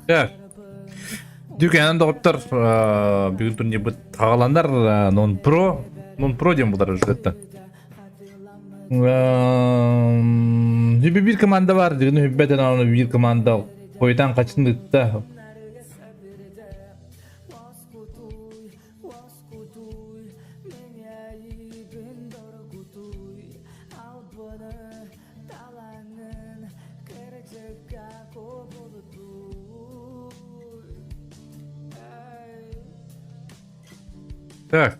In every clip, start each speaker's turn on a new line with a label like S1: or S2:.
S1: Ya, dükkanın doktor bir gün bu tağalanlar non pro diye bunlar ücretten. Bir komanda var diyor. Hübbeten onu bir komanda koydan kaçındıkta. Так.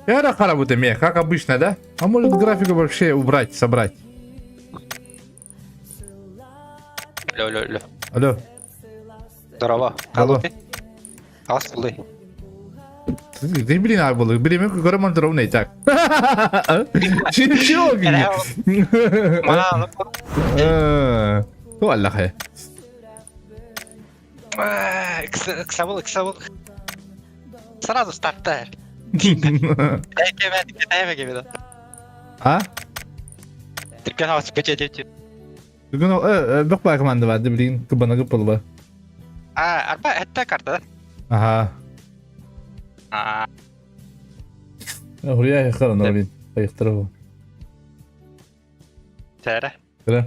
S1: Я рахара буду иметь, как обычно, да? А может графику вообще убрать, собрать?
S2: Алло.
S1: Алло.
S2: Здорово.
S1: Алло.
S2: Асылы.
S1: Ты, блин, а было, блин, мы гором ровный так. Чего?
S2: Мана
S1: Ну, Аллах.
S2: Ксавыл. Сразу старта. Дайме gibi de.
S1: А?
S2: Türkan havası geçecek.
S1: Bugün bak bak komanda vardı, bilin, kıbana kıpıl var.
S2: Arpa hatta kartta.
S1: Aha. Oraya yıkarın oğlum. Ayıktır o.
S2: Tere.
S1: Kıra.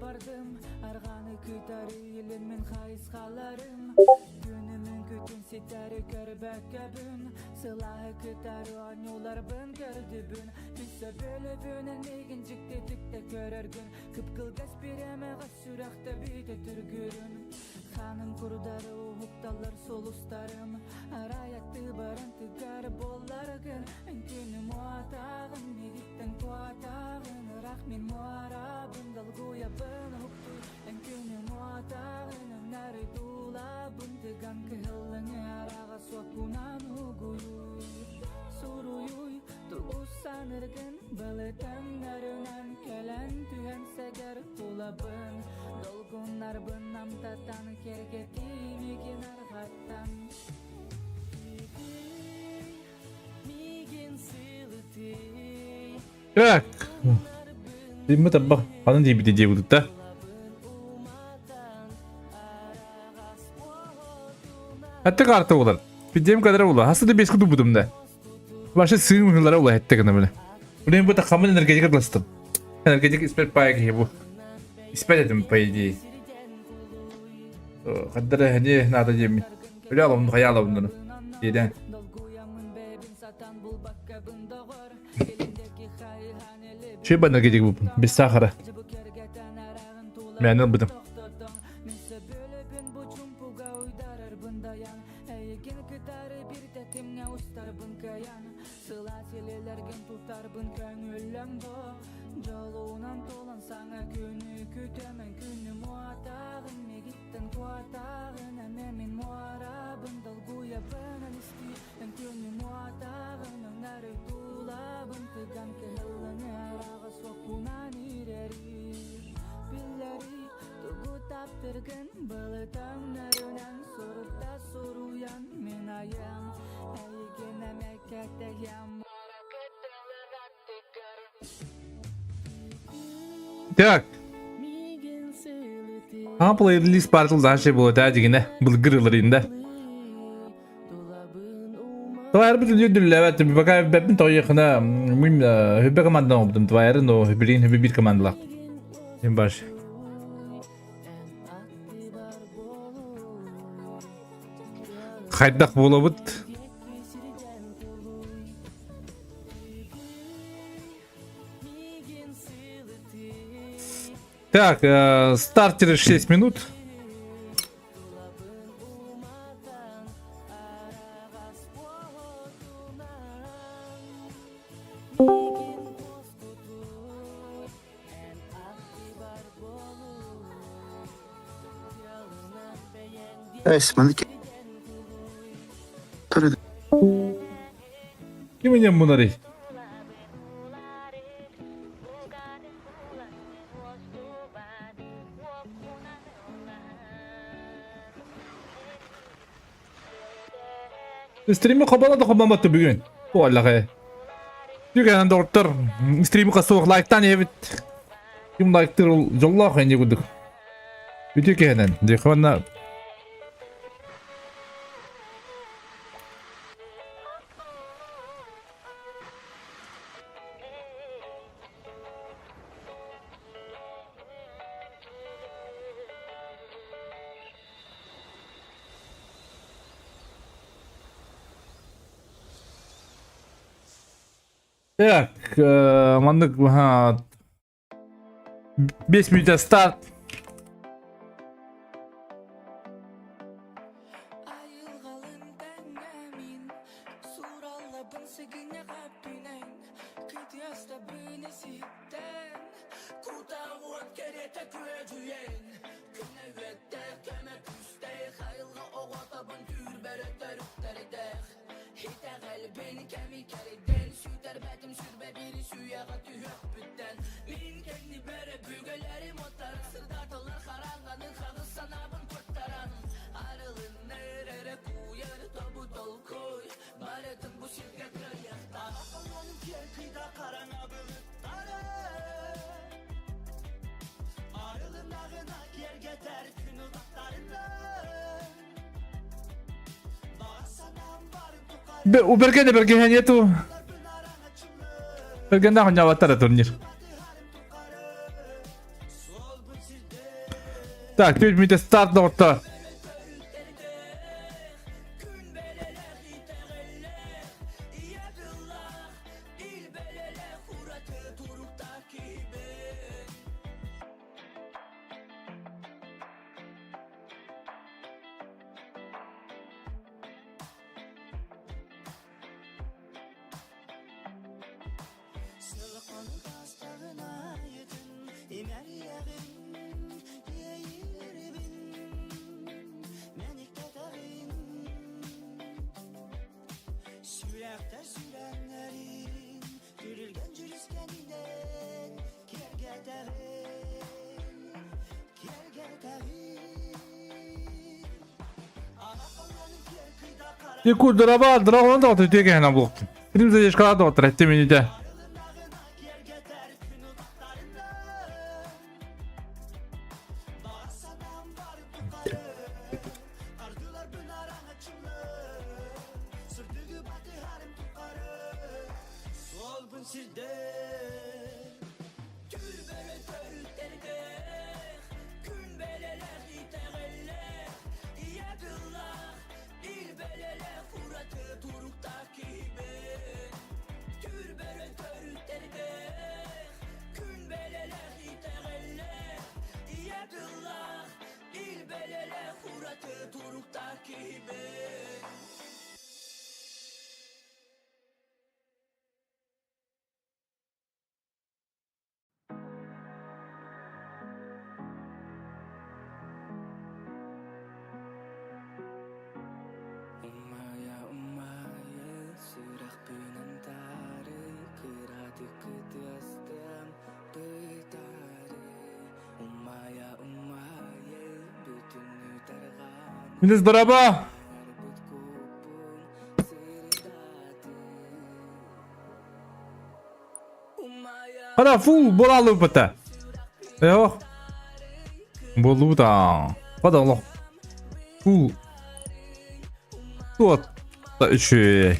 S3: Bardım argany kütar ilimmin hayskalarım günümün kütün sitari körbek köbün sılahy kütar anyolar bın gördübün bisse böyle bönen megincikte tükte körer gün kıpkıl gaz bireme gaz sürakta büyüte türgürün hanım kurdarı huktalar solustarım arayaktı barantı gar bollar gün günüm muatağın megitten kuatağın rahmin muarabın dalguya bın huktu günüm muatağın nari dolabın tıgan kıhılın arağa sokunan uguyu suruyuy tuğus sanırgın balıtan narınan kelen tühen seger tulabın dolgunlar bınam tatan kergeti migin argatan migin silti
S1: Так. Мы там ханын диби диye bulduk da. Hatta kartı olur. Bildiğim kadar olur. Aslında 5 kutu budum da. Başka sığın mıhırlara olur hatta kadar böyle. Buraya bu da kamın enerjik atlasın. Enerjik ispat paya ki bu. İspat edim payı diye. Kadar hani nada yemin. Öyle alalım hayal alalım bunu. Yeden. Şey bana gelecek bu. Bir sahara. Ben anladım. Taptırgın balıtan narınan sorukta soruyan menayam Eygene mekketeyem Так. Apple release partıldan şey bu da digine bulgırlarında. Tavayar bir ödül evet bir bakayım ben toyakına mim hübe komandan oldum tavayarın o hübrin hübe bir komandalar. En baş. Хайдах болобыт. Так, стартер 6 минут.
S4: Esmalık. Tabii.
S1: Kim bunları? Stream'i kabaladı kabamattı bugün. Bu Allah'a. Düğünen doktor. Stream'i kasık like'tan evet. Kim like'tır ol jolla kayınca güdük. Bütün kenen. Dekhanna. Так, mandık ha 5 minute start.
S3: Айылгалын тәңәмин Сураллабын сигине қаппинен Кытяста бini sitten Kutavuot kerete kyöjyen Kynävyötte kämä pysteek Ayılga oğataban türberet törükteridek Hitä kalbin kämi käriden Süter bätim sürbe biri süyaga tühök bütten Min kendi bere bügelerim otar Sırdartalar karanganın kağız sanabın kurtaran Arılın nerere kuyar tobu dol koy Baretın bu şirket rayakta Afanlanın kerkida karana bülüttarı Arılın ağına yer geter gün udaklarında Bağasanam var tukar
S1: O bergen hanya tu. Bergen dah hanya watar turnir. Tak, 5 minute start doktor.
S3: Sılıqanın tastağına yedin İmer yağın Yeğilir bin Menik tağın Sürekte sürenlerin Dürülgen cürüskeninden Kerge tağın Kerge tağın Anafanlanın kerkida kara
S1: Yekur draba drama da oturuyor ki hemen bu. Bizim de yaşkala da oturuyor 7 minute.
S3: Umaya Sırak binen tarih Kıradi kıdyastem Bıtari Umaya Bütünü tergan
S1: Minus draba.
S3: Arbut kupun Sirdati Umaya
S1: Hadi full bol alıp bata. Yok. Bolu da. Hadi Allah. Full. Tuat. Da şey.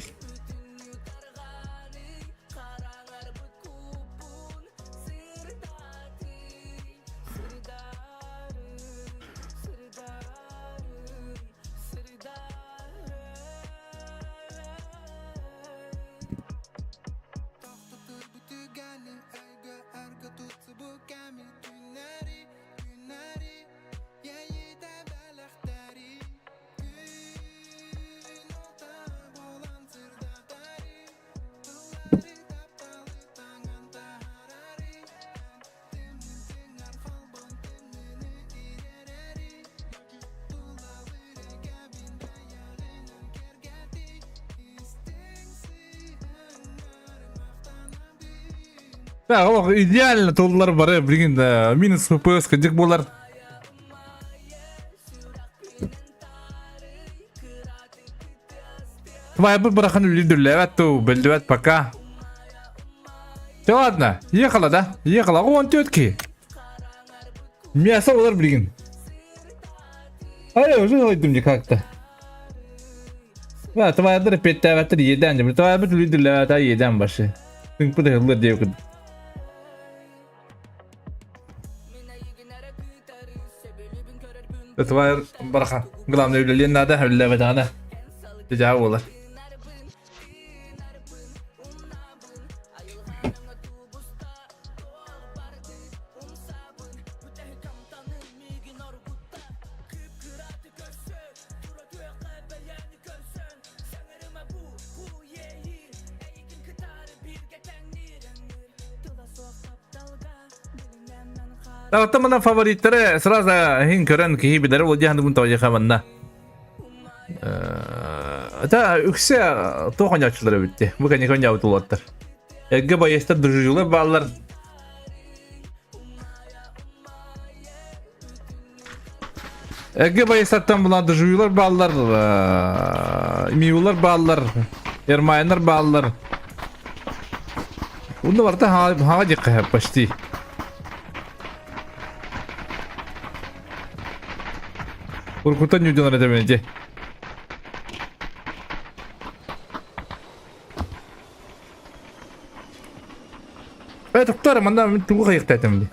S1: Ya o ideal tollar var ya bilgin de minus FPS kıcık bolar. Твоя бы брахан үлдүрле, evet tu, bildivet пока. Все, ладно, ехала, да? Ехала, он тетки. Мясо олар билген. А я уже ойдым же как-то. Ва, твоя дыр петтәвәттер едән же. Твоя бит үлдүрле, та едән башы. Тыңпы да хыллар деп кыд. Твоя брахан. Главное үлдүрлен надо, үлдүрле ана. Тежау олар. Та мана фавориттері сразу хин көрен кихи бидері ол жаһанды бұн тауы жақаманна. Та үксе тоған жаучылары бітті. Бұл кәне көн жауыты олаттыр. Әгге байестер дүржүлер балалар. Әгге байестаттан бұлан дүржүлер балалар. Миулар балалар. Ермайнар балалар. Онда барда хаға жеққа хәп почти. Уркутан юдянар это менде. Туктар, манда мен тугу кайыктайтым ди.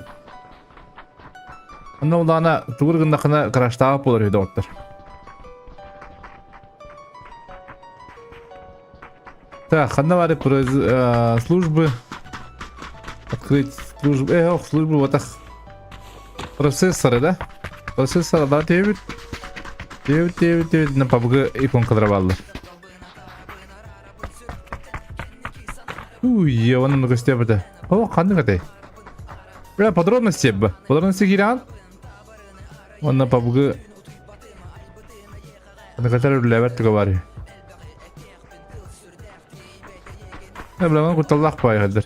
S1: Анда улана тугур гындакына краштагы болор еді оттар. Так, ханна бары службы. Открыть службы. Службы вот так. Процессоры, да? Процессоры, да, тевит. Тевит на PUBG ипон кадровалды. Я вон много степа-то. О, қандың атай. Бля, подробности бі. Подробности киран? Он на PUBG. На который левер тіға бар. Бля, оны құтталдақ бай қадыр.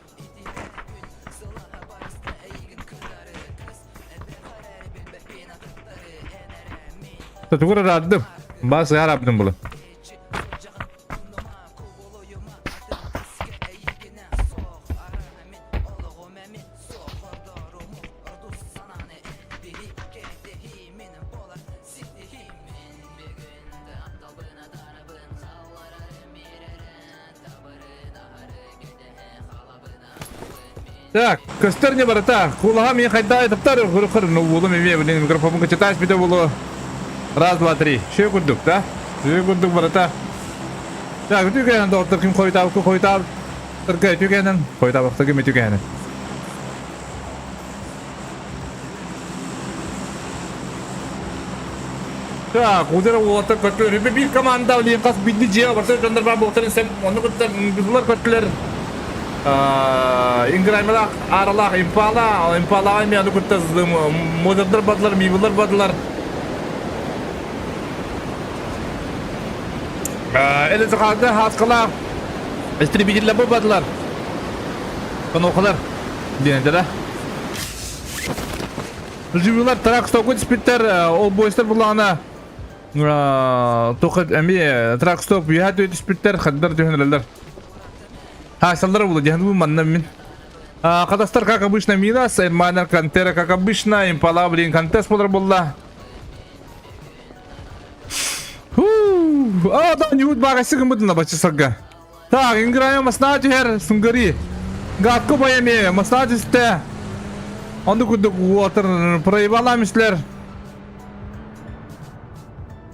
S1: Tuğra rahatım. Bas ya Rabbim bunu. Так, костер барата. Кулага мен хайда айтыптар, хыр ну болу мен мен микрофонга читаш биде болу. Раз, два, три. Ще күрдік, да? Ще күрдік барата. Так, түгенін доктор кім қойтап, Түркі түгенін. Қойтап, кім түгенін. Так, удары олатыр көтлер. Bir команда олейін қас бидді жеға барса, жандарба болтарын сәп, оны күттер, бұзылар көтлер. Инграймалақ, аралақ, импала, импалаға мен оны күттер, модердар бадылар, мейбілер бадылар. Eli sıkıldı, haskılar. İstribiciler bu badılar. Bunu okular. Dinlediler. Rüzgârlar tarak stokut spitter, ol boyster bulağına. Tokat emi tarak stok bihat öt spitter kadar tühenlerler. Ha, sallar buldu, cehennem bu manna min. Kadastar как обычно Милас, Эрмайнер Кантера как обычно, Импала, блин, контест булла. Да, не будет багасы кымыдын на бачысага. Так, играем маснати хер сунгари. Гатко боями, маснати сте. Онды күдік уатыр проебаламыслер.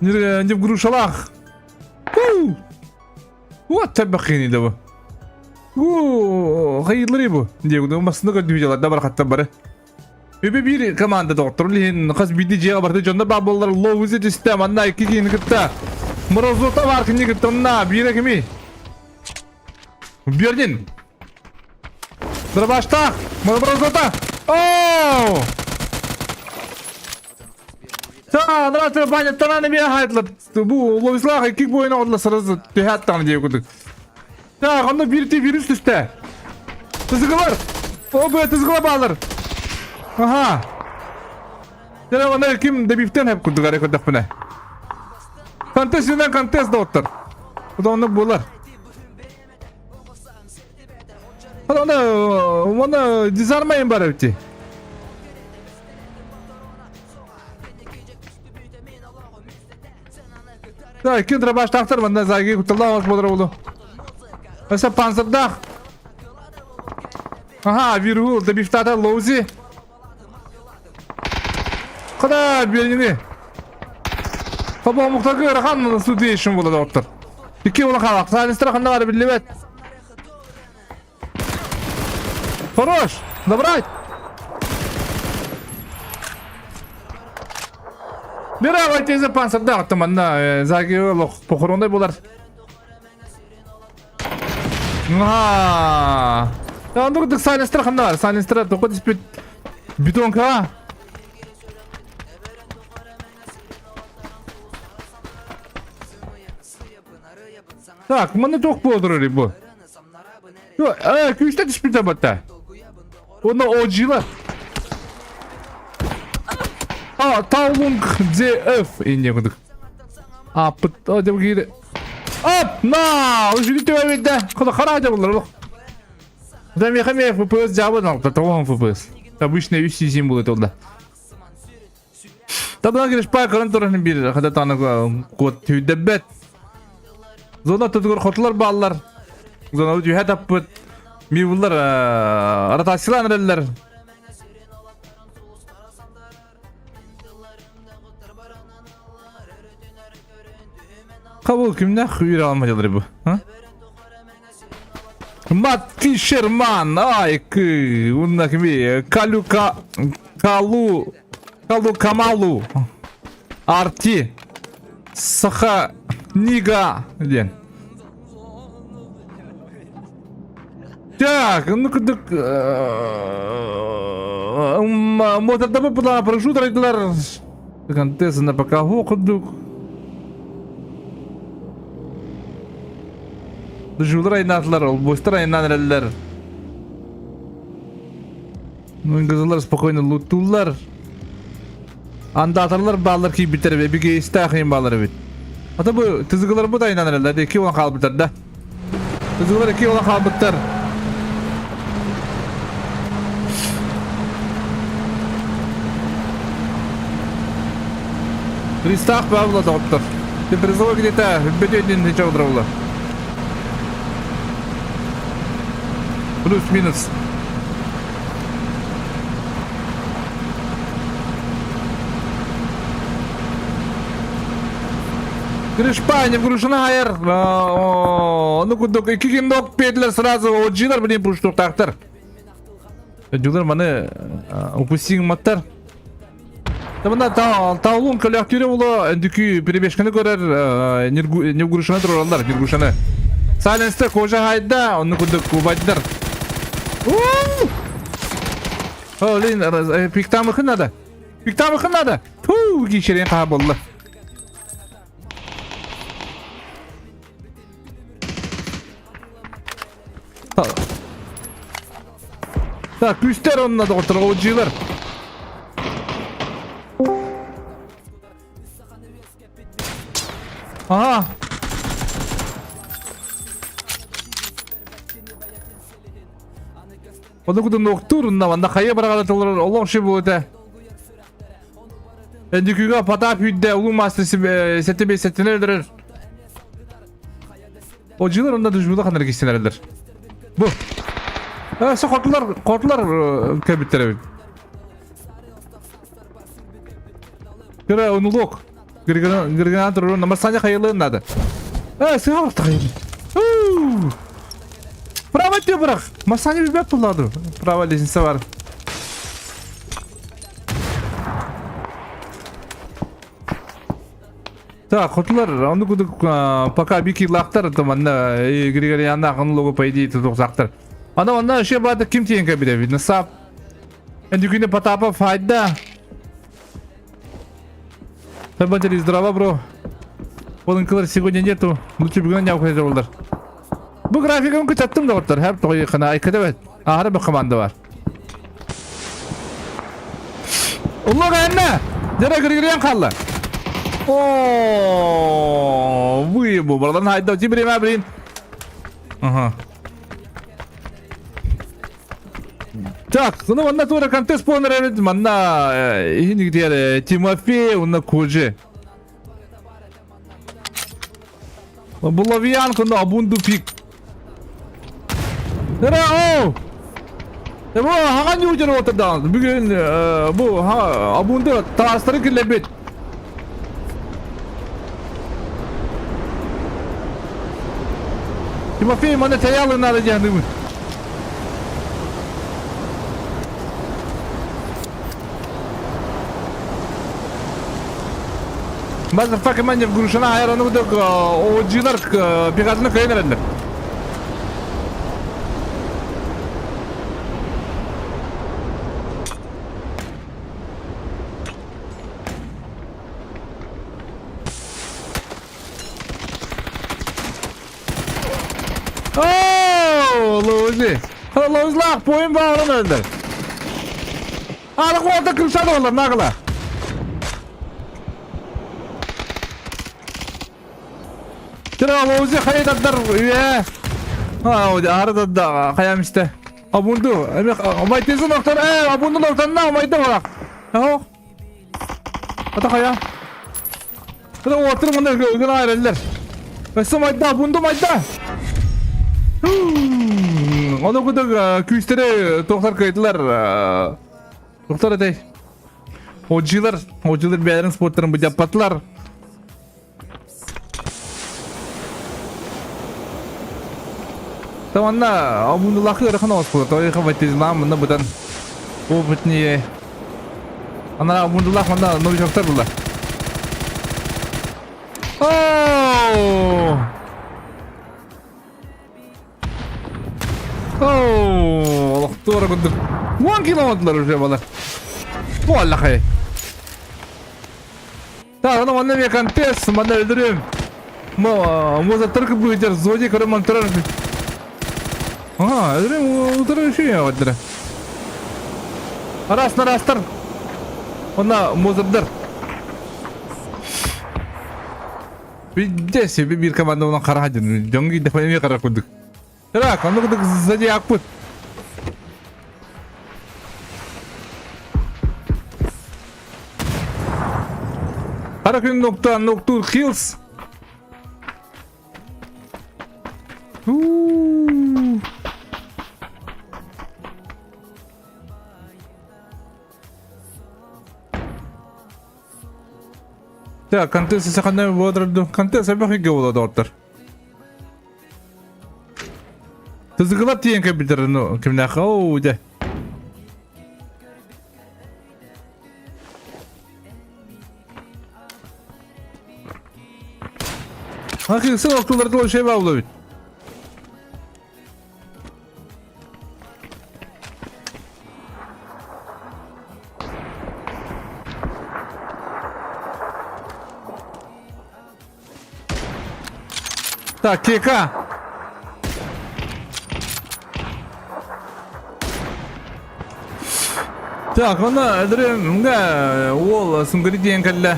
S1: Не в грушалах. Вот табахини да бу. Хайырлары бу. Дегуды масыныға дүйжалар да бар қатта бары. Bir komanda doktor lihin qaz bidi jega bardı jonda babollar lovuzi distem anna iki gini gitta. Mrozota var kini gitta na bire kimi. Berdin. Drabashta. Mrozota. Oh! Ta, drat banya tanani bir hayatla. Bu lovizlağı iki boyuna odla sırası tehattan diye kuduk. Ta, onda virüs üstte. Tızgılar. O böyle tızgıla bağlar. Aha. Jadi mana kim debiften hep kudu gare kudak pernah. Kontes dengan kontes dokter. Bu da onu bular. Hadi onu dizarmayın bari bitti. Da ikinci tıra baş taktır bana zaygi kutulla hoş budur oğlu. Mesela panzerda. Aha virhul da biftata lozi. Kadar birini. Tabi muhtar göre kanlı su değişim buladı doktor. İki ola kalak. Sadece kanlı var bir livet. Хорош. Добрать. Бирава тезе панцирда атманда заги лох похорондай болар. Ага. Андык сайленстер кандай бар? Сайленстер токот испит бетонка. Так, мана ток болдырыр бу. Күчтө диспит абатта. Onu ojilar. Taulung ZF ince kuduk. Pıt o da giydi. Na, o jüri tüve bitti. Kada karaca bunlar oğlum. Adam yakamaya FPS cevabı nokta. Tamam FPS. Tabi iş ne 3 cc buldu oldu. Tabi giriş pay karın torunun bir kada tanı kod tüydebet. Zona tutukur kotular bağlar. Zona ucu hetap pıt. Mi bunlar aratasılan eller. Kabul kimde? Hüyür almacaları bu. Ha? Matt Fisherman. Ay kı. Bunda kimi? Kamalu. Arti. Saha. Niga. Diyen. Так, ну кудuk motorda bu pula paraşüt aydılar. Kantesine bakaho kuduk. Düşüler aynatlar, boşlar aynatlar. Ну kızlar spokojno lutullar. Anda atarlar bağlar ki biter ve bir geçti akıyım bağları bit. Hatta bu tızgılar bu da aynatlar. İki olan kalbıtlar da. Tızgılar iki olan kalbıtlar. Кристах Павла, доктор. Ты призовой где-то в бедёдин ничего дрова. Плюс-минус. Гришпа, не вгружена айр. Ну кудок, iki ног петлер сразу отжилар блин пуштук тактар. Жулар маны упустин маттар. Tamam taulun kolektöre ulu endiki перебежканы көрөр не вгрушана туралар, не вгрушана. Сайленстер кожа хайда, onu кудук кубайдар. Олин пиктамы хынада. Пиктамы хынада. Ту кишерен каha болду. Так, күстер онна доктор ожилар. Aha. Onu kudum nokturunda vanda kaya bırakılır Allah şey bu öte. Endiküga patap hüdde ulu mastersi seti be setini öldürür. Ocular onda düşmüde kanır geçsinlerdir. Bu. Sen korktular kabitler. Göre onu lok. Gırgınan durur ama sence hayırlı nadı. Sen artık hayırlı. Prava diyor bırak. Masanya bir bek bulladı. Prava lisansı var. Так, хотлар, onu kuduk пока бики лахтар tamanda Grigori yanında akın logo paydi tutuk zaktır. Ana şey bada kim tiyen kabide bir nasap. Endikine patapa fayda. События здраво, bro. Полынкалар сегодня нету. Лучше бүгін не оқиды олар. Бұл графиканы күтеттім да оттар. Әр тоғы қана айкады бәд. Ағыры бір команда бар. Ұллық әнне! Жара Григориан қалды. О, выбыл, братан, haydi тибрим абрин. Ага. Так, ну манна тура контест понерет, манна индигдер Тимофей, унна Кожи. Булавиян кунда абунду пик. Nere o? Bu hangi ucuna oturdan? Bugün bu abunda taşları kirlebet. Timofey mana tayalın alacağını mı? Motherfucker manyak guruşuna hayranı bu da oğucular pekazını kayın erenler. Oh, Luzi. Luzlar boyun bağırın öldür. Alık orada kılsadı onlar nakla. Tira Luzi kayıt adlar üye. Ha o da arada da kayam işte. Abundu. Amaytızı noktan. Abundu noktan ne amaytı var. Yahu. Ata kaya. Ata ortaya bunlar gün ayrılır. Mesela mayda abundu mayda. Onu kadar küstere doktor kayıtlar doktor edey hocalar beylerin sportların bu yapatlar tamam da bunu lakı rakın olsun tabii ki namında budan bu bitniye ana bunu lak manda novi doktor bunlar Allah doğru kunduk 10 kilometre уже bana vallahi tamam bana bir kontes bana öldürüyorum muza tırkı bu icar zoji karı mantrar ha öldürüyorum utarı şey ya öldürü arastar ona muzabdır bir desi bir kamanda ona kara hacın jongi defa bir kara kunduk Tara, kanu kuduk zaji akput. Harakın nokta kills. Ya kantes sakana bodrado. Kantes apa gawda doktor. Tızgılat diyen kapitırını kimle o de. Hakikaten noktalarda o şey var oğlum. Tak keka. Так, она öldürüyorum da oğul sungri diyen kalla.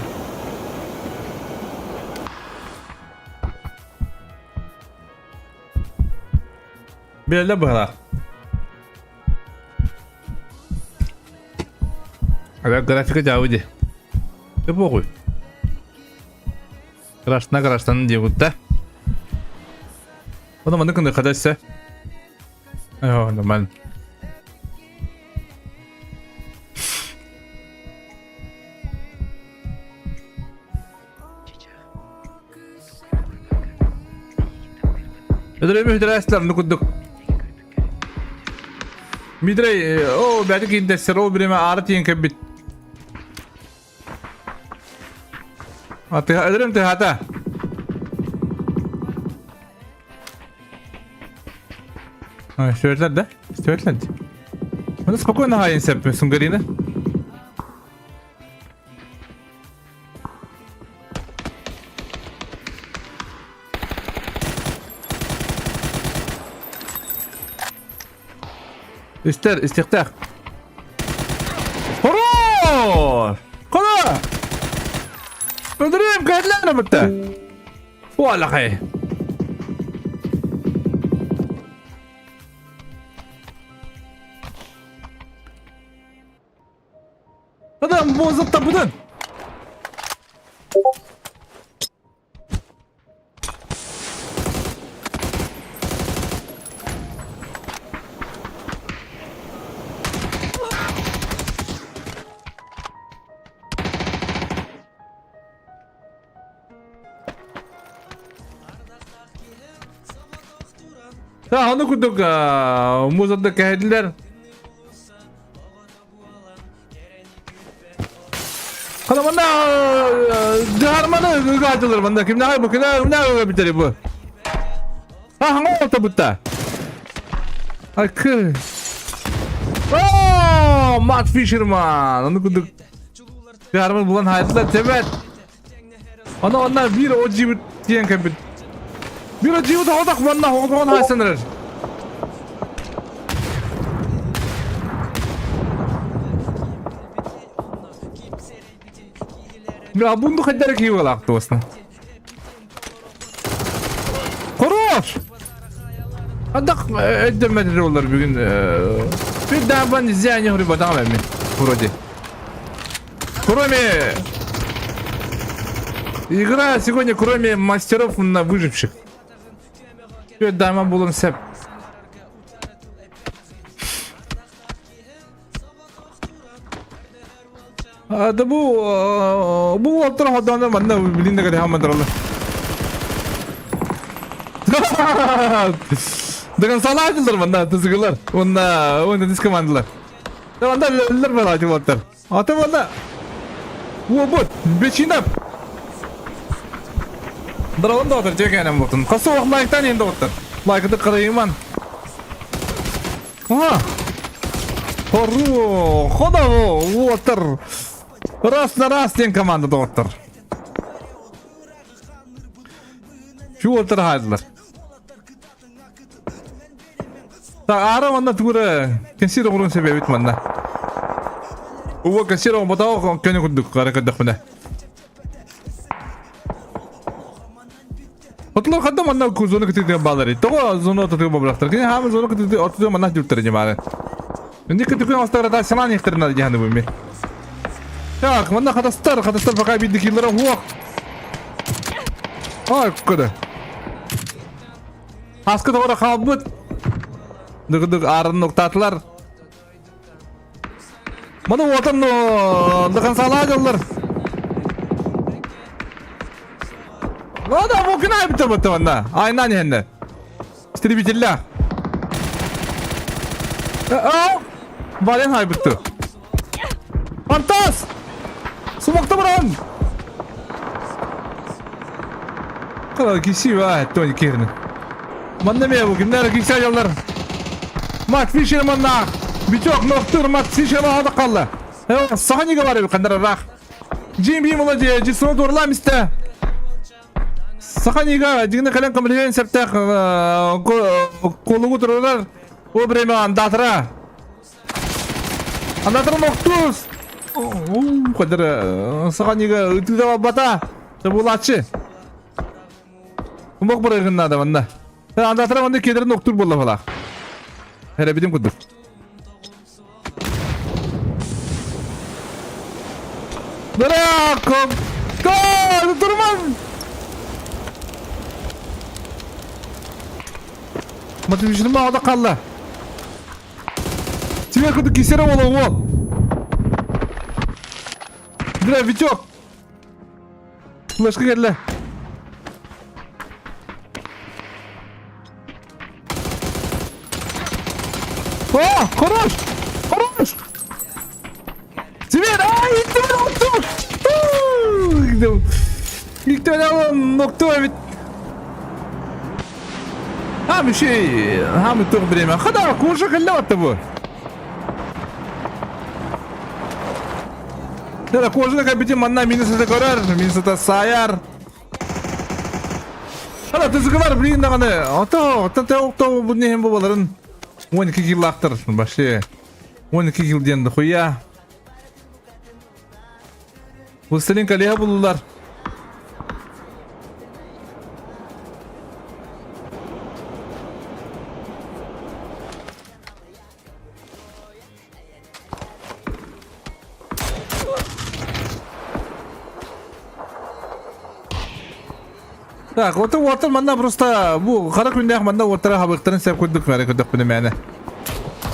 S1: Böyle bana. Ada grafika jauh je. Apa koy? Krasna diye gutta. O da bana kındı kadar Ayo, normal. Ödüremi hüdraslarını kunduk. Midrey, o belki indesler o birime ağrıt yiyen kebit. Ödürem tehata. Şöyle de. Şöyle. Bana spokojno hajen se sungarine. استختاخ خلاص خلاص Öldüreyim kayıtlarını bitti. Vallahi. Adam bozuk da budun. Ya onu kurduk. Muzadda kaydılar. Kana bana jarmanı gacılır bana kim ne bu ne biteri bu. Ha hangi olta butta? Ay kı. Oh, Matt Fisherman. Onu kurduk. Jarman bulan hayatlar tebet. Onlar bir o cibit diyen kapit. Bir o cibit odak bana odan haysanlar. Ya bunu kadar ki yok dostum. Koruş. Adak edemediler onlar bugün. Bir daha ben izleyen hori badam emmi. Kurodi. Кроме игра сегодня, кроме мастеров на выживших. Все дама булам сеп. Да bu otur hadanlar bana bildiğinde kadar hamadır Allah. Dengan salah açılır bana tızgılar. Onda disk komandılar. Bana öldür bana acı otur. Atı bana. Bu beçinap. Daralan da otur çekenem botun. Kası ok like'tan endi otur. Like'ı kırayım man. Ha. Koru. Koda bu otur. Раз на раз ден команда доктор. Şu oturaydılar. Ta ara manda tura. Kesir olun sebebi manda. Bu kesir olun bataw kene kuduk kara kadak manda. Otlar kadda manda kuzunu kitidiğin bağları. Togo zonu oturuyor babalaktır. Kene ham zonu oturuyor manda jutturacağım abi. Şimdi kitidiğin hastara da saman ihtirna diye bu mi. Ya kemana kadastar pakai bindik yıllara huak. Ay kuda. Askı da var kabut. Dık arın noktatılar. Mana vatan dıkan salah yollar. Vada bugün ay bitir bitti bana. Aynen hende. İstedi bitirler. Valen hay bitti. Fantas. Sumakta buran. Kadar kişi var Tony Kier'in. Bana ne bu günler kişi yollar. Matt Fisherman'la birçok noktur Matt Fisherman hada kaldı. Evet sahniye var bir kadar rak. Jimmy молодец, cisno doğrulam iste. Sahniye jigne kalan kamilhen septe kolu dururlar. O breme andatra. Andatra noktus. Kadar sahniye itu da bata. Tabulaçı. Umak bırakın da banda. Andatra banda kedere noktur bolla falan. Hele bidim kudur. Bırakım. Gol durmam. Matematikçinin bağda kaldı. Тебе kudu kisere ola o. Bire viçok. Başka geldi. Oh, konuş! Konuş! Sibir! Ay, gitti mi noktu? Gittim. Gitti mi noktu evet. Hem şey, hem çok bireyim. Kadar konuşa kalli attı bu. Nere konuşa kabitim manna minisi de korar, minisi de sayar. Hala tızgılar bilin de kanı. Oto bu ne hem babaların. 12 kill aktır başı. 12 kill diyendi koya. Bu senin kaleye bulurlar. Так, otur manda просто bu kara günde manda otura habıkların sen koyduk var koyduk bunu yani.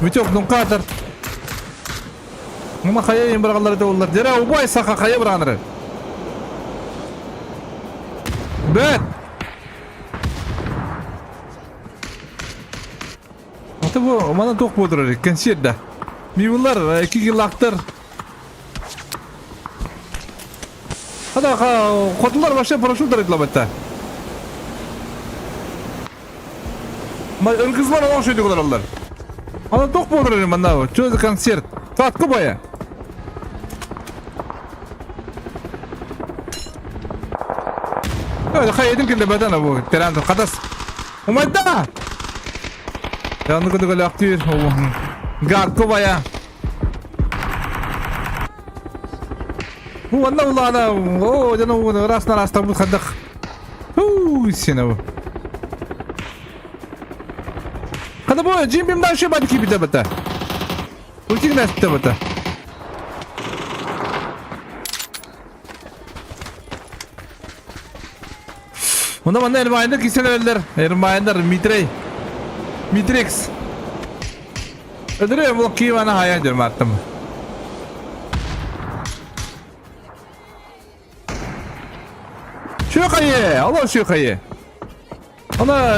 S1: Bütün nunkadır. Ama kaya yembraları da olur. Dere o boy saka kaya branır. Bet. Ata bu mana tok bodur kensiyede. Miyullar 2 yıllaktır. Hada kodular başa paraşütler etlamette. Ma ırgızlar olan şey diyorlar onlar. Ana tok bodur manda o. Çözü konsert. Katkı baya. Öyle kayedin ki de bedene bu. Terantı kadas. Umayda. Yandı kadar gol aktıyor. Katkı baya. Bu valla ulana. O canım rasta bu kadak. Sene bu. Kada bu cimbimden şey badı ki bir de bata. Ultik nasıl da bata. Bunda bana Ermayender kişiler öldür. Ermayender, Mitrix. Öldürüyor bu ki bana hayal ediyorum artık. Şu kayı, Allah şu kayı. Ona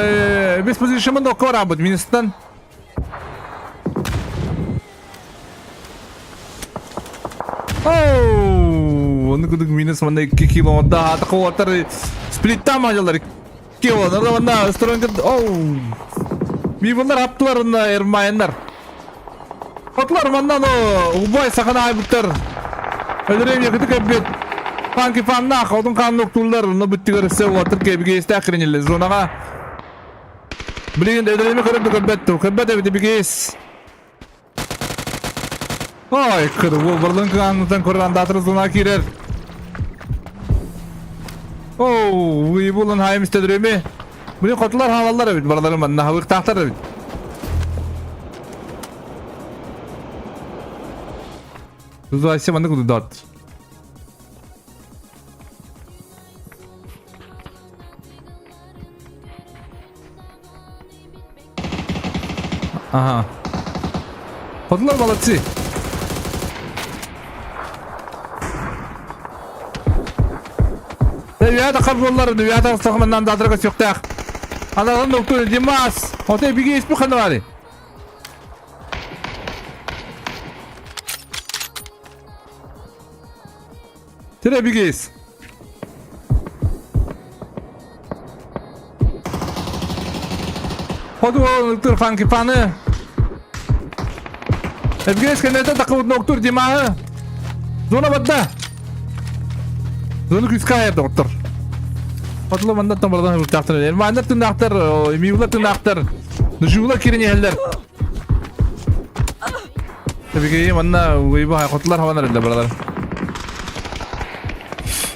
S1: biz pozisyonunda okor abi Ministan. Onu kuduk minus mana 2 kilo daha takıwatar split tam ajalar kilo da bana strong bir bunlar aptılar onda Ermayanlar. Atlar mandan o boy sakana ayıptır. Öldüreyim yakıtık hep Fanki fanna kodun kan nokturlar onu bitti görse water gibi işte akrinille zonaga. Bilin öldüreyim kırıp bir geç. Ay kırı bu varlığın kanundan koruyan dağıtırı zona girer. Bu bulun hayım istedir mi? Bunu kotular havalar evet baralarım bana havık tahtar evet. Tuzu ayşe bana kudu dağıtır. Aha. Kotular balatçı. Dünyada kabulları, dünyada sakmandan da adrega çöktek. Allah'ın doktoru Dimas. Otay bir geç bu kanı var. Tere bir geç. Kodu doktor fanki fanı. Bir geç kendine takım doktor Dimas. Zona badda. Zonu küskaya doktor. Patla mandat tamardan hırtaktır. Mandat tındaktır. Miyula tındaktır. Nuşula kirini heller. Tabii ki manna uyubu hayatlar havalar elde buralar.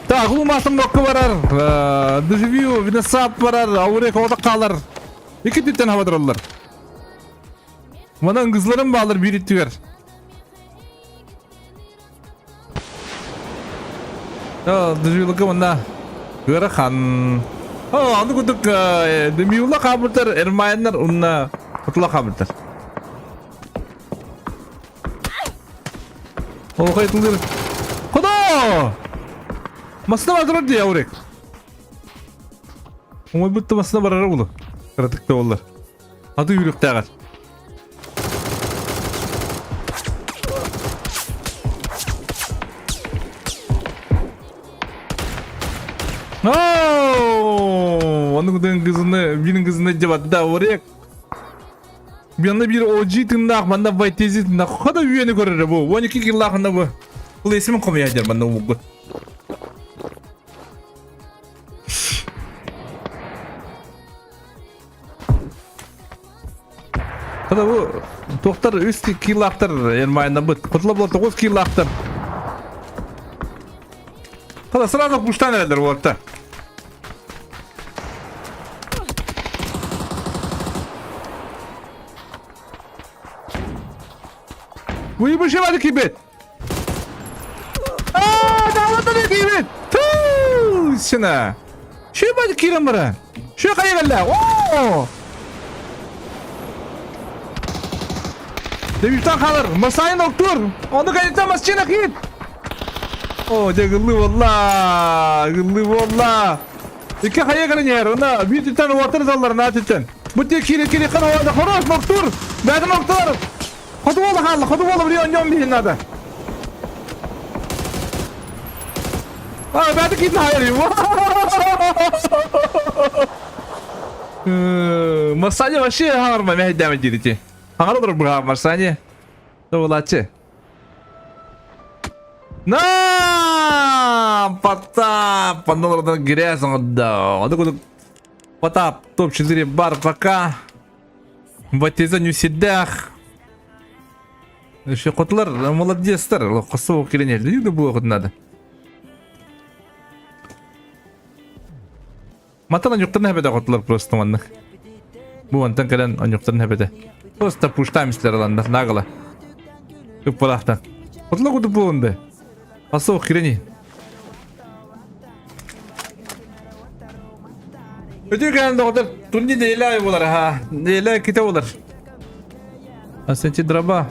S1: Ta bu masum nokku varar. Dışview bir de sap varar. Avre koda kalır. İki tütten havadır onlar. Bana kızlarım bağlar bir itiyor. Dışviyulukı bunda. Gerakan. Anı kuduk demiyula kabırtır. Ermayanlar onunla kutula kabırtır. Kayıtlıdır. Koda! Masına vardır diye oraya. Umay bitti masına varır bunu. Karatıkta olur. Adı yürük dağır. Onun birinin kızını cevap da oraya. Bir anda bir OG tındak, bana vay tezi tındak. O kadar üyeni görür bu. 12 yıllar hakkında bu. Bu ismi komiye eder bana bu. Kada bu doktor üst kilaktır Ermayanda bu. Kutla bu 9 kilaktır. Kada sırada kuştan eder bu orta. Bu iyi bir şey vardı ki bet. Davatda ne ki bet. Şuna. Şu hadi kirim bura. Şu kaya galla. Oo! Devirten kalır. Masayın doktor. Onu kayıttan masçına git. Oo, gıllı valla. Gıllı valla. İki kaya kalın yer. Ona bir tane water zallarına atın. Bu diye kiri kan orada konuş doktor. Ben doktor. Hadi valla kallı. Hadi valla bir yancan bir nada. Ha ben de gitme hayır. Masanya başı harma mehdem edildi. Hangi olur bu masanya? Doğulaçı. Na patap pandalardan girersin da. Hadi kudu patap топ 4 бар пока. Батиза не всегда. Еще котлар молодецтер. Косово киленер. Люди было хоть надо. Матан анюктан хәбәдә котлар просто манны. Бу антан калан анюктан хәбәдә. Просто пуштамислар аланда нагыла. Күп балахтан. Котлар куды булынды. Косово киленер. Ötüyor kan doktor. Tunni deyla bolar ha. Deyla kita bolar. Asenci draba.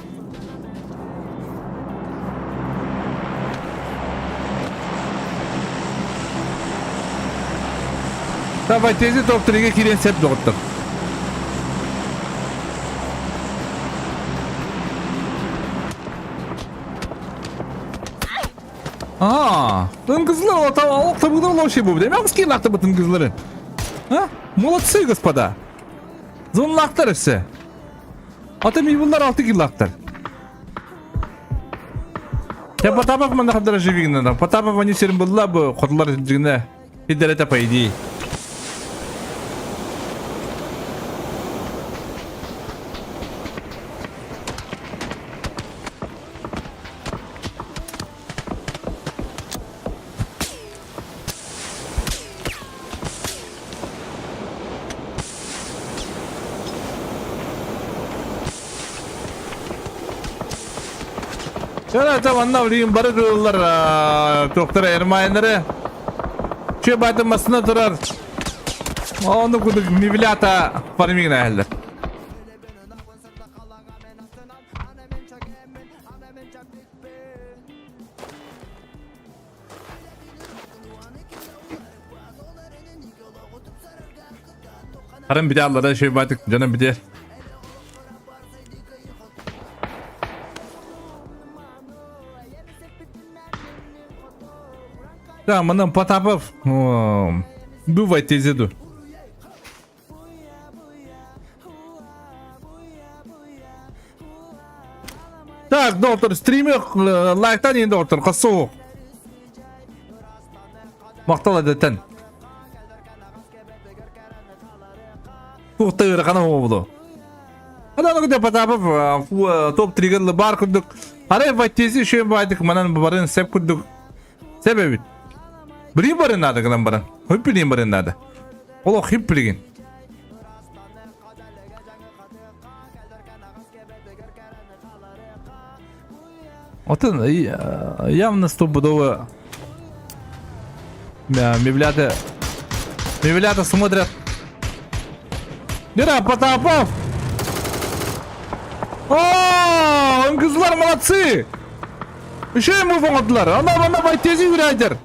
S1: Давай teyze doktora kiren sep doktor. Aa, tüm kızlar o bu şey bu. Demek ki laktı bütün kızların. Ha? Молодцы, господа. Zonlaklar ise. Ata bunlar 6 yıllaklar. Ya Потапов мында kadar живигнен. Потапов они серим булла бу котлар жигне. Идарета по идее. Şöyle tamam bileyim barı kırılırlar doktora ermayınları. Şu batırmasına durar. Onu kuduk nivilata farming nehirler. Karın bir de Allah'da şey batık canım bir de. Да, манам Потапов. Бывай тезиду. Так, доктор, стример, лайктан енді доктор, қасу. Мақтал әдеттен. Тоқты ғана болу. Адану күнде Потапов, топ триггерлі бар күндік. Арай вайтези шөйін байдық, манан барын сәп күндік. Себебі. Бірін барын нады қынан барын. Хөп білейін барын нады. Ол хип білген. Отын явно стопудово мевлята смотрят. Дыра, Потапов! О, кызлар молодцы! Еще ему помогли. Она вайтези вырайдер.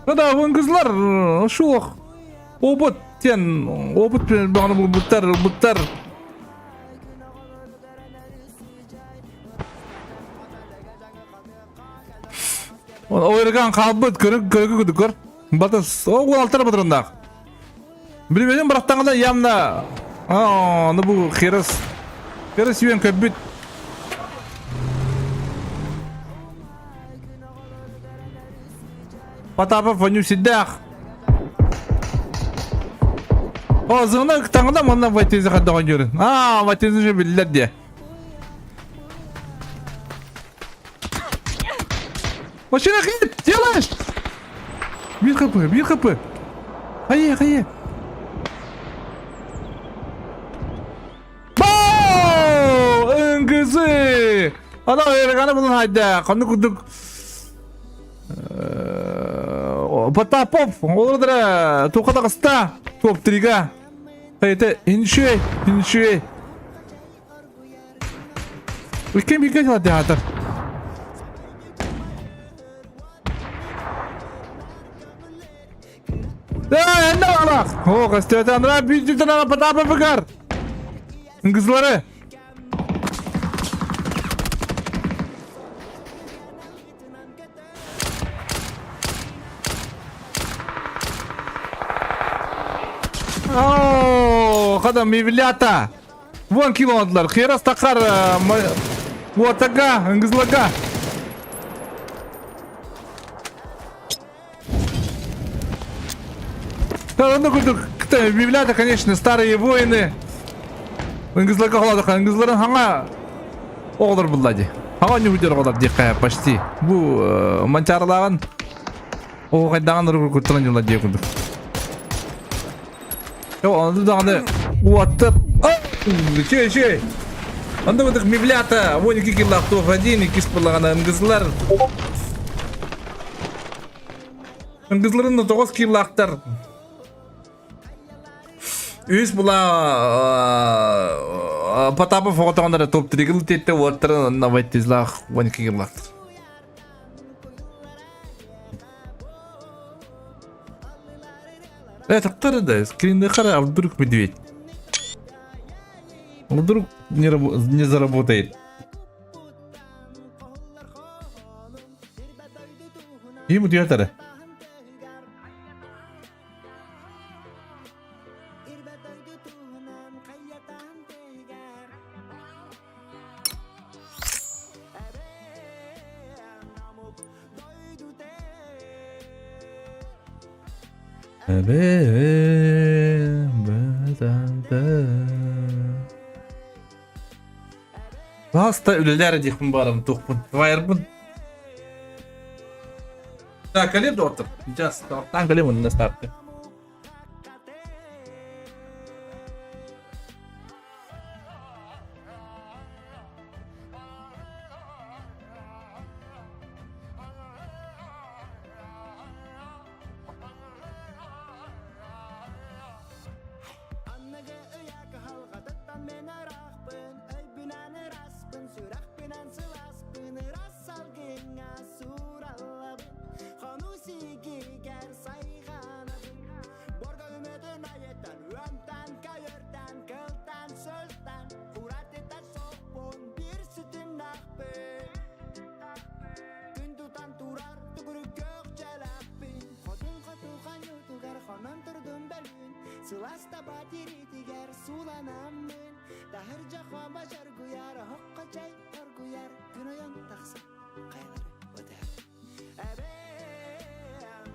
S1: Да, вон кызлар шул опыт bilen bana bu buttar. Oyırgan kalbıt körük kör. Batız o altara batırında. Bilmeden bıraktığında da yamna. Aa, ne bu xeras. Xeras yiyen köbüt. Потапов воню сидах. О, зона таңда мына вайтезі қаддаған жүрін. А, вайтезі же білдер де. Машина қиып, делаешь? Bir kapı. Hayır. Bao! Ön kızı! Ana öğregana bulun hayda. Kanı kuduk. Потапов, olur da Tokada kısta. Top triga. Haydi inşe. Ülkem ilginç hadi hatar. Ne var? O kastiyatan ra bir tane Potapov bakar. Kızları. Kadam mivilyata. Вон километрлар. Херас такар. Вот така, ыңгызлага. Библиотека, конечно, старые воины. Ыңгызлага каладык. Ыңгызларын хаңа оғлар буллади. Хаңа не өдер оғлар дикая почти. Бу манчарлаган. О кайдаган рукуттан жолла декундук. Onu da hani uattı. Şey. Anda budak mivlata. 12 kiloluk tuh один, 2 spırlağına kızlar. Kızların da 9 kiloluklar. Üst bula Potapov fotoğrafları top trigil tette water navetizlah 12 kiloluk. Так да, скрин хара, а вдруг медведь? Вдруг не заработает. Ему диатора. Hasta ülüler diyeyim barım tuhpun. Vayarbın. Da kalim de otur. Just tan kalim onu starttı.
S3: Sılasta batiri tiger sulanam men Dahir jakwa başar guyar hokka çay tar guyar Günoyan taksa kaylar öder Ebe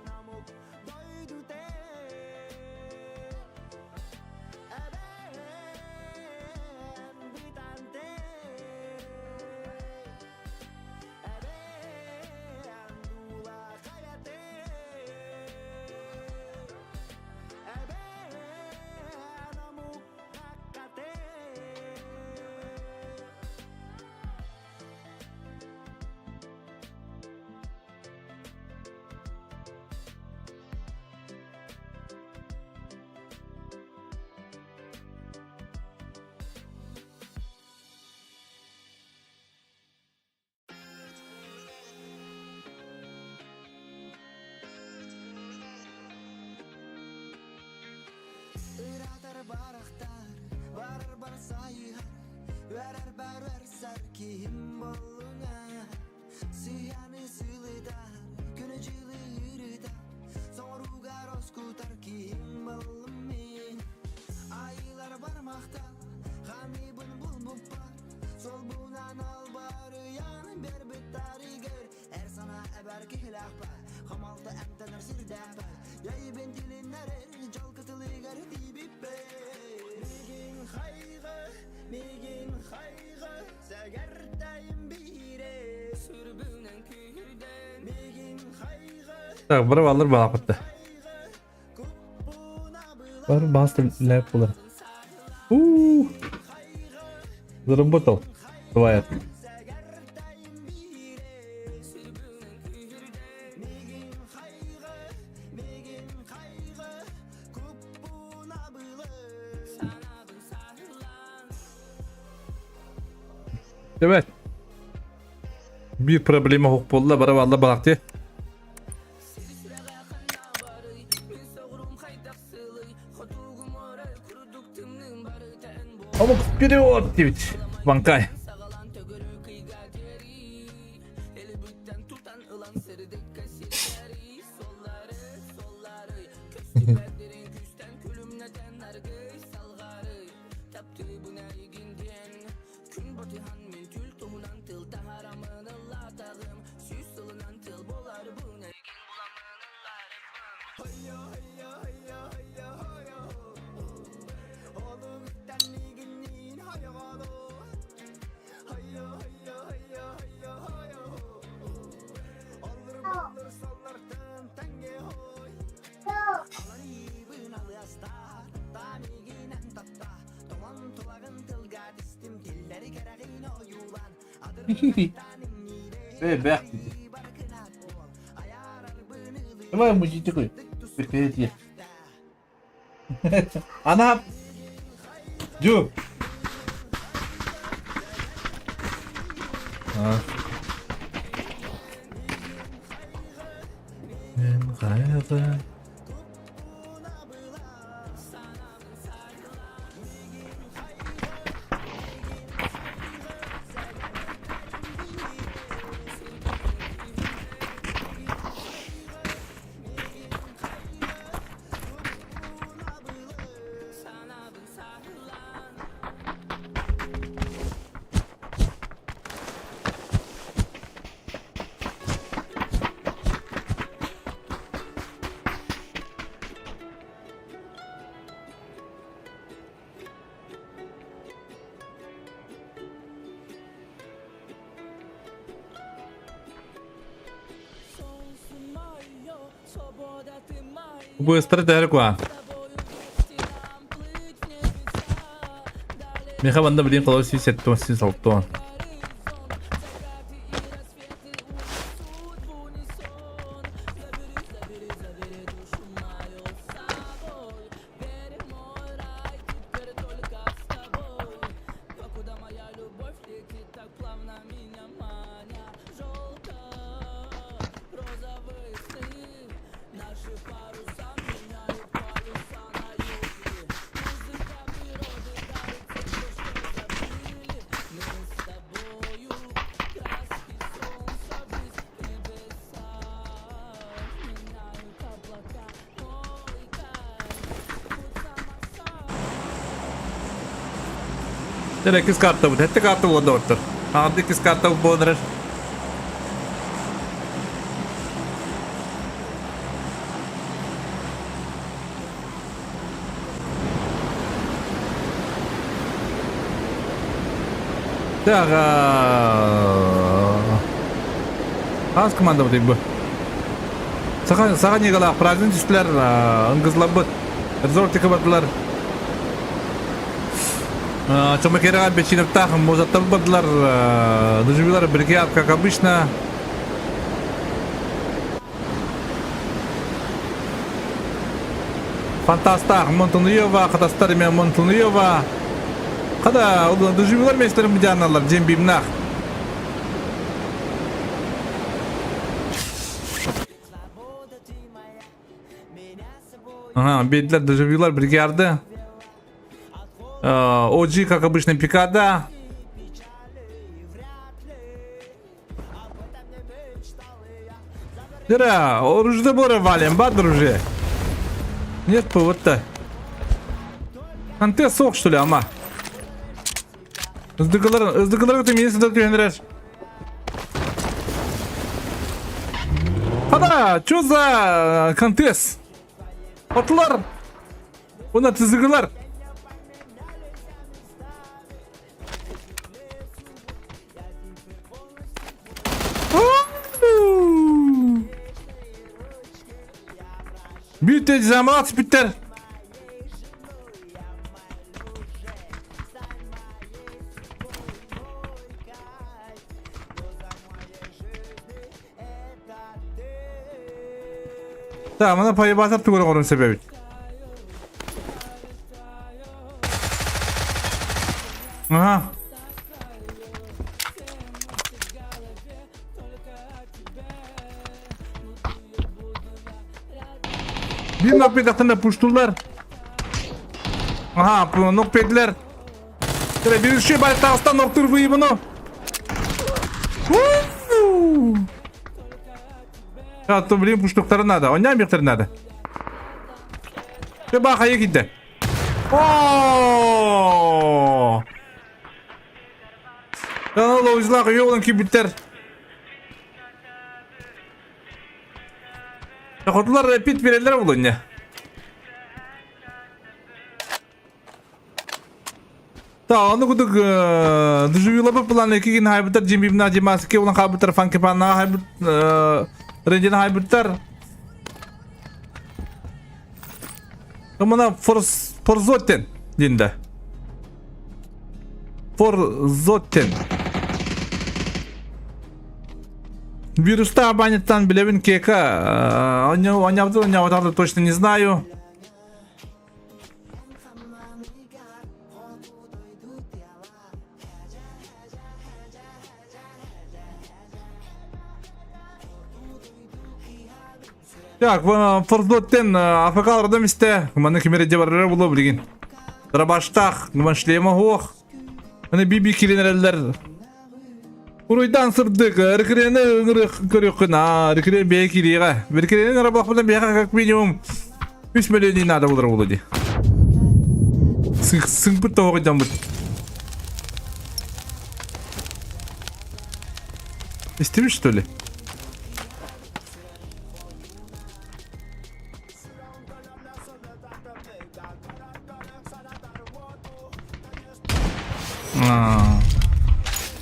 S3: namuk doydu te Ebe bitante Ebe andula kayate Ebe baraktar Barar bar sayıhar Verer ber sarkihim boluna Siyanı sılıdar Günecili yürüdar Sorugar oskutar kim bolumi Aylar barmakta Hami bulbul bupar Sol bunan al barı yan Berbet tariger Er sana eber kihlak bar Hamalda emtenir sirdah bar Yayı ben dilinler Jol kıtılıgar dibip be Migin haygı Segertayım bire Sürbünen kühürden Migin haygı
S1: Так, bir alır bana yaptı. Var bastı lap olur. Заработал. Бывает. Evet. Bir problemi hok bolda bara valla baktı. Ama gidiyor Twitch. Bankay. Bebek. Ama mucidi koy. Bekle diye. Ana. Ju. Ha. Ben kaygı. Быстро далеко. Меха банда блин колоси 70 салто. Direkt kiss kartta bu. Hette kartta bu doktor. Hadi kiss kartta bu bodrer. Daga. Az komanda bu bu. Sağa ne kadar prazın üstler ıngızlabıt. Rezorti kabatlar. Cuma kira бечинов может табадлар доживилар бригад как обычно. Фантастах Монтуньева, Хатастармия Монтуньева. Когда доживилар местерим бедяналар джембимнах. Ага, бедлер доживилар бригады. OG, как обычно, пикада. Дыра, оружие бора валим, ба, друже. Нет повода. Анте сок, что ли, ама? Издыгалар ты меня сюда тюнерешь. Ада, чё за контест? Отлар. Она тызыгалар. Bitti zamanat bitter. Tamam, ana payı basıp tukura onun sebebi. Aha. Bir nok bedaktan da puştular. Aha, bu nok bedler. Şöyle bir şey bari tağıstan noktur bu iyi bunu. Ya to bileyim puştukları nerede? Oynayayım bir nerede? Şöyle bak hayır gitti. Ooo. Kanal oyuncular yolun ki biter. Kutular repeat verirler bulun ya. Ta onu kuduk düzüyüla bu plan iki gün haybıtlar jimbim na jiması ki ulan haybıtlar funky panna haybıt rencine haybıtlar. Kamana forzoten dinde. Forzoten. Вируста абоненттан билебин кека. Он точно не знаю. Так, Фордоттен афакалардан исте. Мана кемереде баррары болу билген. Дырабаштах, гыман шлема хоқ. Мана биби киленерелер. Уройдан сырдык, рекрені көріқына, рекрені бейе келеға. Рекрені арабақпыдан бейеға как минимум 3 миллион надо болар болады. Сыңпыт тоғы жамбыт. Истемиш, что ли?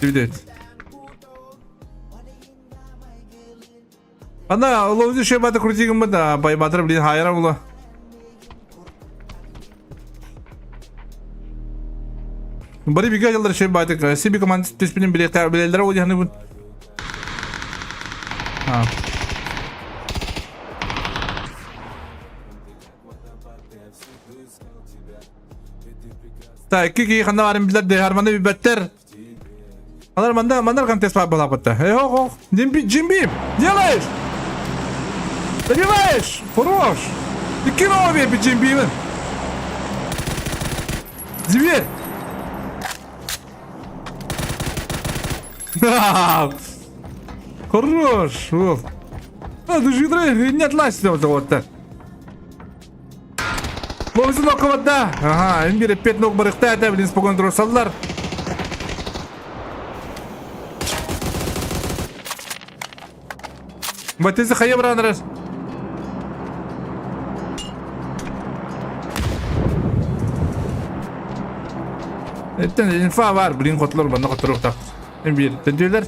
S1: Видать. Anda лоузи şey batı kurcigim bu da bay batır bilin hayra bula. Bari bir gayallar şey batı sibi komand tespinin bilekler oldu hani bu. Ha. Ta iki kanda varım bizler de harmanda bir better. Mandar kan test bala patta. Ho. Jimbi. Делаешь? Добиваешь? Хорош. И кино bir Jimbi mi? Зверь. Хорош. Дужидры не отлазь вот-то. Ловится нокова да. Ага, им берет 5 ног барыхта, да, блин, спокойно трусалдар. Батизы хайя бранырыз. Etten infa var, bilin kotlar bana kotlur tak. En bir tentüler.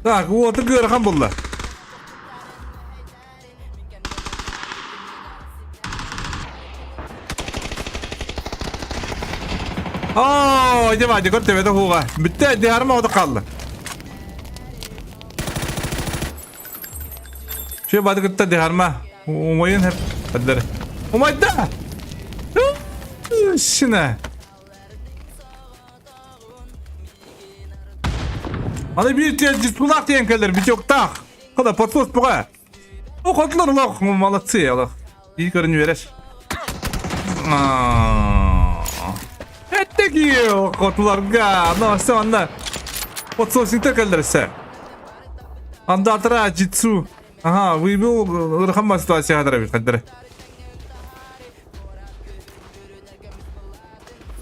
S1: Так, вот и görkem buldu. Acaba dikkat tepede huğa. Bitti diğerime o da kaldı. Şey badı gitti diğerime. Umayın hep. Hadi. Umay da. Şuna. Hadi bir tez bulak diyen kalır bir çok tak. Kada patsos buğa. O katlar Allah malatsı ya Allah. İyi görünü verir. Etteki o katlarga. Nasıl anda. Patsos inter kalırsa. Anda atra jitsu. Aha, bu rakam situasi hadar bir kadar.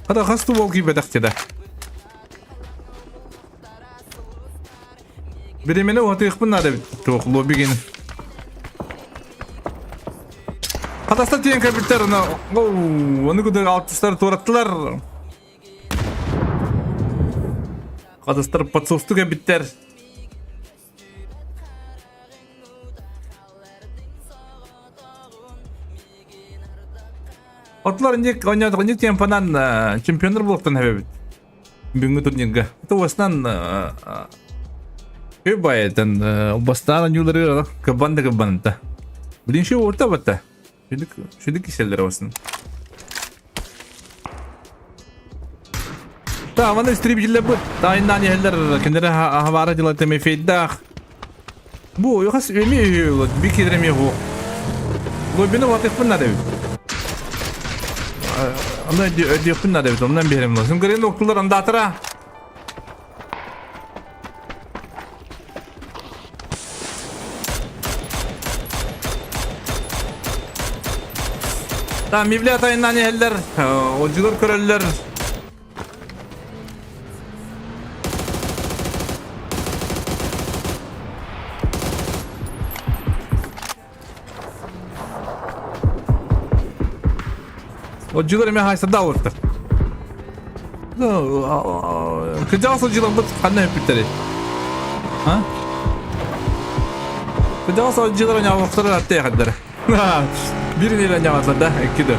S1: Kada hastı bol gibi dakikada. Birimine o hatı yıkpın nada çok lobi gene. Kadasta tiyen kapitler onu kadar altıslar torattılar. Kadastar patsostu kapitler. Atlar injek oynadık injek tempanan çempionlar buluktan hebebit. Bugünkü turnirga. Tuasnan Kebayatan bastan yolları kabanda. Bilin şey orta batta. Şimdi kişiler olsun. Tamam, ana istribicille bu. Dayından yerler kendine havara dilatı mefeyddah. Bu yok as ömi bir kidirem yok. Bu beni vakit bunlar da. Ama ödüyor bunlar da. Ondan bir yerim lazım. Görün doktorlar anda atıra. Tamam, mivli atayından yerler. Olcular körerler. Olcular eme haysa da vurdu. Kıcağız olcular bu kanne hep bitleri. Ha? Kıcağız olcular oynağı vakıtları attı ya kadar. Birini ile oynağı da iki de.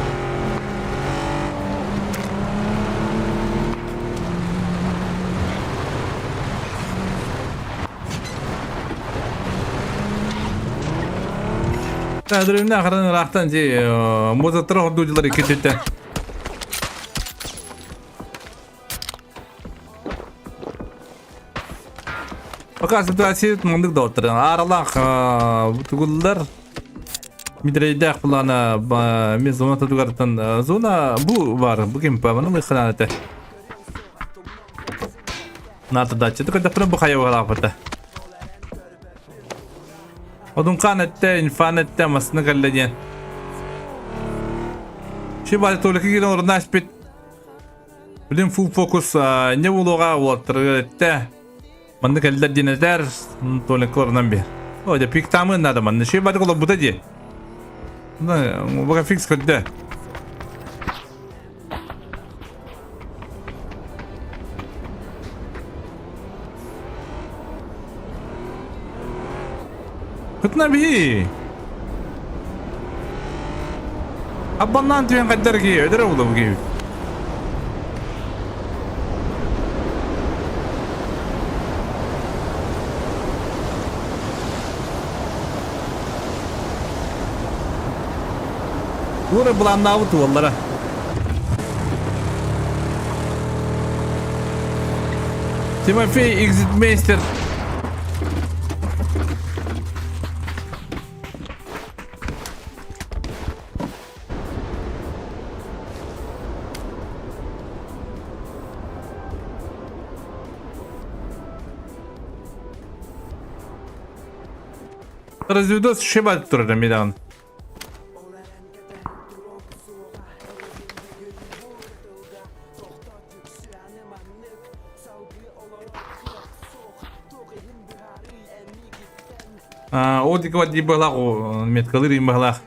S1: Tadırımda akaran raktan mozatları horducular iki tütte. Fakat situasi mandık da oturdu. Aralak tuğullar midreyde kulağına biz zona tutugartan zona bu var. Bugün pavanın ıklanatı. Natı da çıtı kadar pırın bu kaya var apata. Odun kanette, infanette masını kallediyen. Şu bari tolaki giren orada aspet. Bilim full fokus ne buluğa oturdu. Mandı kallar dinler tolaki oradan bir. O da pik tamın nada mandı. Şu bari kola bu da diye. Bu kadar fix kaldı. Kutna bir. Abandan tuyan kadar ki öder oldu bu gibi. Burada bulan navu tuvallara. Timofey Exitmeister. Разведос шибать турда Мидан. O dikkat di balak o metkalir im balak.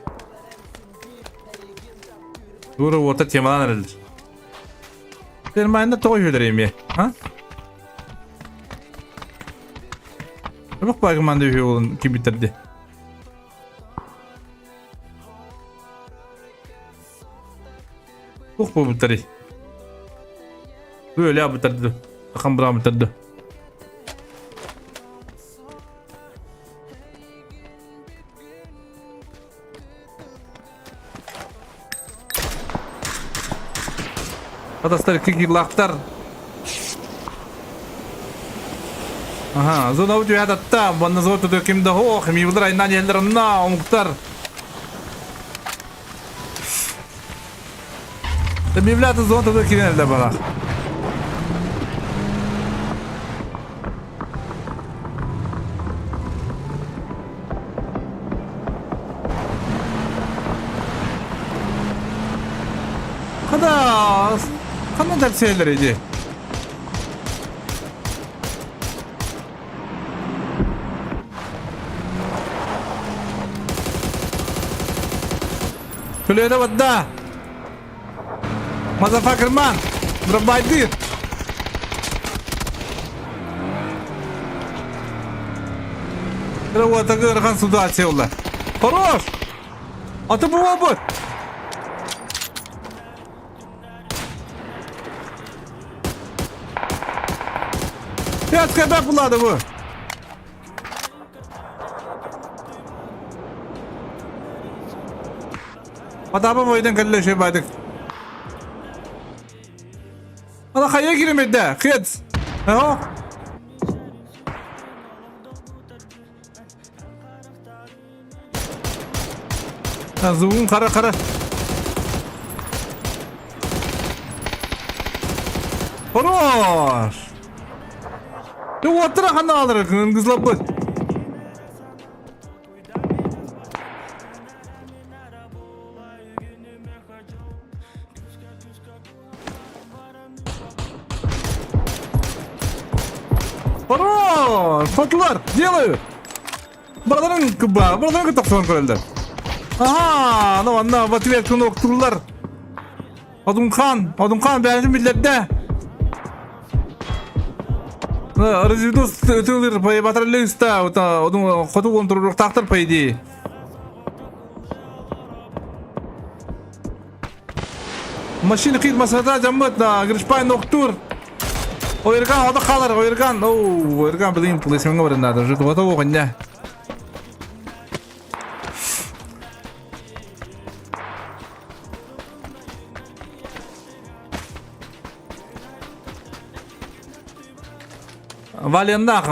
S1: Duru orta temadan aralır. Termayında toy ödereyim ya. Ha? Bak bakman diyor oğlum kim bitirdi. Bu bitirdi. Böyle ya bitirdi. Bakın bura bitirdi. Adaslar kikilaktar. Aha, zona ucu ya da tam bana zor tutuyor kimde ho, kimi yıldır ayından yerler na umuktar. Tabi evladı zona tutuyor kimin elde bana. Kana da şeyleriydi. Kulüye de vadda. Motherfucker man. Bırakmaydı. Kırıva takı rakan suda açıyorlar. Хорош. Atı bu var. Biraz köpek buladı bu. Adamı boydan kalıyor şey baydık. Ana kaya girmedi. Kıyat. Ha? Ha zoom kara kara. Хорош. Ты вот трахана alır kızlar bu. Хорош. Фотолар делаю. Buraların kıba, buraların kıtapsan koyuldu. Aha, no, в ответ nokturlar. Odun kan benim millette. Арзидос ötülür payı batırlı usta. Odun kodu kontrolü taktır payı diye. Машина kıymasada camıt da girişpay noktur. Oyurgan oda kalır oyurgan. Oyurgan bileyim polisinin varındadır. Jüt oda oğun ne? Valyanda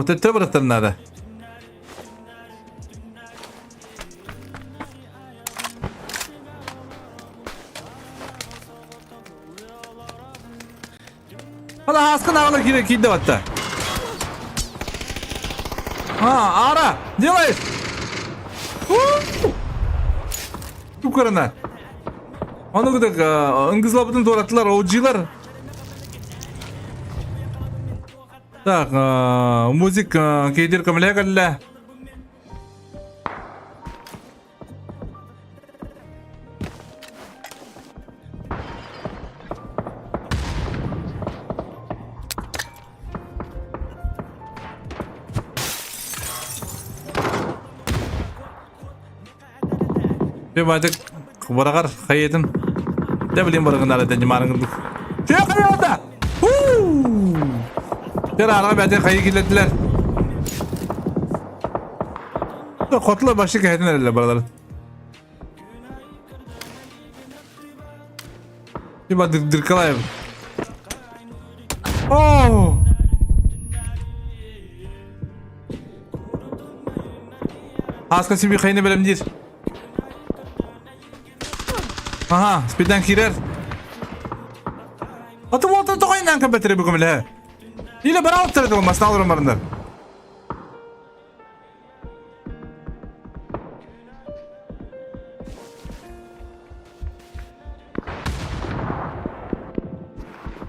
S1: tete bıraktırnadı. Hala haskın ağla kide battı. Ha ara делаешь. Yukarına. Onu gıdık ıngızlabıdın doğrattılar oğucular. Так, музык кейдер камле калла. Bir badık barakar hayatın. Ne bileyim barakınlar da cimarın. Şey kayada. Ara benden kayı gillediler. Kotla başlık edin herhalde buraları. Bir bak dırkalayım. Haska bir kayını belemdir. Aha, spiden kirer. Atı volta toğayından kapatırı bu kumile. Yine bana altırdı olmasını alırım barından.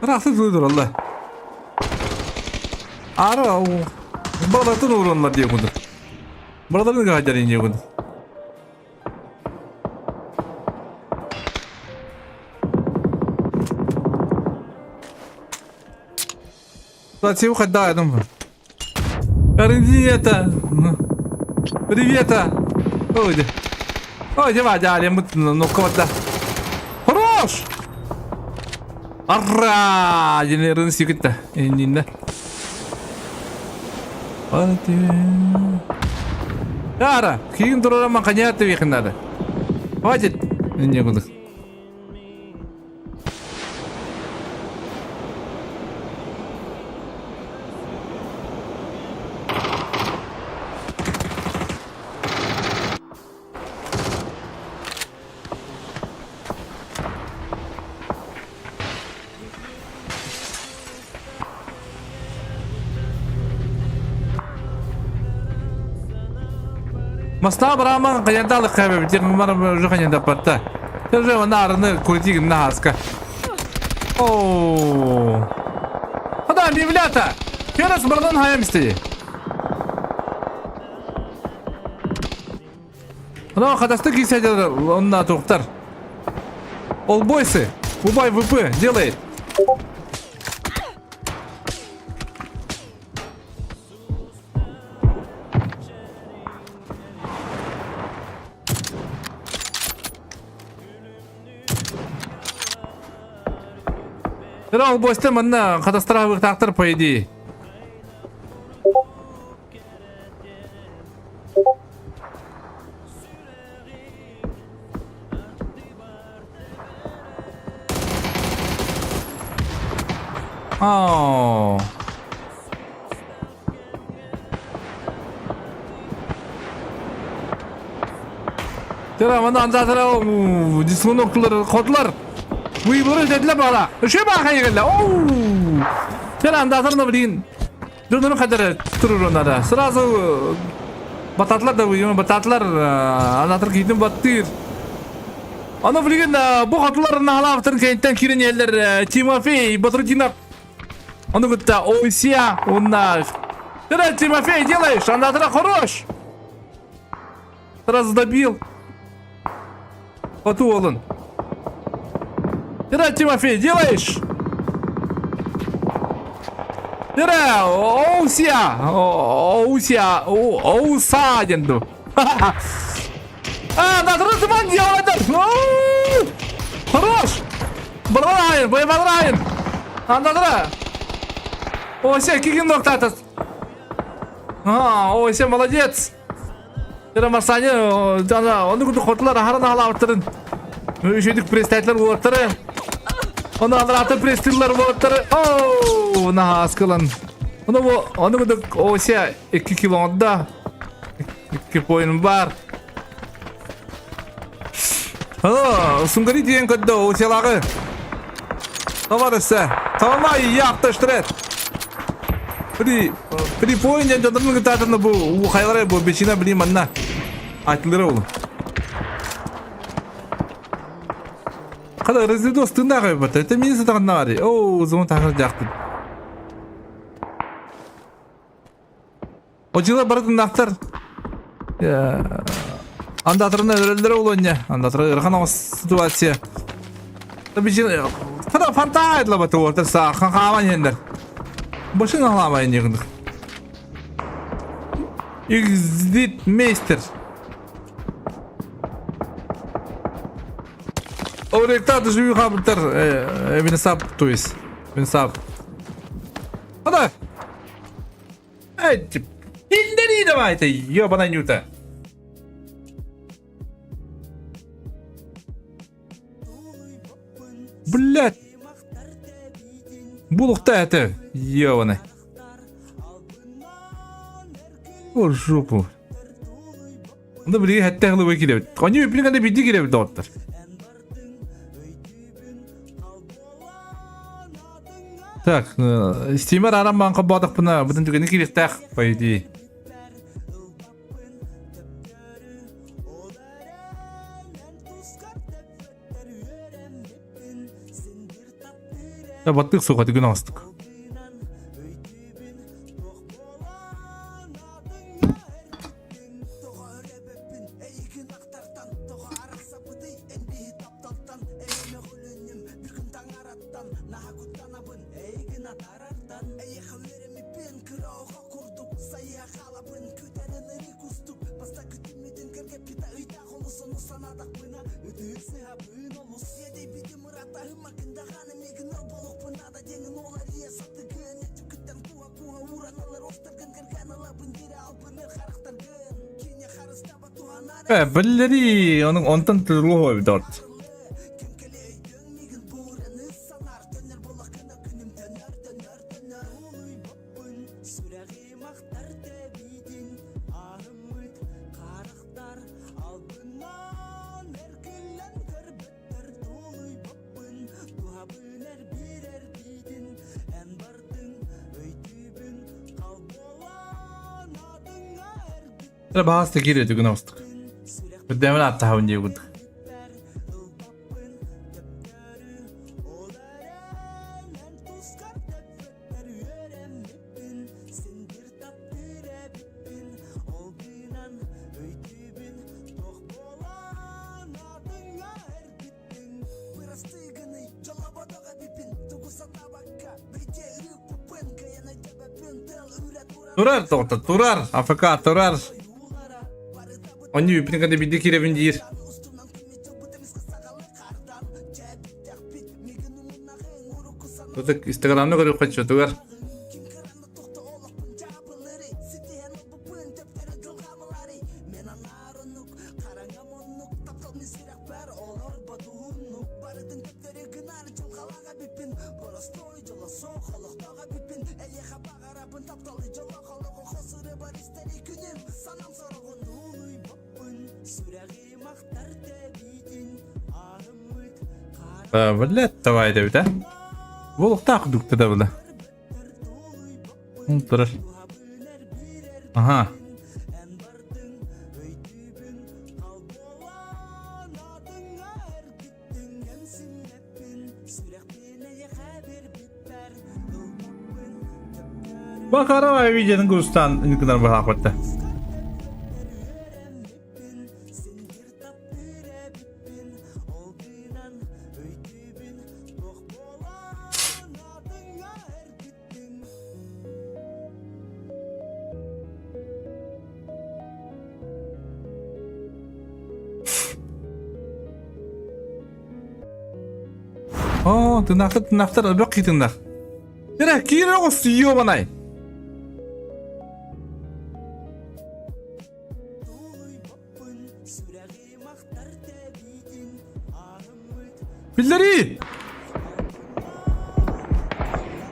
S1: Rahatsız duydur Allah. Ara o. Bağlatın uğranlar diye bunu. Buraların gaydarın diye bunu. Зачем ходил я думаю? Привет! Привет! Ой, давай, ну кого-то. Хорош! Ара! Jennerin sikit de. Endinde. Hadi. Ara, kim durur ama kanyat yakınlarda. Hadi. Ne bulduk? Masna Brahman kanyanda alık kaybı bitir umarım şu kanyanda patta. Tercih ona arını kuritik ne haska. Hadi bir bilata. Keras buradan hayam istedi. Ana kadastı kişiler onunla doktor. Olboyсы. Убай ВП делает. Ол бойсты мына катастрофа тактыр по идее. Oh. Tera mana anda tera disko noktaları kodlar. Bu ibara dediler bana. Şu bana geldi. Oo. Tera anda tera bilin. Dönün kadar durur onlara. Sırası batatlar da bu batatlar anlatır gidin battır. Ana bilin bu hatlar nahalatın kentten kirin yerler. Timofey Батрутинов. Он говорит, Ося, он наш. Ты, Тимофей, делаешь? Она тогда хорош. Сразу добил. Вот он. Ты, Тимофей, делаешь? Ты, Ося, Ося, Оуса, денду. Да, ты ман делает. Хорош. Брайан, Брайан. Anda. Ося, кикин ноктатас. Ося, молодец. Тера Марсани, onu kutu kotlar harana halawtırın. Üşüdük prestaytlar bolotları. Onu alratı prestiller bolotları. Oo, na askılan. Onu kutu Oся 2 kilonda. 2 poin var. Sungari diyen kadda Osya'ları. Товарищи, товарищи, яқташтырет. При поинде жодырның гитатыны бу хайлары бу бечина билим анна. Айтылыры ол. Када резидос тындагы бат. Это мен сатаган нари. О, зон тагыр жакты. Ожила бардын нактар. Андатырына өрөлдөр болоnya. Андатыры ыргана ситуация. Бечина Kada fantaydı la batı orta sağ kaman yender. Başın ağlamayın yığındık. Exit Meister. Orada da живи хабтар Винсап туис. Винсап. Hadi. Ey, indiri давайте, ёбаная нюта. Блять. Булукта это, ёбаный. О, жопу. Да блин, хатта хлыбы келебит. Они өпілгенде биді келебит дауыттар. Так, стимер арам банқа бадық бұна. Бұдан түгені керектақ, по идее. Ya battık sokakta gün astık. Belleri onun ondan türlü oluyor dört. Bahas da giriyordu gün astık. Demin hatta havunca yoktu. Turar doktor, turar. AFK turar. Onu üpünü bir dik irevin değil. Tutak Instagram'da görüp kaçıyor tutar. Блядь, давай да бит, Волк так дукты да было. Тұрар. Ага. Bakara videonun kurstan kadar bakak battı. Oh, tırnaklar bak ki tırnak. Yine kira o siyo banay. Pilleri.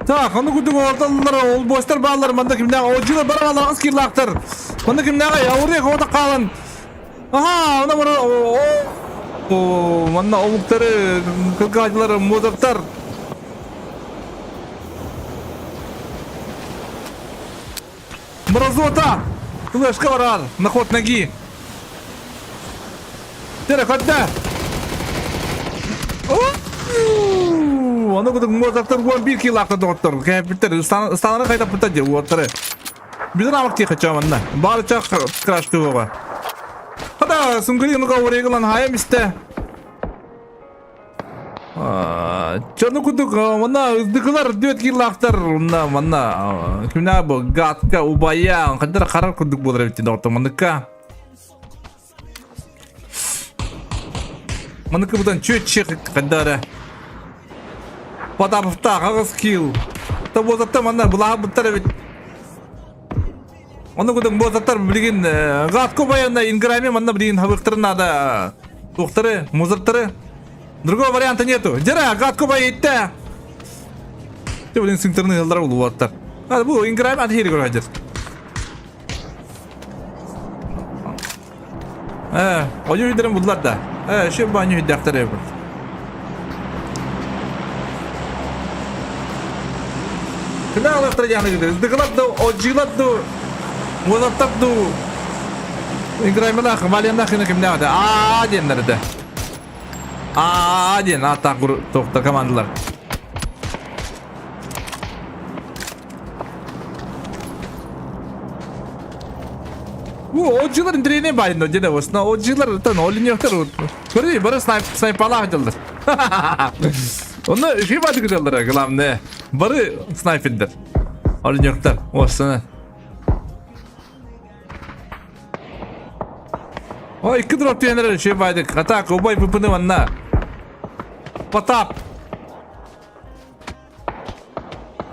S1: Tak, onu kudu ortalar, ol boşlar bağlar, manda kimden ojular baralar askirlaktır. Manda kimden ya oraya kota kalan. Aha, ona bana Manna ovukları, kılgacıları, muzaktar. Мразота! Флешка варар! На ход ноги! Тера, хотда! Onu kadar muzaktar bu 1 kilakta doktor. Kapitler ıstanlara kayda pıta diye uatları. Bizden amak diye kaçağım anna. Bağlı çak kıraştı oğa. Hada sungri onu kavuraya kılan hayam iste. Çanı kuduk mana ızdıkılar 4 kilaktar. Mana kimna bu gatka ubaya. Kadar karar kuduk bular bitti doktor manıka. Manıka budan çöç çık kadar. Потапта кагыз кил. Та бозатта мана булага буттар бит. Оны кудун бозаттар билген гатко баянда инграми мана билген хабыктырына да токтары, музыртары. Другого варианта нету. Жара гатко байытта. Те билген синтерны ялдар улуаттар. А бу инграми ат хери көрөжөр. Ою үйдөрүн булдар да. Шу баню үйдөктөр эбир. Куда электрояны gidiyor? Dıkılatdı, ojilatdı, muzattapdı. İngraymalar, valyanlar kine kim ne var? Diyenler de. Diyen, atak doktor komandalar. Bu ojilar indirene bayın önce de olsun. Ojilar tan oynuyorlar. Görüyor, böyle sniperlar açıldı. Onu şey vardı güzeller kılam ne? Barı sniper'dir. Oynuyorlar. Olsun. O iki drop diyenler şey vardı. Kata kovboy pıpını vanna. Patap.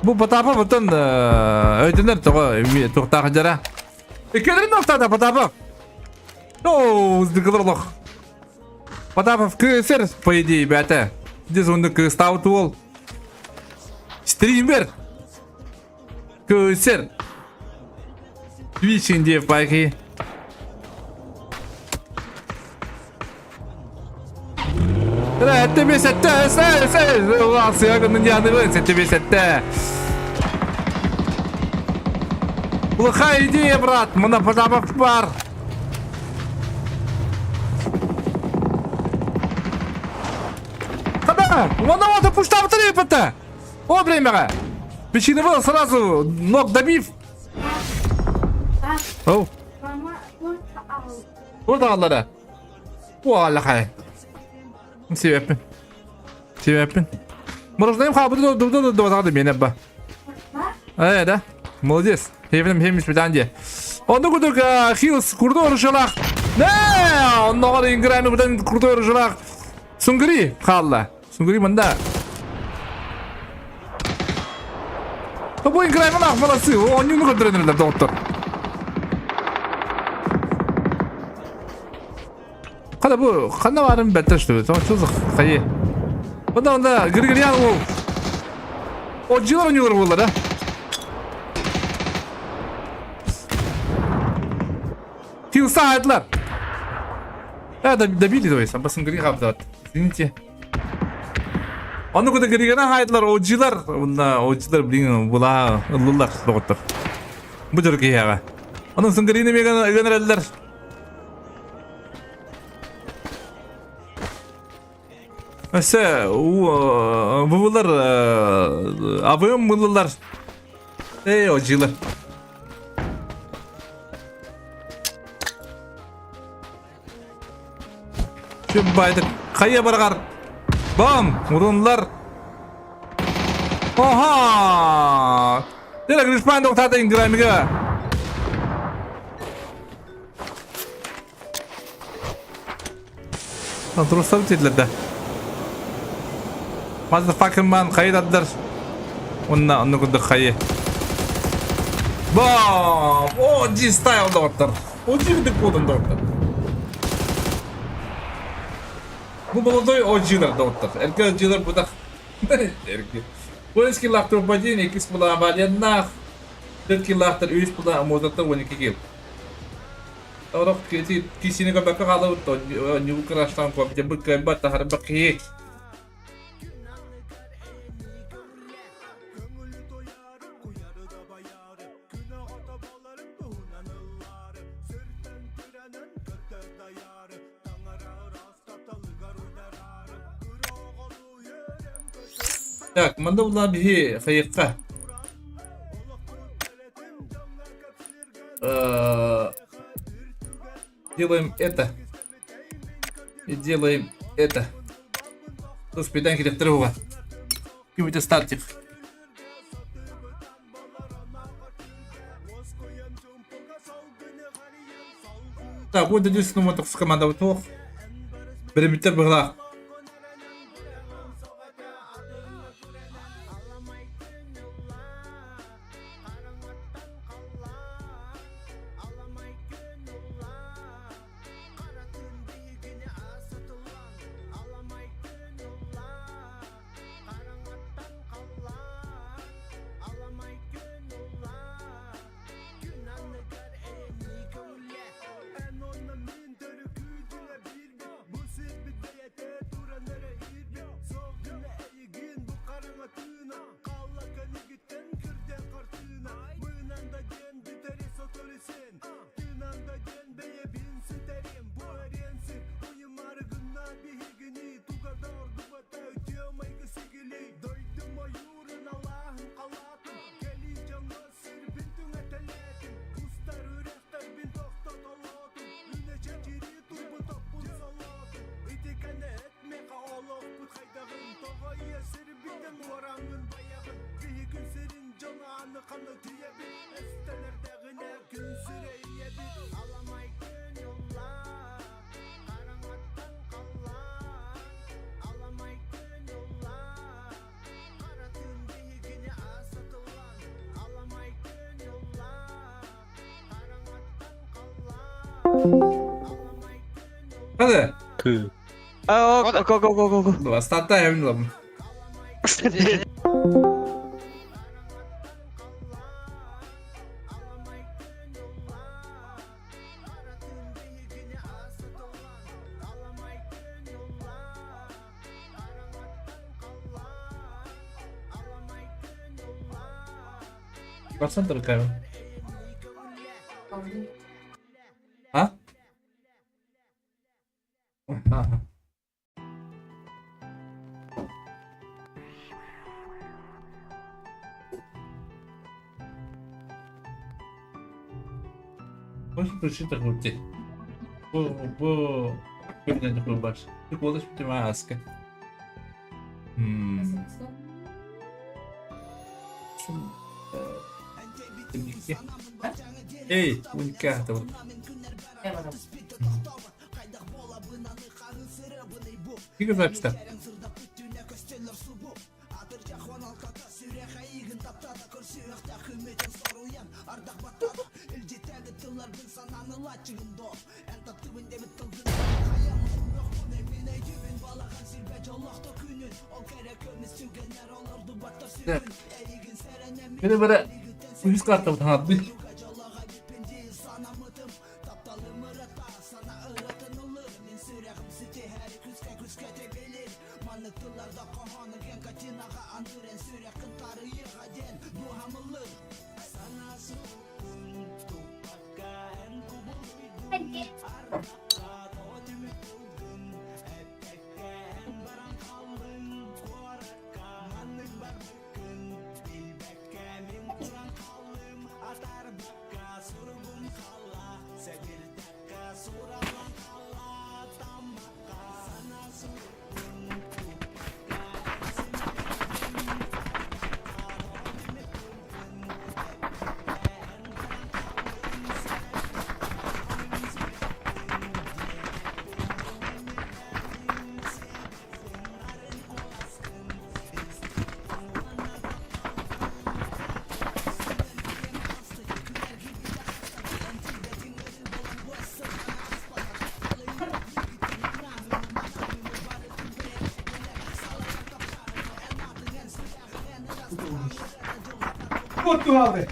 S1: Bu patapa bütün öğütünler tohta kajara. İkilerin noktada patapa. Ooo zdıkılırlık. Patapa kıser по идее бәті. Здесь он ставит вол. Стример. Көсер. Twitch инде пайки. Сәтті бе сәтті. Сәл. Сыяғының яныған сәтті бе сәтті. Плохая идея, брат. Мұна подабақ бар. Вон вот пуштав трепета. О, время. Печеневал сразу ног добив. Оу. Вот Аллара. Валахай. Себеппен. Мороженое хабы до меня ба. Да. Молодец. Хевим испытание. Он куда хилс курдор жалах. Да, он ногар инграми будан курдор жалах. Сунгри халла. Sungguh manda. Bu ingremen akmalası. O onu götürenler doktor. Kada bu kanna varım betteşti. Tamam çocuk kayı. Onda gırgır yan o. O civar oynuyorlar bunlar ha. Seni sağladılar. Ya da bildi oysa basın gri kaptı. Извините. Onu kadar gri gana haydılar ocular. Bunda ocular bilin bula ıllılar doktor. Bu Türkiye ya. Onun sun gri ne gönderdiler. Mesela bular abim bulular. Ocular. Şu baydı kayya bargar. Bam vurunlar. Oha! Direkt respawn doktorda indiramiga. Durusam dediler. Motherfucking man kaydadılar. Onu kundu kayı. Bam! O G-style doktor. O G-dik kodun doktor. Bu молодой OG-lar doktor. Erkek OG-lar bu da. Erkek. Bu kilahtar bacın 2 bulan valyannak. 4 kilahtar 3 bulan mozatlar 12 kil. Orang kisini ka baka kalau to new crash tam ko jebut ka bat har baki. Так, манда була бихи хайыққа. Делаем это. И делаем это. Тут спиданки для второго. Какой-то стартик. Так, вот дадюсь моток с командой тох. Перемитер была. Hadi.
S2: Go.
S1: Давай, стартаем там. Baksana dur Ha? Aha. Может пришить так вот здесь. Когда такой баш. Ты будешь маска. Эй, унька там. Какие записи-то? Ini pada wis kartu tangan. Korktum abi.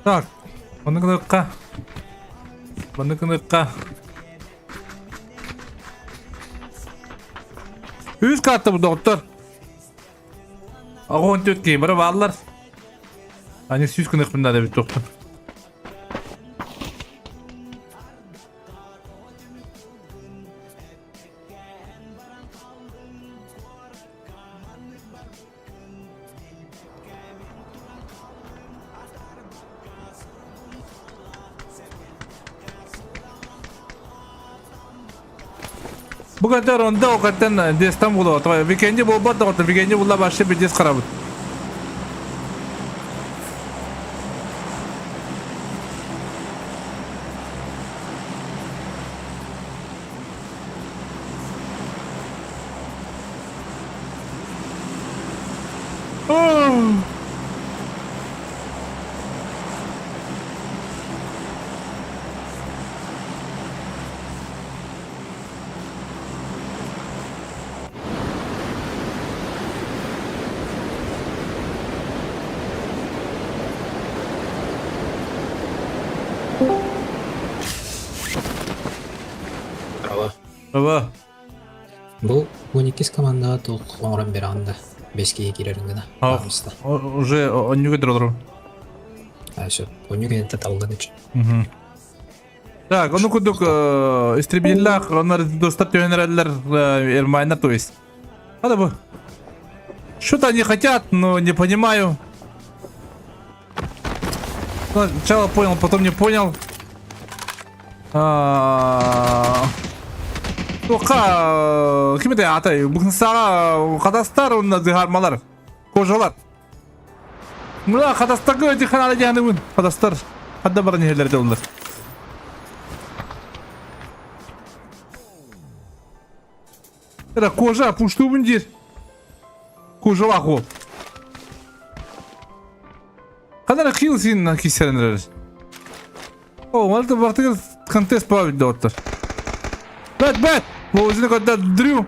S1: Так, бандыкыныкка. Бандыкыныкка. Üç kattı bu doktor. Ağon tötkeyi biri bağlılar. Hani 100 kınık bunda da bir doktor. Bu kadar onda o kadar destan bulu. Weekend'i bu bat doktor. Weekend'i bulla başka bir des karabı.
S5: Bravo.
S1: Bravo.
S5: Бұл 12 командаға толық қоңыран бері анда 5-ге келерін гына. Барымызда.
S1: Уже он не выдрал.
S5: Все, 12-ге талған үшін.
S1: Так, onu kuduk istrebillah, onlar dostlar тёнерлер Эрмайна, то есть. Надо бы. Что-то они хотят, но не понимаю. Сначала понял, потом не понял. Тоқа кимде атай бүгін саға қадастар онда зигармалар кожалар. Мына қадастағы диханалы дегені қадастар қадда бар нелерде олар. Это кожа, пушту мундир. Кожа лаху. Қадар қиыл сен кесерінер. О, малты бақтығы контест править доктор. Бәт! Лоузины когда Дрю!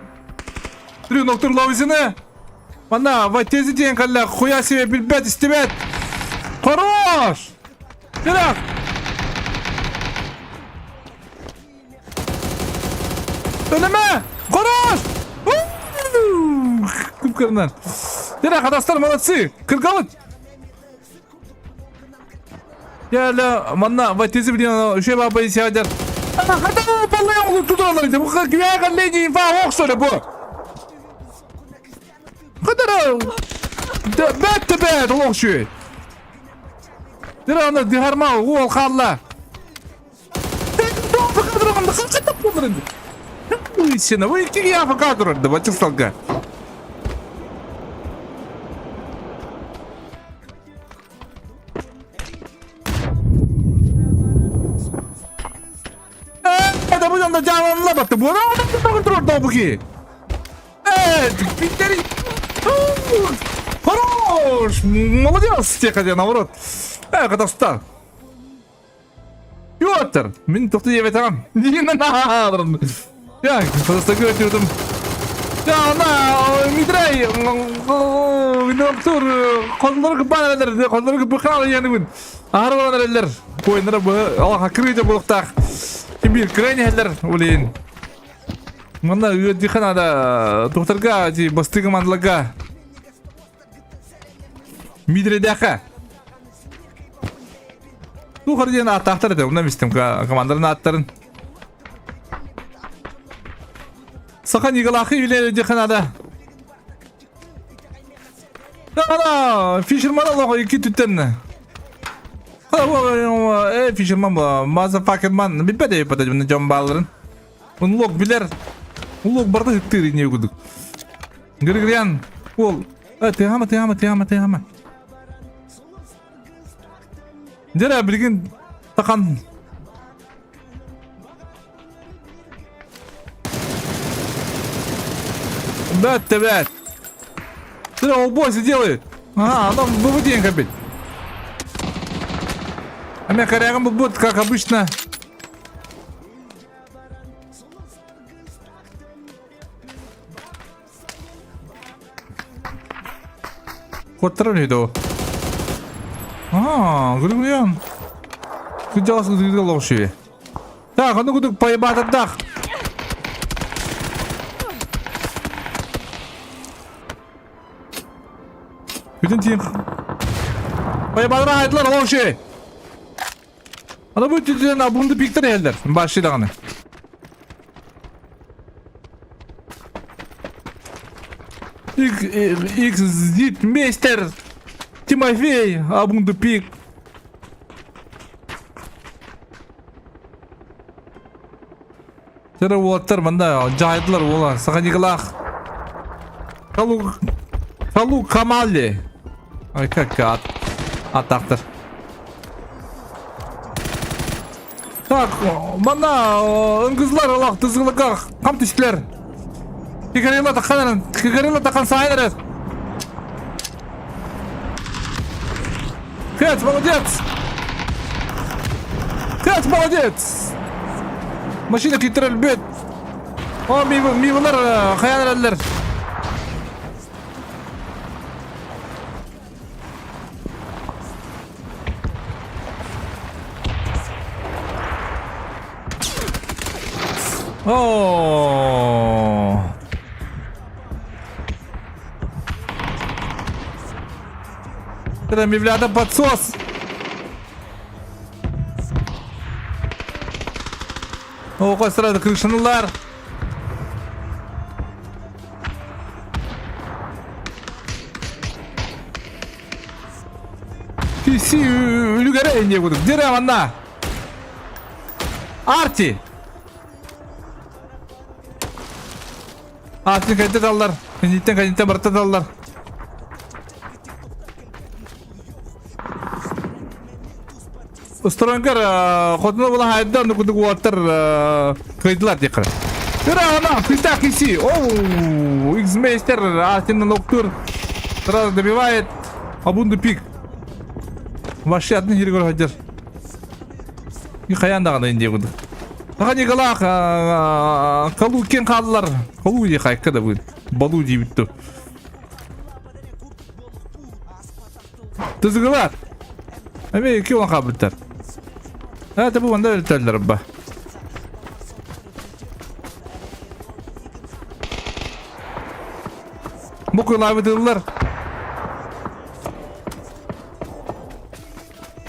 S1: Дрю, доктор Лоузины! Мана, вай тези день, калля, хуя себе бельбет истебет! Хорош! Тирак! Öneme! Хорош! Кубкарнан! Тирак, адастар, молодцы! Кыргалык! Я мана, вай тези блин, еще баба сядет. Hadi vallahi oğlum tutarlar. Bu kadar güven kalleyi falan yok söyle bu. Kadar bet oğlum şu. Dirana diharma o kalla. Bu kadar onda kaçta bunların. Bu işine bu iki ya kadar da bacı salga. Это будет на диалог лабаты. Вот он трудно буги. Питери. Хорош. Молодец, те хотя наоборот. Когда встал. Пётр, мен тоқты деп айтамын. Не надо. Так, просто говорю Ya ana midray. Doktor kolları kapanırlar. Kolları kapanır yani bu. Ağır olanlar. Koyunlara bu. Allah kırıcı bulukta. Bir kırayneler uleyin. Mana dikhana da doktorga ji basti командаларга midray даха. Bu harcayana ataqtar ede. Ondan istem komandanın atların. Sakan yıgılakı ileri Kanada. Ana Fisherman Allah iki tütten. Fisherman bu. Motherfucker man. Bir bede yapıda bunu cambalların. Bunu log biler. Bu log barda hıktır niye guduk. Gırgıryan. Ol. Tehama. Jara bilgin takan. Bet. Что олбосы делают? Ага, оно выводим капить. А меня корягом будет, как обычно. Котор иду. Григорьян. Ты делал, что ты делал вообще? Так, ну куда поебать отдах. Bütün team. Bayağı ayetler o şey. Ana bu tütüden abundu piktir elder. Başlayalım. X zit meister. Timofey abundu pik. Jara water manda jahitlar ola. Sakaniglak. Kalu Kamali. Ay как атақтыр. Так, мана ыңгызлар алақ тызғылыға қам түштілер. Кекарела таққан сайынырыз. Кэт, молодец. Машина кетіріл бет. О, мивылар қаян әлдер. О. Это мивляда подсос. О, сразу крышанулар. Киси үлгере не буду. Дерем она. Арти. Atın kayıtta dallar. Kayıtta barıtta dallar. Ustarankar kotuna bulan hayda onu kudu water kayıtlar tekrar. Kira ana kıyta kisi. Ooo. X-Meister atın noktur. Сразу добивает. Абунду пик. Вообще atın hiri gol hacer. Yıkayan dağına indiye kudu. Тахани галах калу кен қалдылар. Калу де қайыққа да бүгін. Балу де бітті. Тызғылар. Әме ке оған қабылттар. Әті бұл банда өлтәлдер ба. Бұл көйлай бітілділер.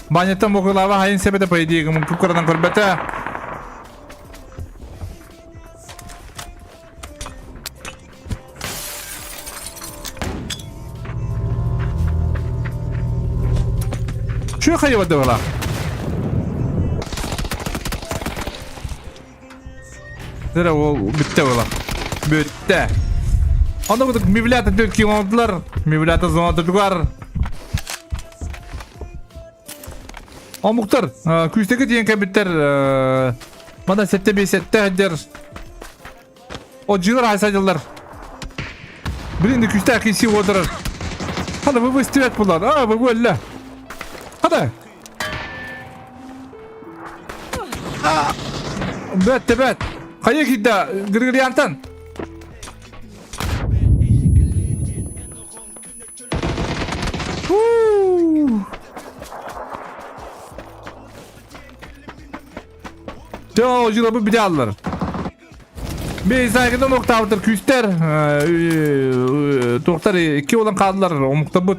S1: Банеттен бұл көйлайға хайын себеті пайдегі мұн күпкарадан көрбәті. Şu hayvan da var. Nere o bitti valla. Bitti. Onda bu mivlata dökü oldular. Mivlata zaman döküler. O muhtar. Küsteki diyen kabitler. Bana sette bir sette hadir. O cılar haysacılar. Birinde küsteki si oturur. Hadi bu istivet bular. Bu öyle. Hadi. Bet. Kaya gitti. Gırgıryantan. Yo, jilabı bir de alırlar. Bir saygıda nokta avtır küster. Doktor iki olan kaldılar. O mukta bu.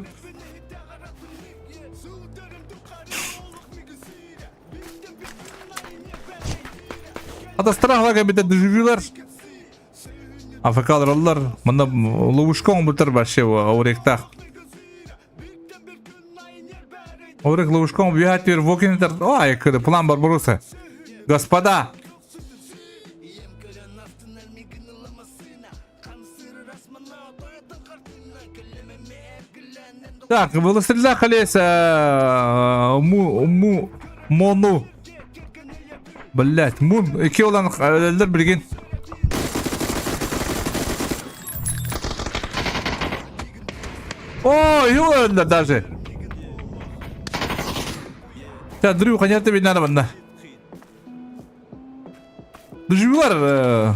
S1: Adastar hala bir de düşürüyorlar. Afrikalılar oldular. Bunda luvuşka bultar başı o avrekta. Avrek luvuşka bir hat bir vokiniter. O ayakı plan barbarosa. Господа. Так, велосипедля колеса. Мону. Блять, мун. İki olan öldür birgin. О, его öldürdüler даже. Ya duruyor kanyarda bir nane bana. Düşüyorlar.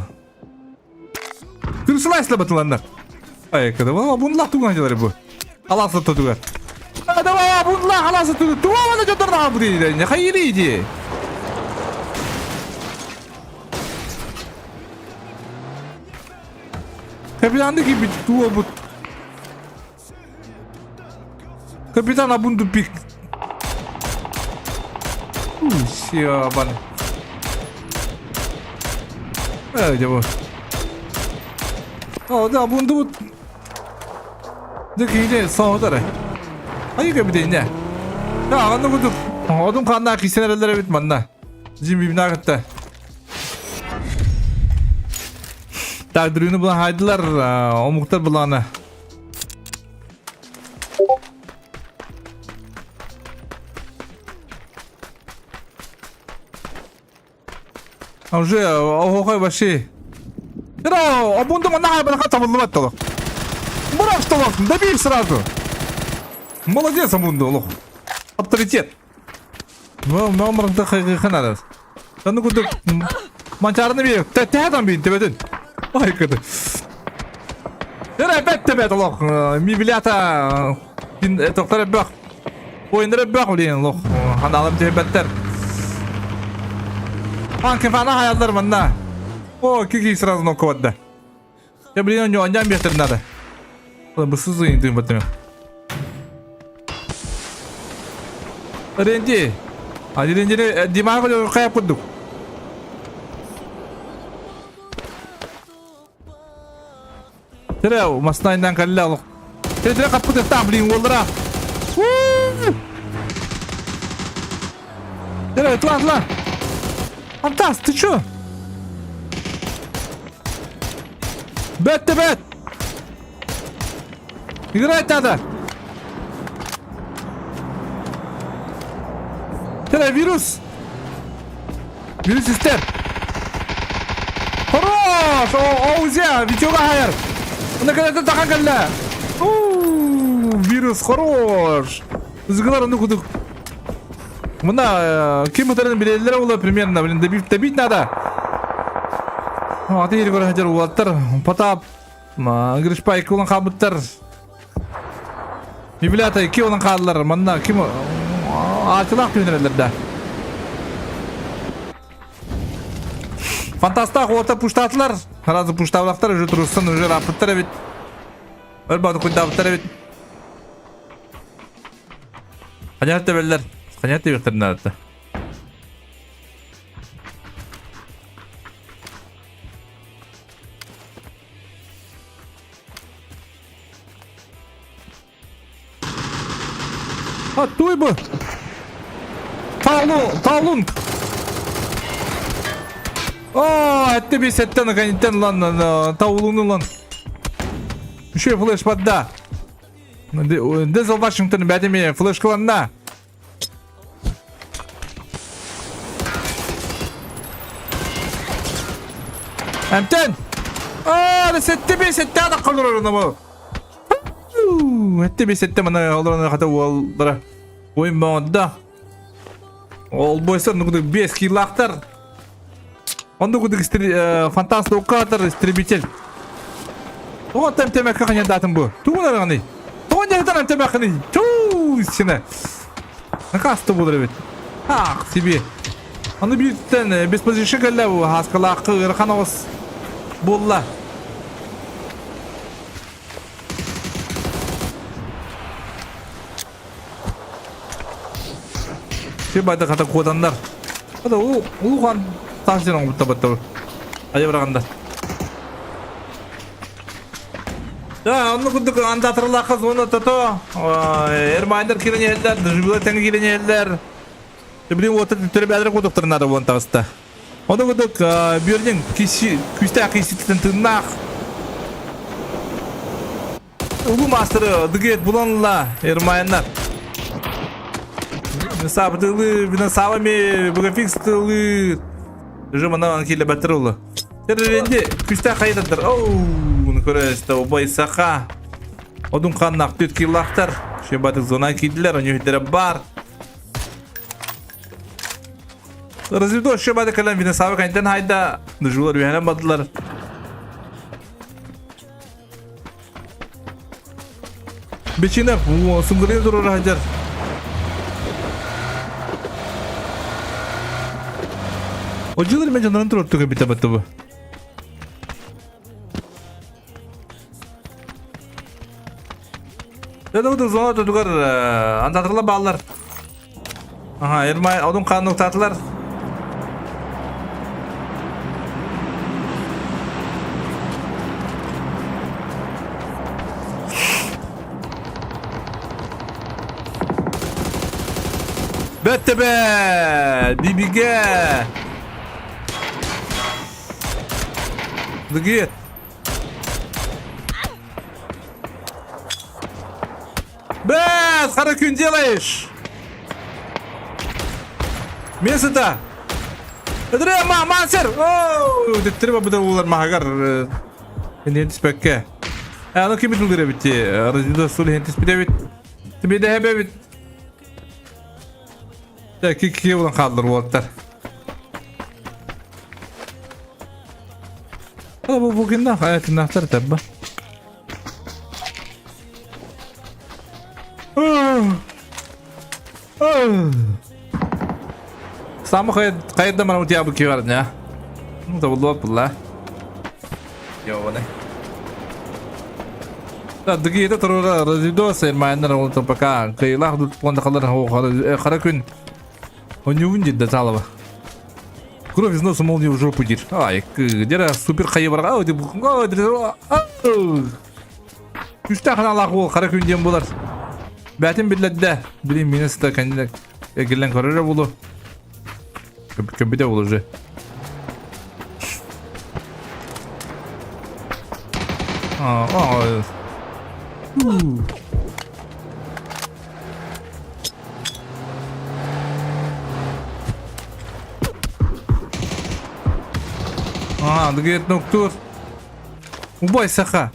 S1: Kırışılaysla batılanlar. Ay kadar. Bunlar tuğancıları bu. Alasla tutuyor. Adam bunlar alasla tutuyor. Tuğamada çatırda bu değil. Ne hayır iyiydi. Kapitandaki bir tuğ bu. Kapitan abun tupik. Ya bana. Öyle bu. O da bundu bu. Dikine sağdara. Ayı gibi değil ne? Ya anne bu. Odun kanlar kisenelere bitman da. Jimmy bina gitti. Dağdırını bulan haydılar. O muhtar bulanı. Уже охой баши. Ира, обунду нахай бана хата вылывать толок. Брось толок, добей сразу. Молодец, обунду, лох. Авторитет. Номерді қиқынады. Саны күдік манчарыны бейік. Тәтәден бейін тәбәдін. Ай күді. Ира, бәт тәбәд, лох. Мибилята. Тоқтары бәқ. Ойындыры бәқ білейін, лох. Қандалым тәбәттер. Кефана hayallar bana. O kiki сразу на код. Я блин, у него не метр надо. Bu sızı indim batıyor. Renci. Hadi rencini dimağı kaya kurduk. Tere masnayından kalla Allah. Tere kapıda tablin wallara. Tere atla. Антас, ты чё? Бет-то бет! Играть надо! Тера, вирус! Вирус истер! Хорош! Оузя! Витёга хайер! Наконец-то тахан калла! Вирус хорош! Зыгылар onu kuduk. Bunda kim muhtarının bilgileri olur примерно, блин, добить надо. Аты ери көрі хәжер уаттар, потап, гришпа екі олын қабыттар. Мибилята екі олын қадылар, манда кім ачылақ түйінерелерді. Фантастақ орта пуштатылар, разы пуштавлақтар, уже тұрыстан, уже рапыттар әбет. Өрбады құйдабыттар әбет. Қанят әбелдер. Понятно, Виктор, надо. А, туй бы! Талун! О, это без этого наконец-то, лан, таулуну, лан. Еще флеш подда. Дезл Вашингтон, бядами, флеш кланна. Amten! Aa, sette bir sette ada kalır ona bu. Sette bir sette bana olur ona kata oldular. Oyun modda. Ol boysa nukudu 5 kilaktar. Onda kudu fantast okatar истребитель. O tam temek kakanya datın bu. Tuğunar hani. Tuğunar da temek hani. Tuğ sine. Ne kastı bu evet. Ha, sibi. Onu birden bespozişe geldi bu haskalakı ırkanavuz. Bulla. Şey bayda kata kodanlar. Hadi o kan Tavsiyen bu. Hadi bırakınlar. Ya onu kuduk anda hatırla kız onu toto. Ermaylar kiren yerler, düzgüler tengi kiren yerler. Bileyim otur türe bedre kudukturun ada bu antavsta. Onu kuduk bir kişi küste kişi tırnak. Bu master'ı dıgıt bulanla Ermaylar. Sabıtılı bina savami bu fixtılı. Jumana kile batrulu. Terrendi küste kaydadır. Bunu köreste o boy saka. Odun kannak tüt kilaktar. Şebatık zona kidiler, önühtere bar. Razivdo şebatık kalan bina savı kaydan hayda. Nıjular üyene badılar. Beçine bu sunguraya durur hacer. Hocalar bence onların turuttuğu bir tabatı bu. Ya da bu da zona tutukar anlatırla bağlar. Aha Ermay odun kanunu tatlılar. Bette be! Dibige! Git. Bes, kara künceleş. Mesut'a. Ödre ma maser. Oh, dettire bu da ular mahagar. Hentis pekke. Ano kimi dulire bitti. Aracında sul hentis bir de bit. Bir de hebe bit. Ya ki ulan kaldır voltar. Bu bugün de hayatın nahtarı tabi. Sama kayıtta bana mutlu yapı ki var ya. Bu da buldu vapurla. Yo ne? Da dıgıydı turura razıdo sermayenler oldu topaka. Kıyılah dut ponda kalır kara gün. Oyunun ciddi talaba. Кровь из носа молния в жопу дир. Ай, дера супер кайыбар. Ау деп. Үстә ханалак ул кара күндән булар. Бәтин билләдә. Билим мине стаканлык. Эгелән карары булу. Көбидә булу же. Dıgıt noktur. Убай саха.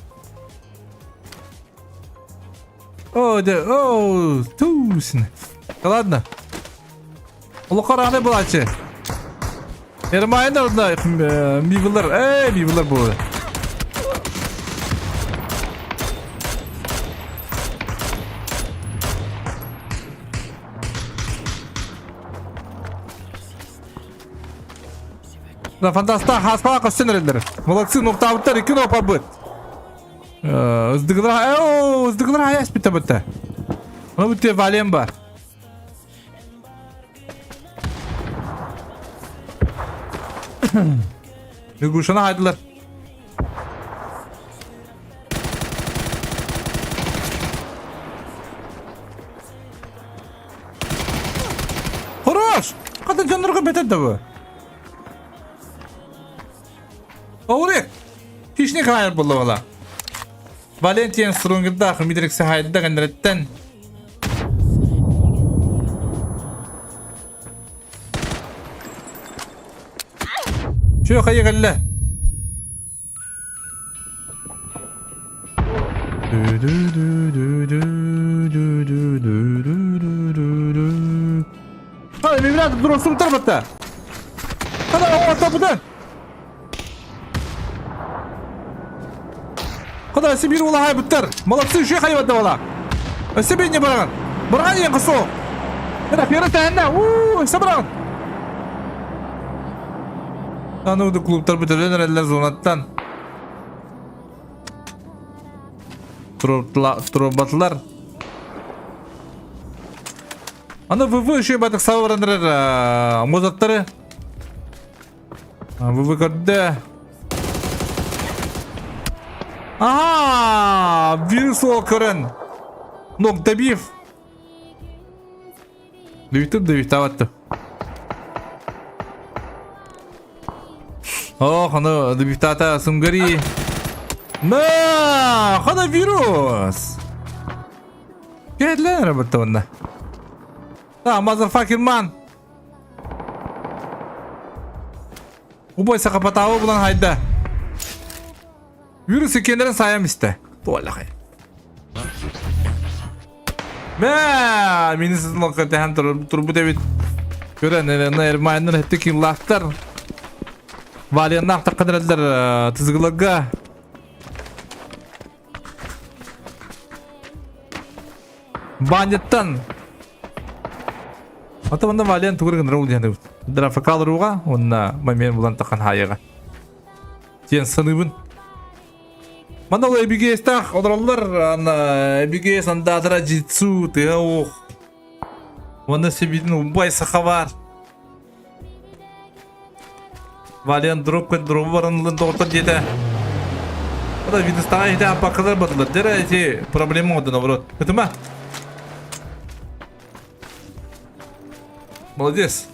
S1: Тусин. Ладно. Улукараны булачы. Ермайны орда мивылар. Мивылар болды. Да фантаста хаспа костенерлер. Молодцы, ну тавтар и кино побыт. Издыгдыра яс бита бита. Ну бите валем бар. Нигушана хайдылар. Хорош! Кадан жанрга бетет дабы. Oğlak. Hiç ne kadar buldu valla. Valentian Strong'da Midrix Sahay'da gönderetten. Şu kayı galle. Hadi bir biraz durursun tarafta. Hadi o tapudan. Куда себе улахай буттар. Молодцы, еще хайватта вала. Себе не баран. Баран ен кысо. Эра перета энна. Сабран. Тануды клубтар бүтөлөн элдер зонаттан. Тробатлар. Аны ВВ еще батык савырандырар мозаттары. Bu gördü. Aha, virüs okırın. Nokta bir. Dövütüm attı. Oh, hani dövütata sungari. Ma, hada virüs. Gel lan arabada onda. Ah, motherfucking man. Bu boysa kapatağı bulan hayda. Virüsü kendilerin sayam iste. Vallahi. Meni sizin lokante hem turbu David. Gören ne ermayınlar hette ki lahtar. Valiyanlar aktar kadar eder tızgılaga. Banyetten. Atau banda valian tugur kan raul dihan tuh. Dara fakal ruga, onna mamen bulan takan hayaga. Jian sanubun. Mana lo EBGS tak, odroller ana EBGS anda tera jitsu teo. Mana sebidin umbai sakabar. Valian drop kan drop baran lan dokter jeta. Ada video setengah itu apa kadar betul? Dera itu problem ada nabrot. Betul mah? Молодец.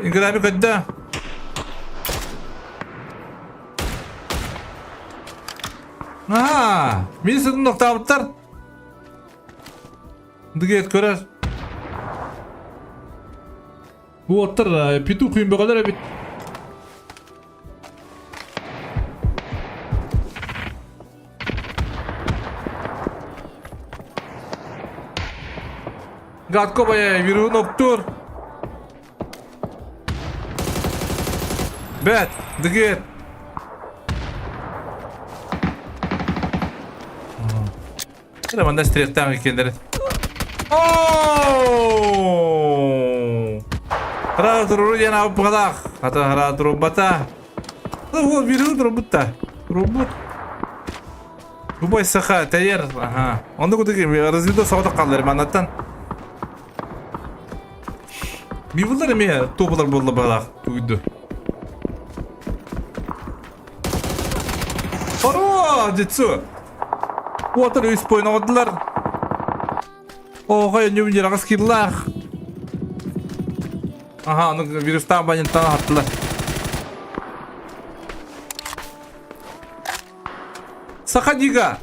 S1: Играем когда? Ага, минус нокта аптар. Дигет көрер. Bu otur pitu kuyun be kadar bit. Gatko baya viru noktur. Bet, dikit. Kira manda straight tank kendere. Oh! Hara turun yana apa kadak? Kata hara turun bata. Oh, viru turun bata. Robot. Bu boy saka tayar. Aha. Onda kudu ki razvido savda kalır manattan. Bir bunlar mı ya? Toplar bolla balak. Duydu. Aro, jitsu. Water üst point aldılar. Oh, kayak nyum jarak skillah. Aha, onu virüsten banyak tanah attılar. Saka juga.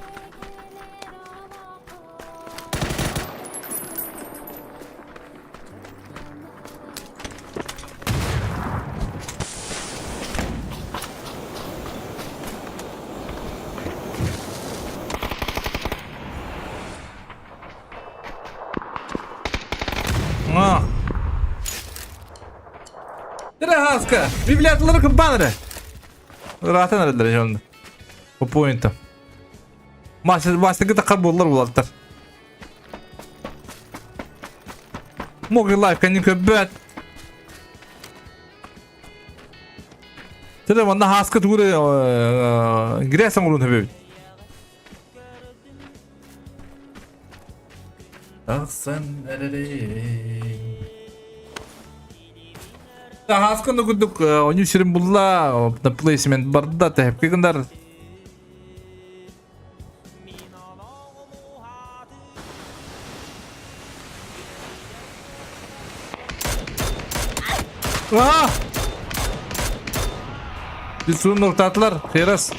S1: Haska, bibliotekaları kapanır. Rahatın aradılar şu anda. Bu point'im. Baştaki takar bollar bulatlar. Mogi life kan köbet. Tere bana haska tuğru giresen olun tabi. Aksan erere. Haska nuguduk onu şirin bulla the placement barda te hep kadar. Ah! Bir sürü nokta attılar. Xeras.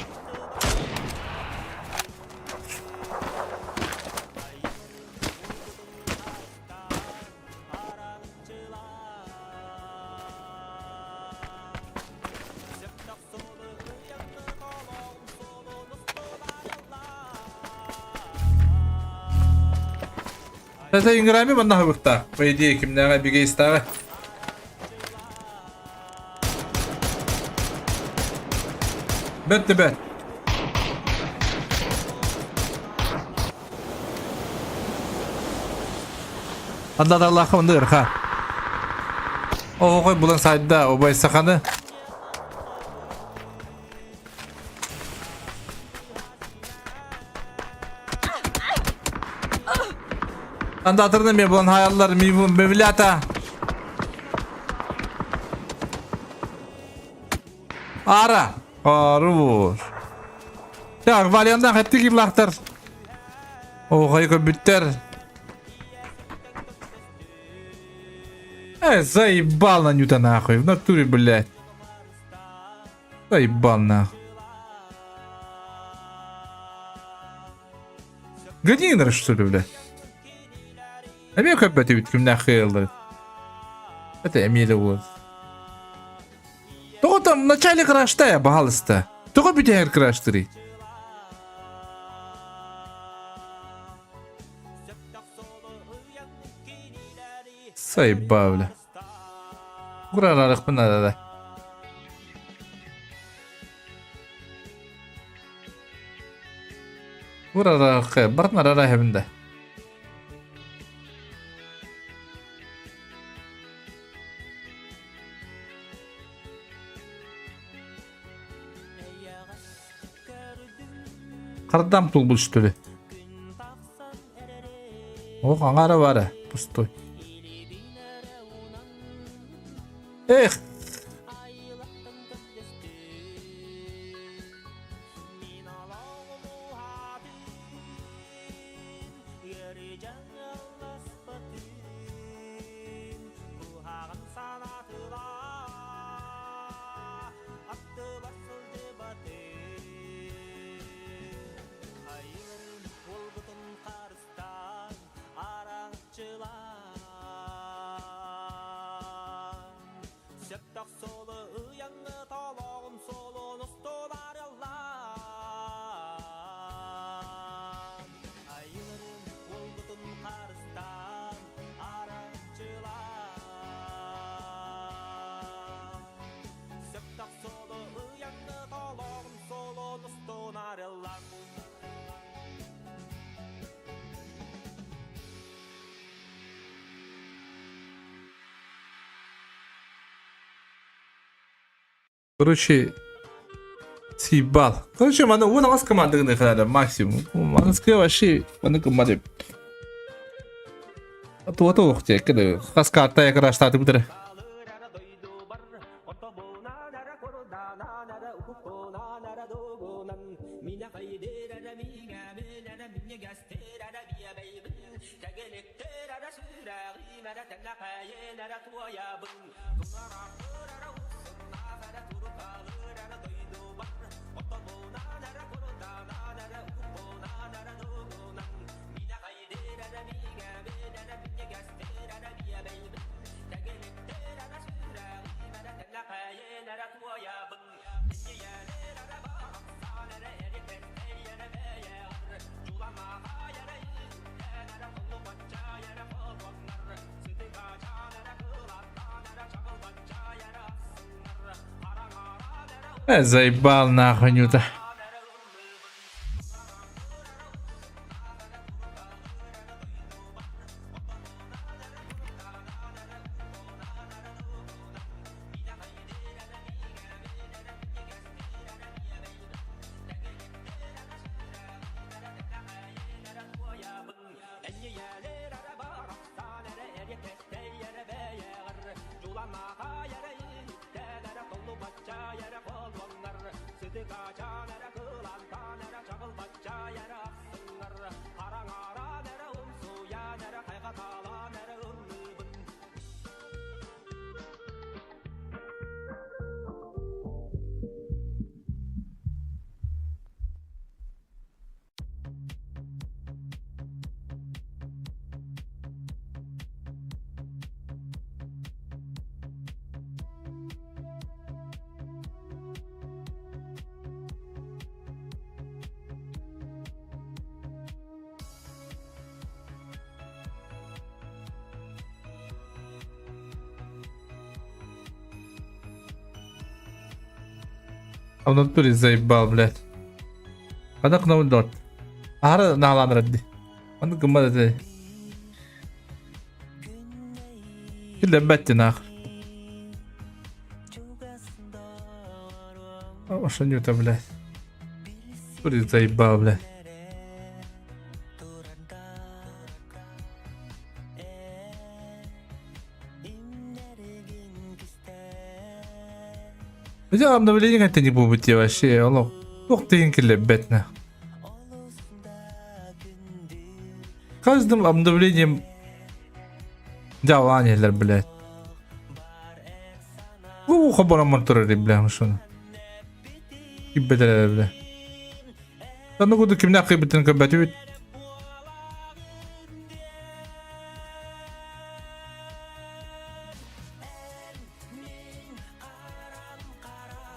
S1: Saya ingin mana hubukta. Pwede kimna bigay ista. Bet. Allah kamandır ha. O koy bulan sayda o boy sakanı. Anda hatırladın mı bulan hayallar mevlata. Ara. Arı vur. Ya valyandan hepti yıllardır. O hayko bitter. Заебал на Ньюта нахуй, в натуре, блядь. Заебал нахуй. Гадинер, что ли, блядь? А мне как бы ты видишь, нахуй, блядь. Это Эмили вот. Только там в начале крашта, пожалуйста. Только битер краштри. Заебал, блядь. Гурарарых бы надо, да. Гурарарых, барнарарах хебінде. Қырдам тұл бұл штөлі. О, аңары бары, пустой. Эх! Короче, съебал. Короче, мана у нас команда не храда максимум. Манская вообще, мана команда. А то хотя, когда хаскарта я когда штаты буду. Заебал нахуй, Ньюта. А в натуре заебал, блядь. Она к нам идет. Ара налан радди. Она гумада ты. Или бетти нахуй. А что Ньюта, блядь. Натуре заебал, блядь. Bize amdabileceğin ettiğini bu bitiyor вообще. Allah. Çok deyin kirli betne. Kazdım amdabileceğim. Javan yerler bile. Bu kabana motoru bile şunu. Gibbeler bile. Sana kudu kimden akıbetini kabetü bit.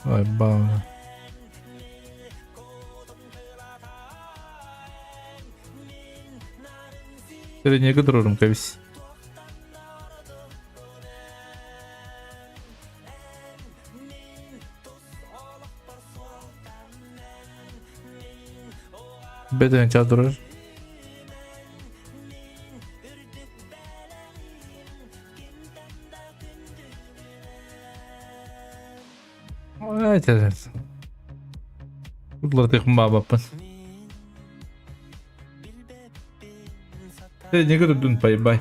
S1: Vay bana. Sıraya dururum kabis. Beden çadırır. Evet evet. Bunları tıkım babapın. Sen ne kadar dün bay bay.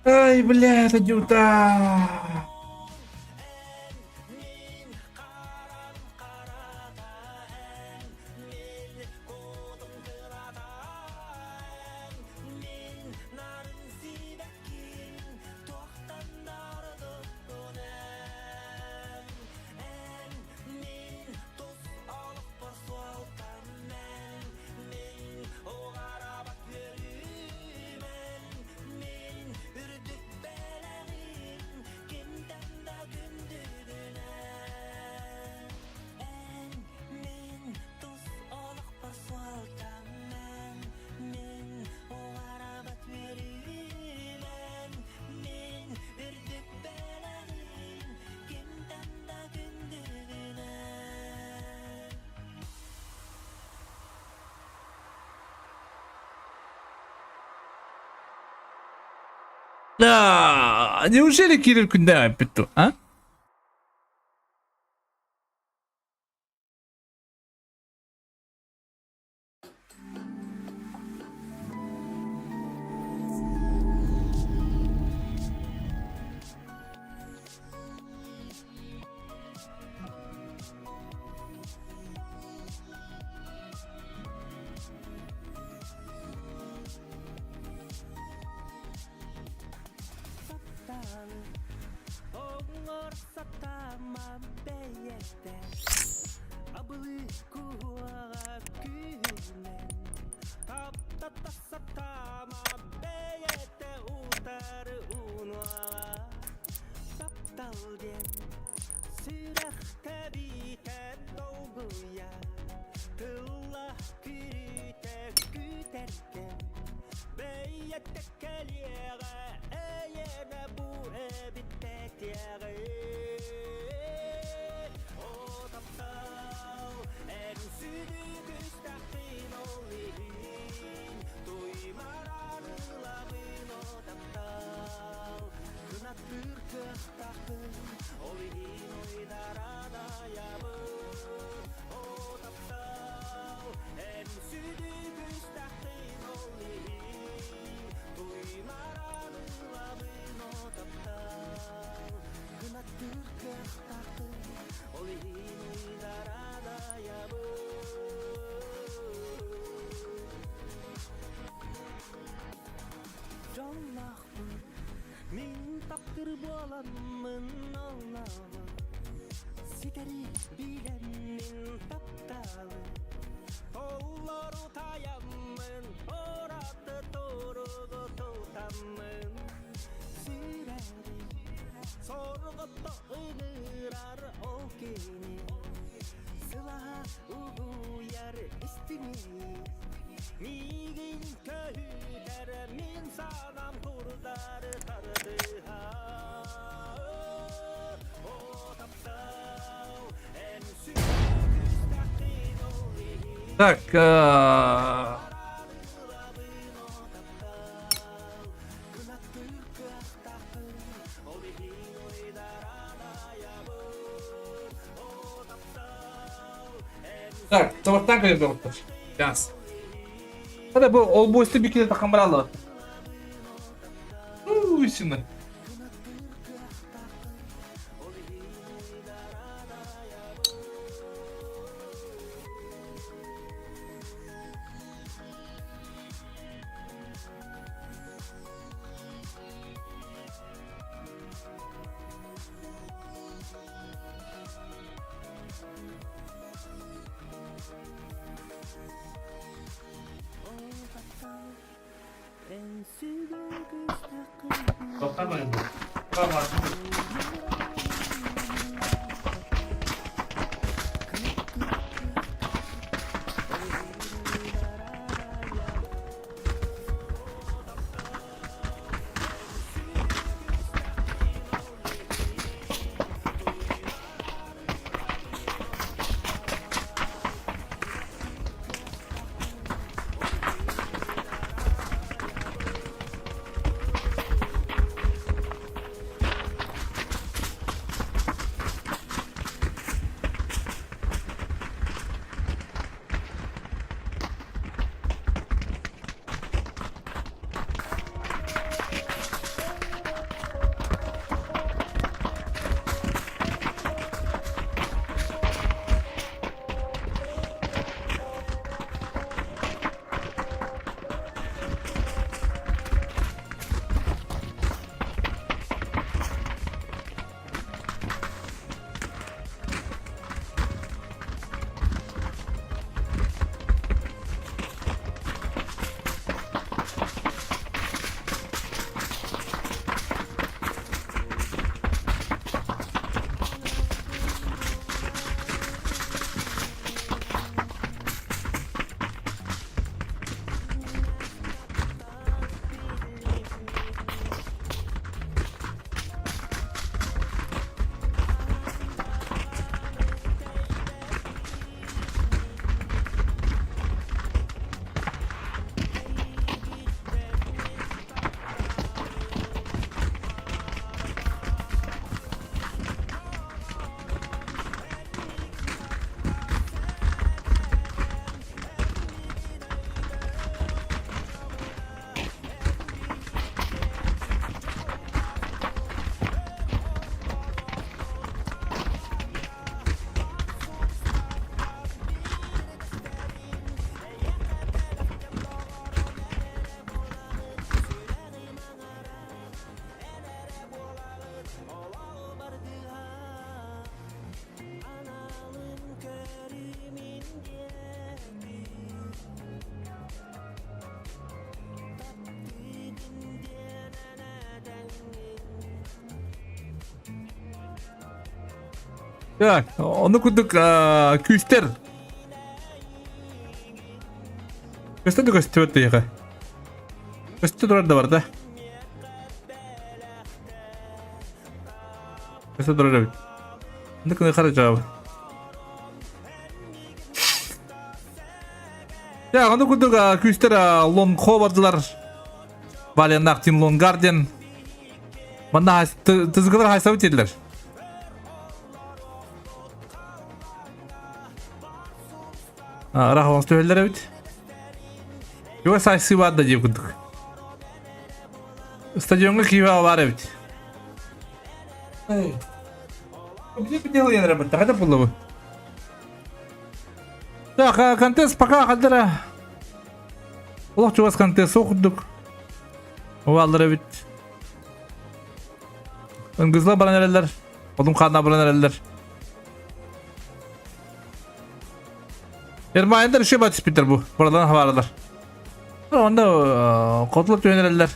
S1: Ay, бля, это juta. Да, неужели Кирилл Кундяев пету, а? Так, так, tabaktan kayıp doktor. Yaz. Hadi bu ol üstü bir kilo takım bıralı. Şimdi. Doktor mu bu? Tamam. Ya onu kurduk küster. Küster de gösteriyor ya. Küster de var da. Küster de var. Ne kadar karacağım. Ya onu kurduk küster lon kovardılar. Valiant Team Lone Guardian. Bana tızgılar haysabı dediler. Rahvan söyler evet. Yok sayısı var da diye kurduk. Stadyonga kiva var evet. Hey. Bir de uyanır ama hadi pulla bu. Ya kontes paka kadar. Allah çuvas kontes okuduk. Ovallar evet. Kızlar bana nereler? Oğlum kanına bana nereler? Yermayında bir şey batıs biter bu. Buradan havaralar. Onda kodluk yönelerler.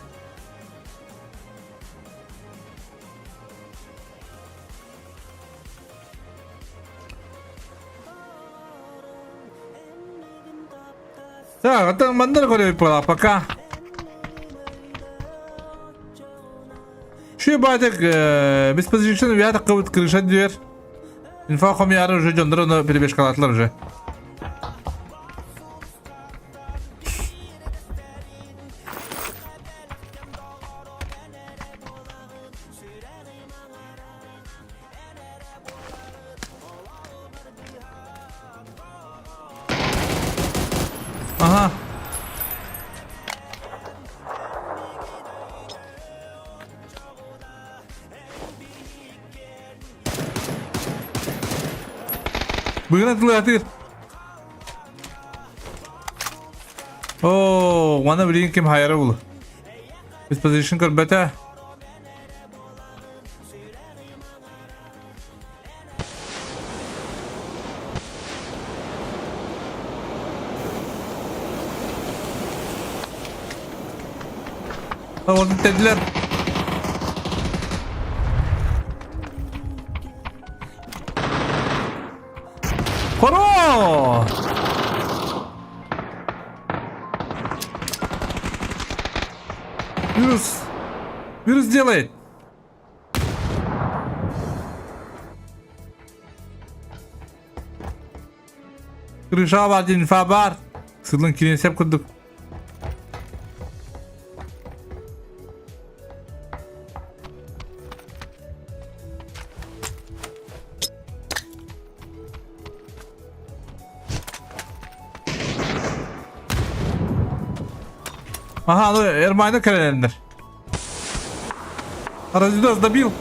S1: Так, это мандар говорю пока. Şu batık biz pozisyon bir atak kavut kırışa diyor. İnfa komi yarı уже jondur onu bir beş kalatlar уже. Aha. Bugün atılır. Oh, mana bilin kim hayra bulu. Biz position kar beta. Orada dediler. Koro! Virüs. Virüs делает. Krışa var, infa var. Sılın kilini hep kurduk. Aha, ну, Ermani'de karelenler. Разидос добил.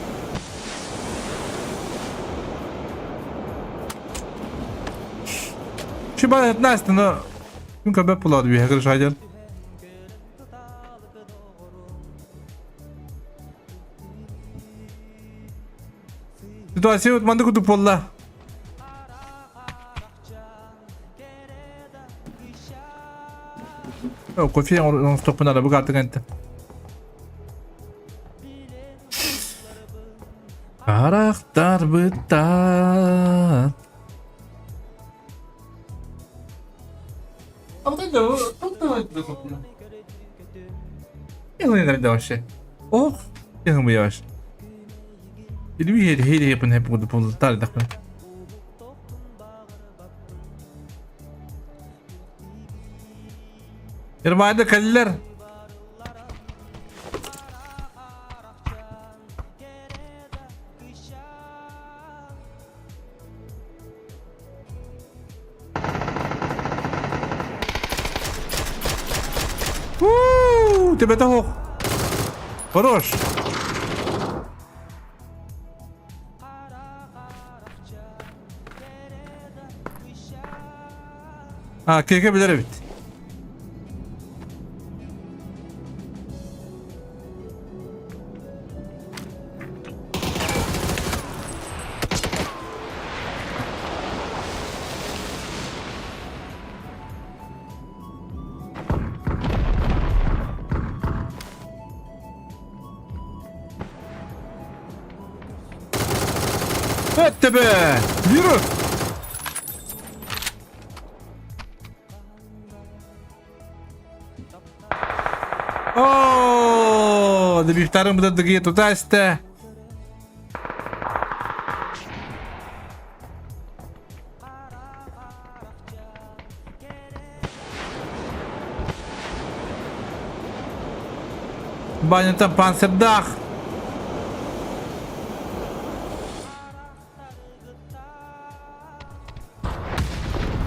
S1: Şu bana etmezdi, но... Gün köpek buladı bir hekir şaycan. Situasyon utmandı kutup polla. Yok, kofiye onun stopuna da bu kartı kenti. Karakter bıttat. Ama da o çok da kopuyor. Yanına da yavaş. Oh, yanına bu yavaş. Bir hediye yapın hep bu pulu tar dakika. Irmağda kaliler. Тебе того. Хорош. KK bilir evet. Hadi be! Yürü! Ooo! Da bir iftarım da dıgıya tutaştı. Banyadan panzerdach.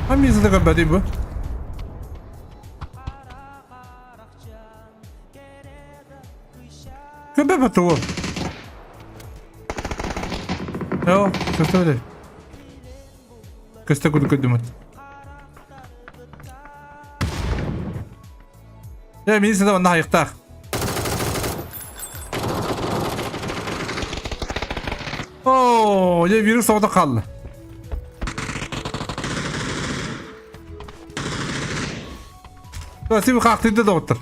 S1: Hangi izle kadar bu? Köpek batı o. Yo, köfte öyle. Köfte kudu kudu mat. Ya minisi de bana ayıkta. Oo, ya virüs orada kaldı. Nasıl bir kalktıydı da otur.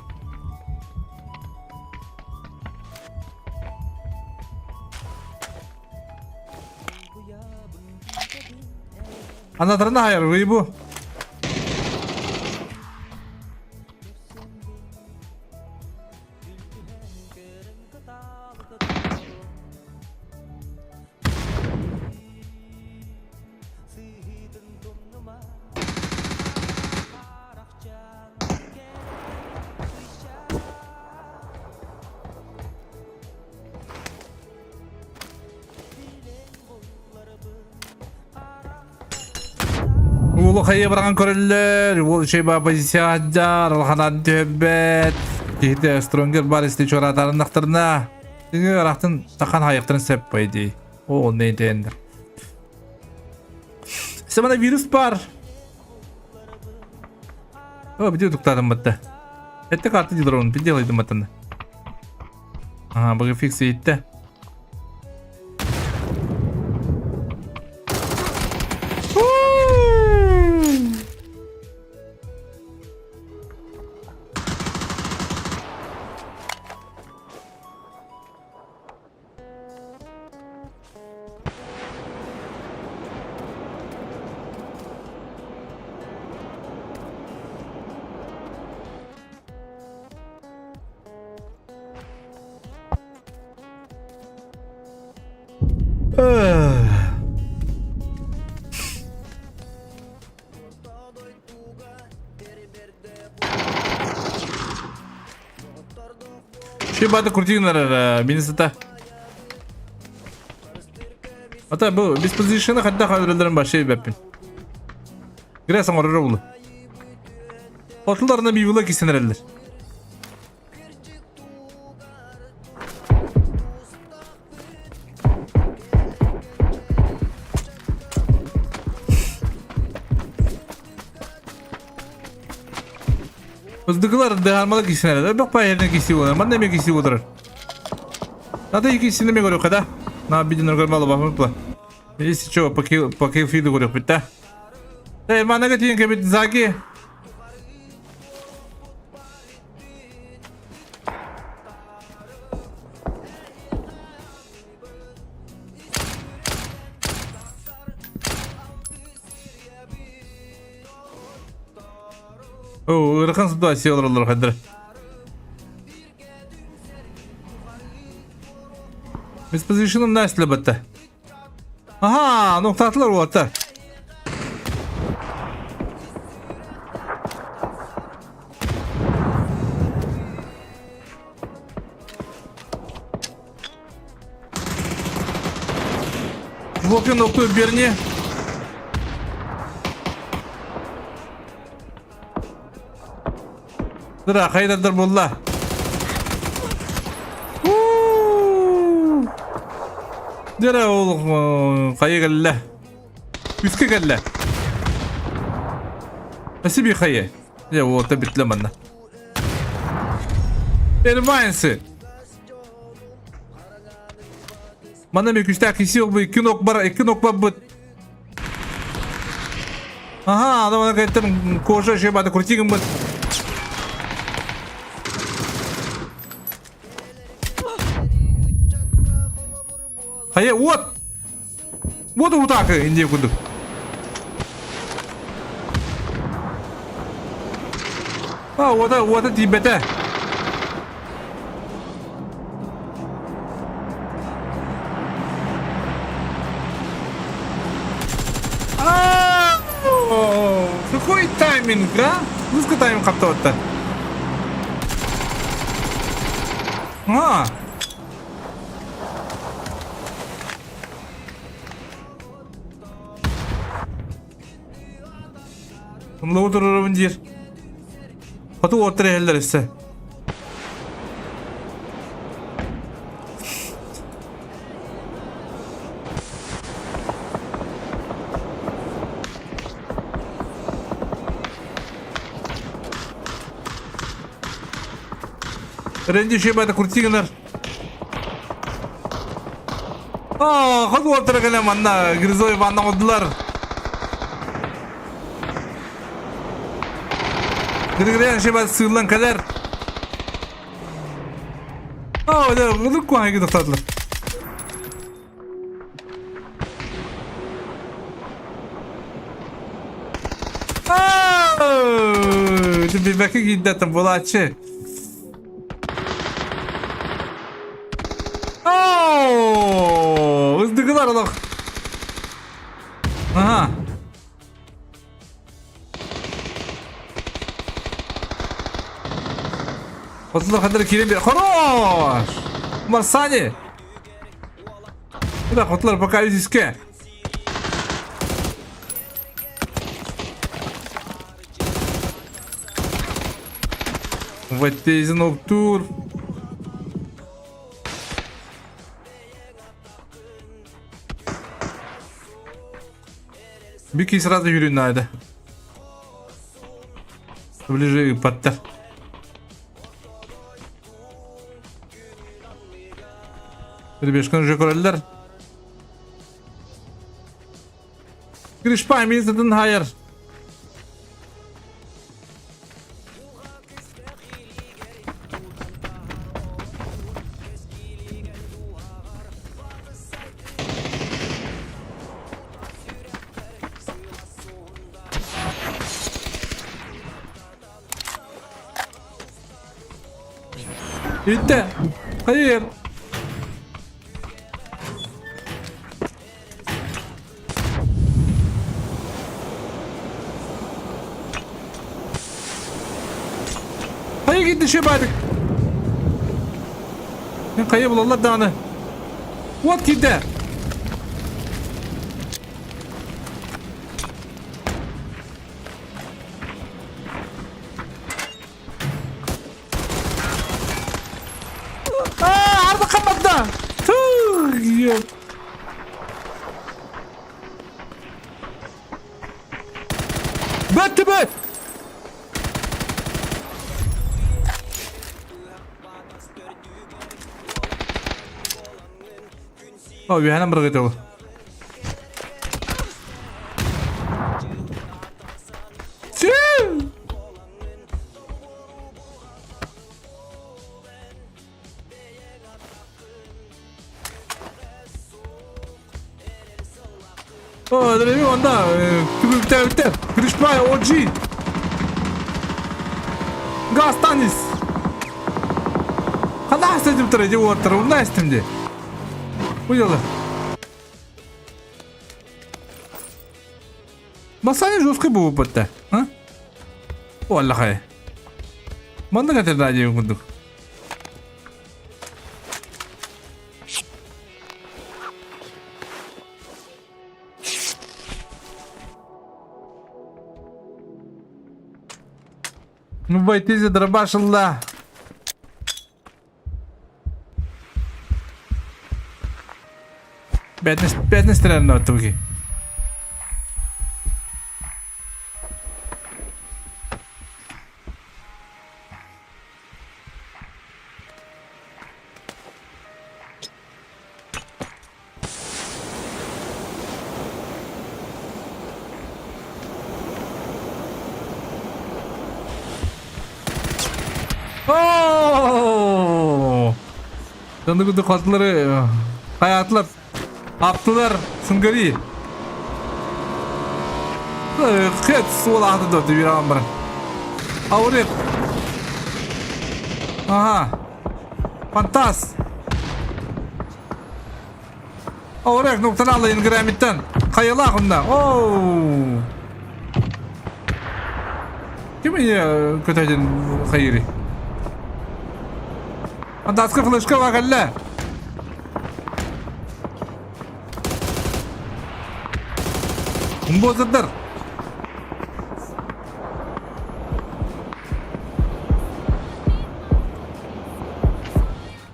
S1: Anahtarını hayır, bu. Ulu kayı bırakan körüller, ulu şey bana pozisyon hacar, alhanan tübbet. Kihide stronger bar isti çoratarın naktarına. Çünkü araktın takan hayıktırın sep baydı. O neydi endir. İşte bana virüs var. O bir tukladım battı. Ette kartı diyor onu, bir diyorlaydım battığında. Aha bugün fixi gitti. Şey bana kurtuyunlar Minnesota. Hatta bu disposition'ı hatta kadroların başı beppin. Girersen oraya bulu. Ortalarında bir yula kesin herhalde. Hızlıklar deharmalık kesin herhalde. Bak pay yerine kesiyor onlar. Ben de mi kesiyor onlar? Hatta iki ikisini mi görüyor kada? Na bir dinler görmeli bakmak bula. İyisi çoğu pakil fiili görüyor bitti. Elman'a götürün ki bitti Zaki. Oo, ırkın situasyon olur kadir. Disposition'ım nasıl bitti? Aha, noktalar o hatta. Bakın nokta birini. Dıra hayırdır bulla. Dıra oğlum kayı gelle. Üskü gelle. Nasıl bir kayı? Ya o da bitle bana. Ermansı. Bana bir küçük kişi yok bu iki nok var bu. Aha adamına kayıttım koşa şey bana kurtayım bu. Hayır what? What utakı indiye kudu. Ha o da Tibet'e. Какой тайминг, а? Ну, сколько тайминг как-то. А. Bunlar oturur diyor. Hadi otur eller ise. Renci şey bana kurtiyonlar. Hadi otur kalem anna. Grizoy bana oldular. Gırgırayan şey bana sığılan kadar. Öyle gıdık kuanı gıdık tatlı. Bir bakı giddetim bulaşçı. Kayılar oğlum. Aha. Otuzda kadar kilim bir. Хорош. Марсани. Куда хотlar пока изиске. Вот из ноктур. Бики сразу yürüyün надо. Ближе подтер. Ребешканы уже көрелдер. Girişpay mezidin hayır. Bitti. Hayır. Hayır gitti şey baydık. Ben kayı bulalım dağını. What gitti? Arda kapakta. Yok. Bitti be. Oh, bir hemen bırak edelim. Oh, da bir onda. Bitti. Girişpay OG. Gastanis. Когда сидим в радиатор, у нас там где? Поняла? Басани жестко было подта, а? Валлахай. Манда как-то радио кундук. Ну, бойти за драбашилла. Пятна стрелянна от туги. Ooo! Tanıdık katları hayatlar attılar Sungari. Kıt suğuladı da bir an bırak. Avrep. Aha. Fantas. Avrep noktadan alayın gramitten. Kayalı akında. Ooo. Kim ya kötücün hayri? Fantaska flashka vakalla. Bozuldur.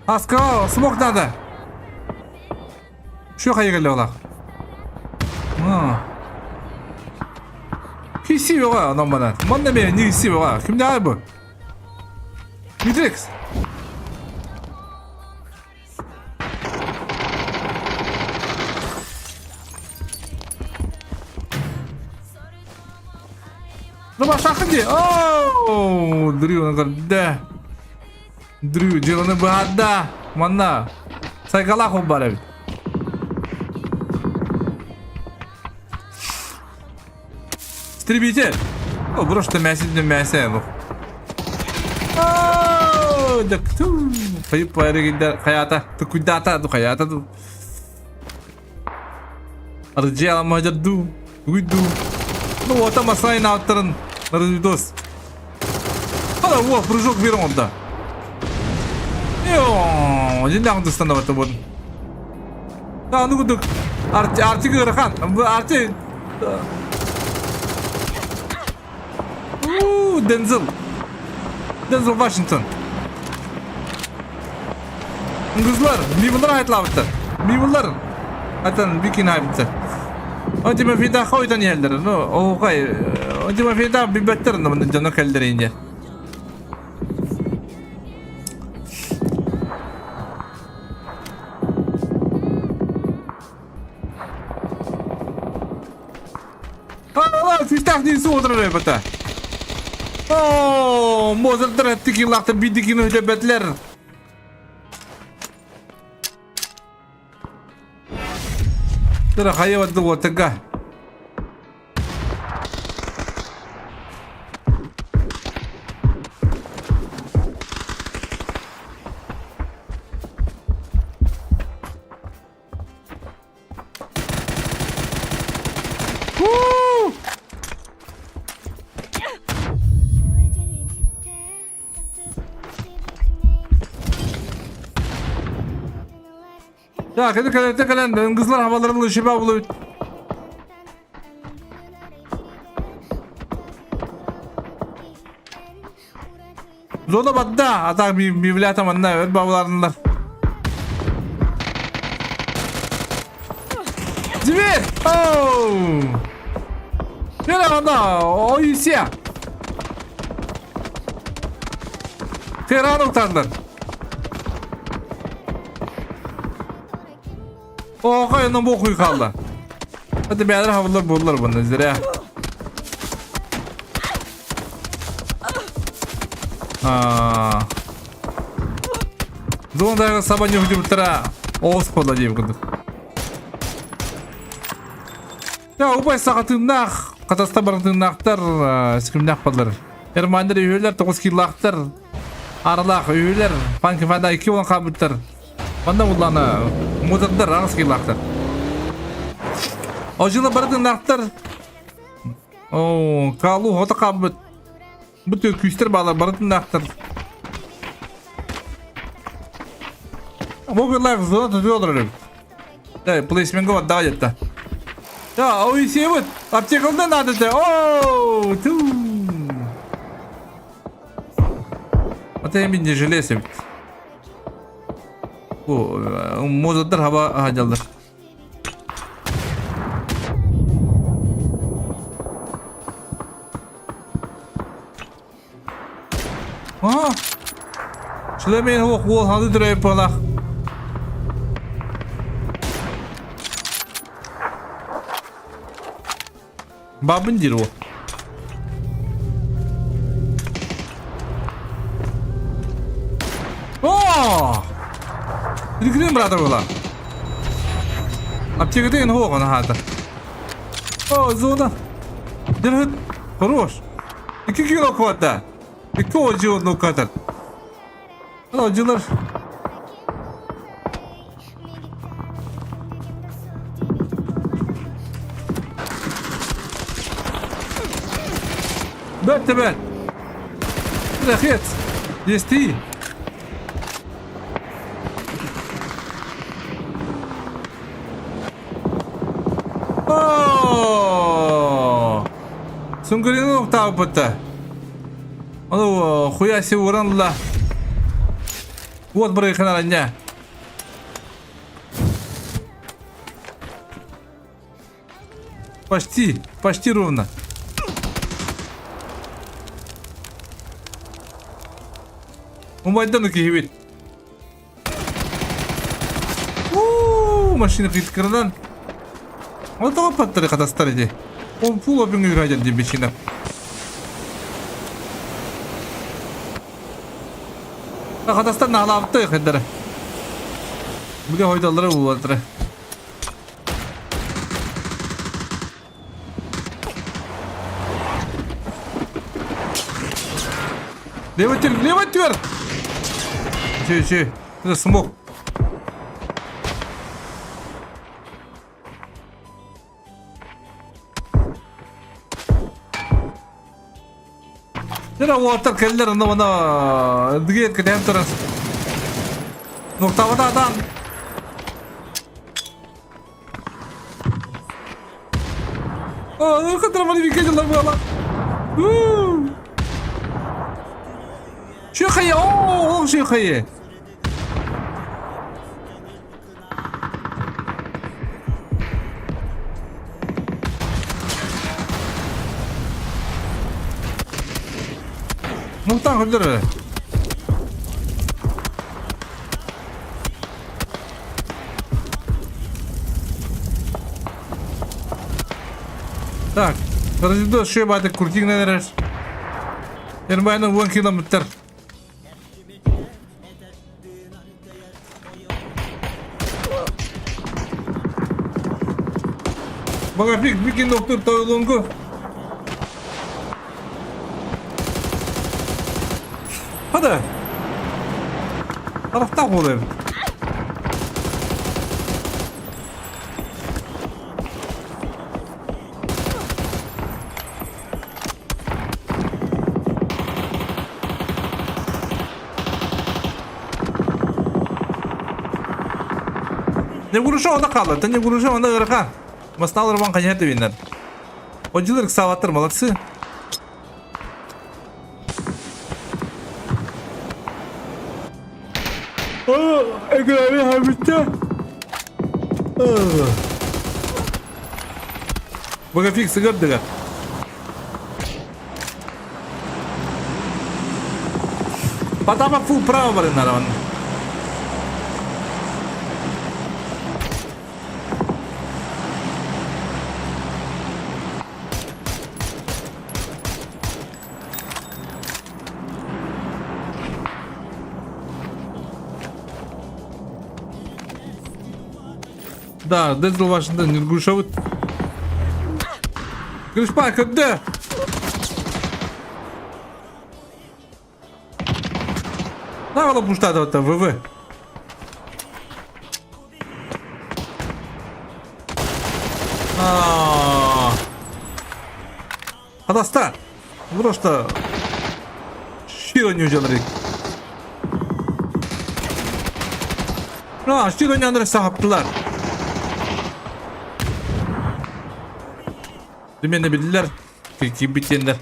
S1: Aska smoke nerede? Şu hayırlı ola. Ha. PC yok adam bana. Bana ne PC yok. Kimde abi bu? Midrix. Rumah sakit dia. Oh, Drew nak dah. Drew jangan berhada. Mana? Saya kalah kau balik. Истребитель. О, просто месяц месяц. Oh, dak tu. Kayu pare kita kayata. Tu kudata tu kayata tu. Arıcı alama jaddu. Uydu. Ну вот там асайн авторын. Видос. Ала во прыжок берем onda. Йо, şimdi Hindistan da var bu. Daha ne kuduk? Artık Irkan. Artık. Denzel. Denzel Washington. Kızlar, mimarlar hayatlar. Mimarlar. Atan bikin hayatlar. Önce ben fida koydan yerler. No, o kay. Önce ben fida bir better anlamında canı kaldırınca. Fistah neyse oturur bata. Oh, Mozart'ın ettiği lakta bildiğini ödebetler. Tıra hayavadı ortaga. Ya kendi kalen kızlar havalarında şifa buluyor. Zoda battı. Atak bir vilayet manna evet babalarınlar. Zivir. Oh. Şöyle anda o isya. Ferhan oktanlar. O kayından bu okuyu kaldı. Hadi beyler havalar bulurlar bunu izlere. Zonda sabah yuhdu bitira. Oğuz kola diyeyim kızım. Ya ubay sakatındak. Katasta baratındaktır. Sıkımdak padlar. Ermanlar üyeler 9 kiloaktar. Aralak üyeler. Panki fada 2 olan kabutlar. Banda ulanı. Muzatlar ağız kiloaktar. Ojula baratındaktır. Oo, kalu hota kabut. Bu tür küster bağlar baratındaktır. Bu bir life zona tutuyorlar. Ya policeman go daha yetti. Ya o işe bak. Apçakaldan adı. Oo, tu. Atayım bince jelesi. Bu mozatlar hava hacalar. Ha. Şlemeyin hava kol halı dirayı pala. Babın diri o. Oh! Dikrim brother ola. Apçıkı deyin ho ona hada. Oh zona. Dilhut. Хорош. 2 kilo kvata. 2 ocu onu kadar. Ocular. Bet. Rahiyet. Yesti. Oh. Sunggurin nokta apa? Aduh, kuyasi orang lah. Buat mereka kenalannya. Почти ровно. Умайдан кихивит. Машина киткардан. Вот того паттары катастырды. Он пул опин үйрәден деп бешина. Катастан алапты хәдәр. Бүге хойдалары булдыры. Леватер! Че, это смог. Nere water keller onda bana dige kedem turan. Nokta vada adam. Kadar bana bir geceler bu ala. Şu kayı, şu kayı. Nokta kırdır. Так, подожди, ще бати куртик не дереш. Нормально 1 кілометр. Бага пик доктор тойлонгу. Hadi. Tarafta olayım. Ne vuruşu onda kaldı. Ne vuruşu onda ırka. Masnalar ban kanyat binler. Oyuncular savattır malaksı. Ekranı habitte. Baka fix gördük. Patama full право бар нараван. Да, Дезл Вашингтон не глушавут. Гришпа, когда? Навала пуштата вот там, ВВ. Хадаста. Просто щиро не ужалрик. Щиро не андрес сахаптылар. Demeni bildiler. Kim bitenler.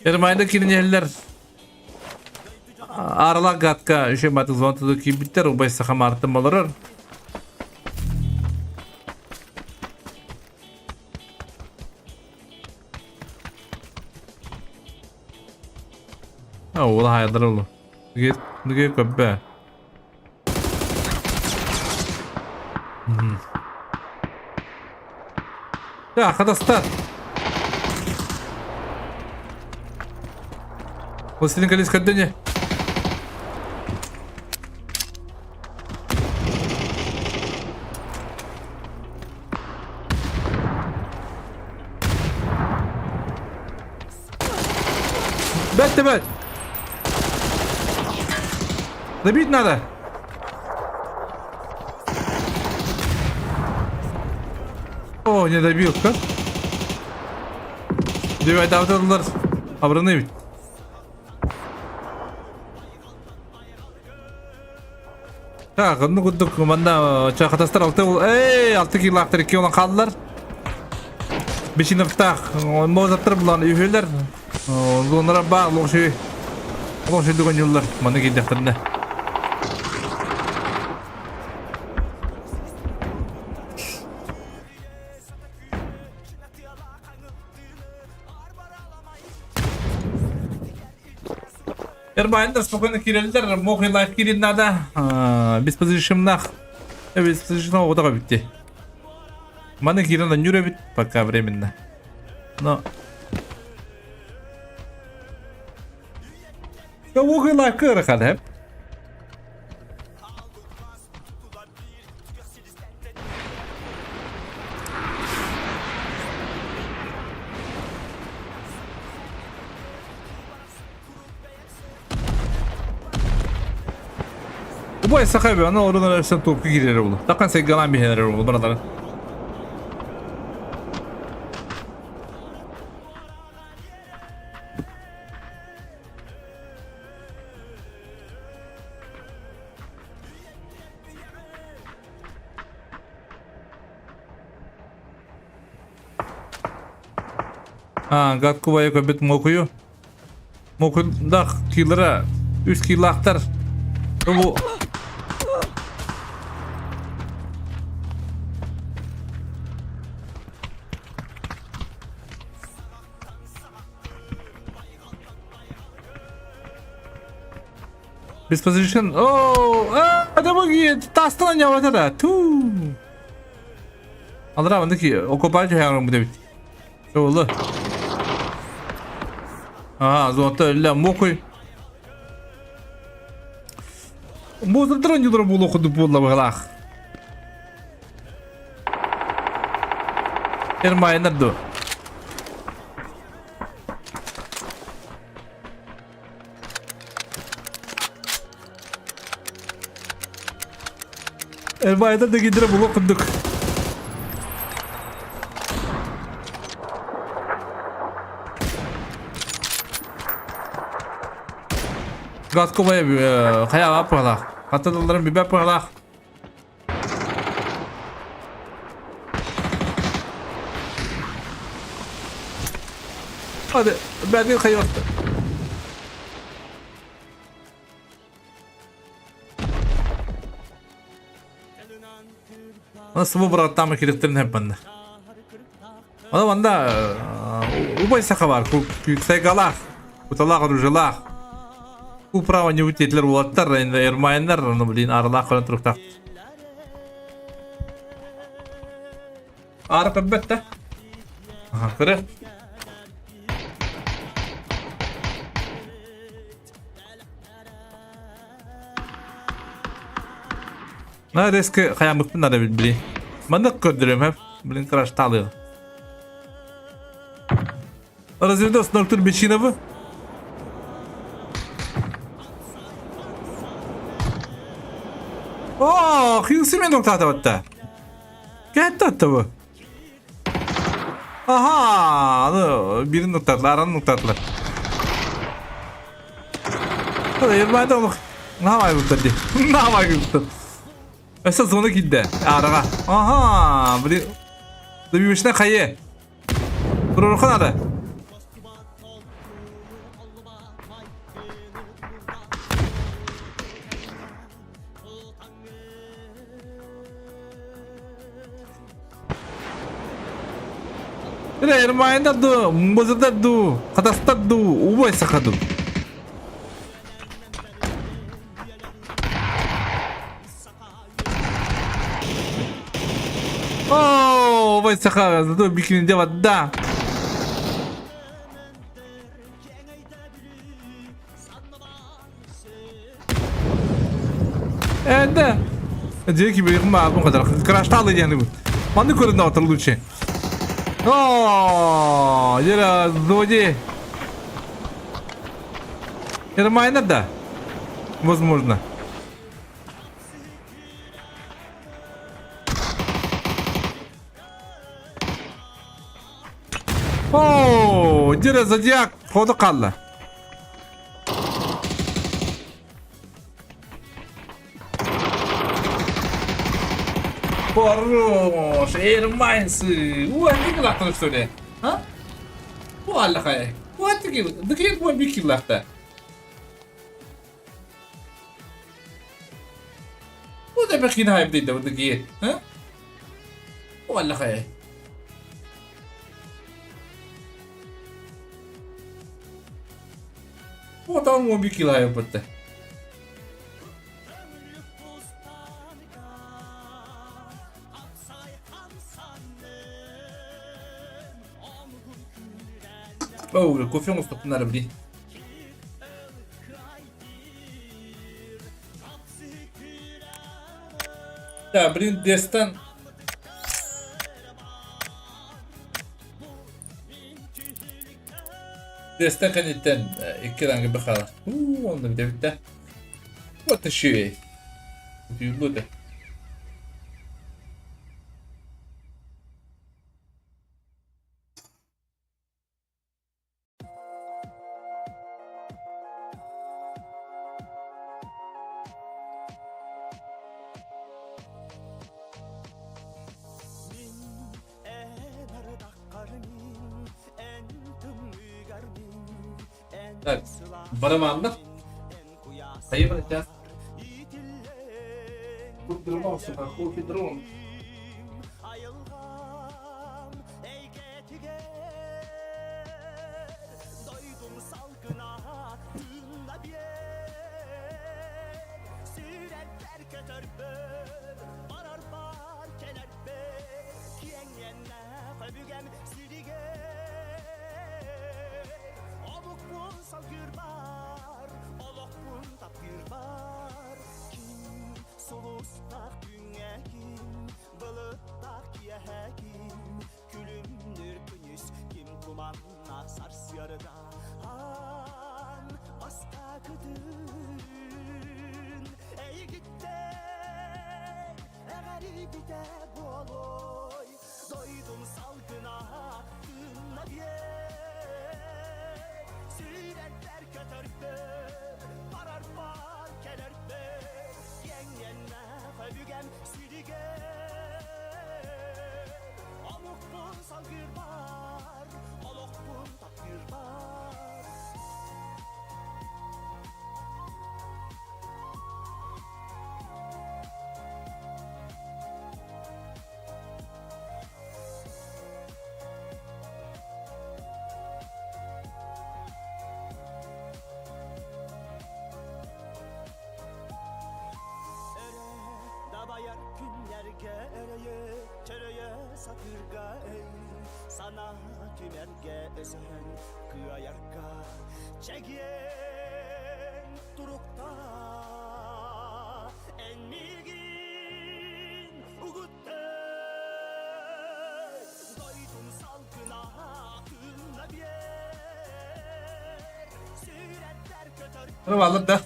S1: Ermayda kirinyeller. Arla gatkaüşe batı zontudu kim biter o baysa kamartım alırır. Ola hayadar oğlum. Nige kabbe. Ya arkadaşlar. Властелин колец кадыне. Бет. Добить надо. О, не добил, как? Девять автодар. Абраны ведь. Так, ну кудук манда чахатастар алты. Эй, 6 километр 2 olan kaldılar. 5 nıftaq. Mozatlar bulan üyeler. Onlara bağlı şey. O şey düğün yıllar. Mana gidektirdi. Erbayında spokojno kireliler, mohi life kirin nada. Biz позишимнах. Biz позишимнах oda bitti. Mana kirin нюре бит пока временно. Но ya mohi life kır kad hep. Bu sahibi ana oradan arasında topku girer oldu. Takan seggalan bir hener oldu buradan. Ha, Gatkuva'ya köpet mokuyu. Mokunda killara 3 kilo aktar. Bu Disposition. Oh, ada bagi tastan nyawa tada. Tu. Alra bandaki okupaj hayran bu debit. Oğlu. Aha, zonta öyle mokuy. Mozulduran yıldır bulu okudu bulla bağlaq. Ermayınlar do. Ermayınlar da gidire bulu okuduk. Gaskova'ya bir kaya yapıyorlar. Hatta doların bir yapıyorlar. Hadi ben bir kaya yaptım. Nasıl bu bıraktı mı kilitlerin hep bende. O zaman da ubay saka var. Yüksek alak. Utalak rujalak. Bu prava nyuwitler ulatlar endi ermayanlar onu bilin aralaq qana turukta. Arap elbette. Aha, kırık. Neredeyse kıyamet bunlar da bilin. Ben de gördürüyorum hep. Bilin kıraş talıyor. Razilde olsun doktor beşiğine bu. Oh, hingsi men noktada batta. Gitti hatta bu. Aha, birin noktadılar, aranın noktadılar. Hadi yermeyde oluk. Ne havayı kurtardı? Ne havayı kurtardı? Esas sonu gitti. Arağa. Aha, bir başına kayı. Buraya adı. Ermayında du, muzda du, kadasta du, ubay sakadu. Oh, ubay sakadu du bikin jawab da. Ende. Jadi ki bir ma bu kadar crash talı yani bu. Manda köründe atıldı için. О, Ера, злодей. Нормально, да? Возможно. О, Ера, зодиак, ходу калла. Хорош, Эрмайнсы. Уа, не глахтан что ли? А? Уалла хай. Уа, такие куа бики глахта. Уа, да бахин хай бдейда, вот такие. А? Уалла хай. Уа, там уа бики хай бдейда. Oh, confiance στο να ρεμπλή. Ya, birin destan. Destan kan itten iki rangi bakala. Onda bir de bitti. What the shit? Yürü de. Evet. Bana mı anlat? Sayı bırakacağız. Kurdurma olsun bak. Kurdurma olsun.
S6: Bayar günlerge ereye, çöreye satırga ey. Sana tümerge esen kıyayarga çekiyen durukta en milgin ugutta doydum salkına aklına bir süretler kötör
S1: Bunu alıp da.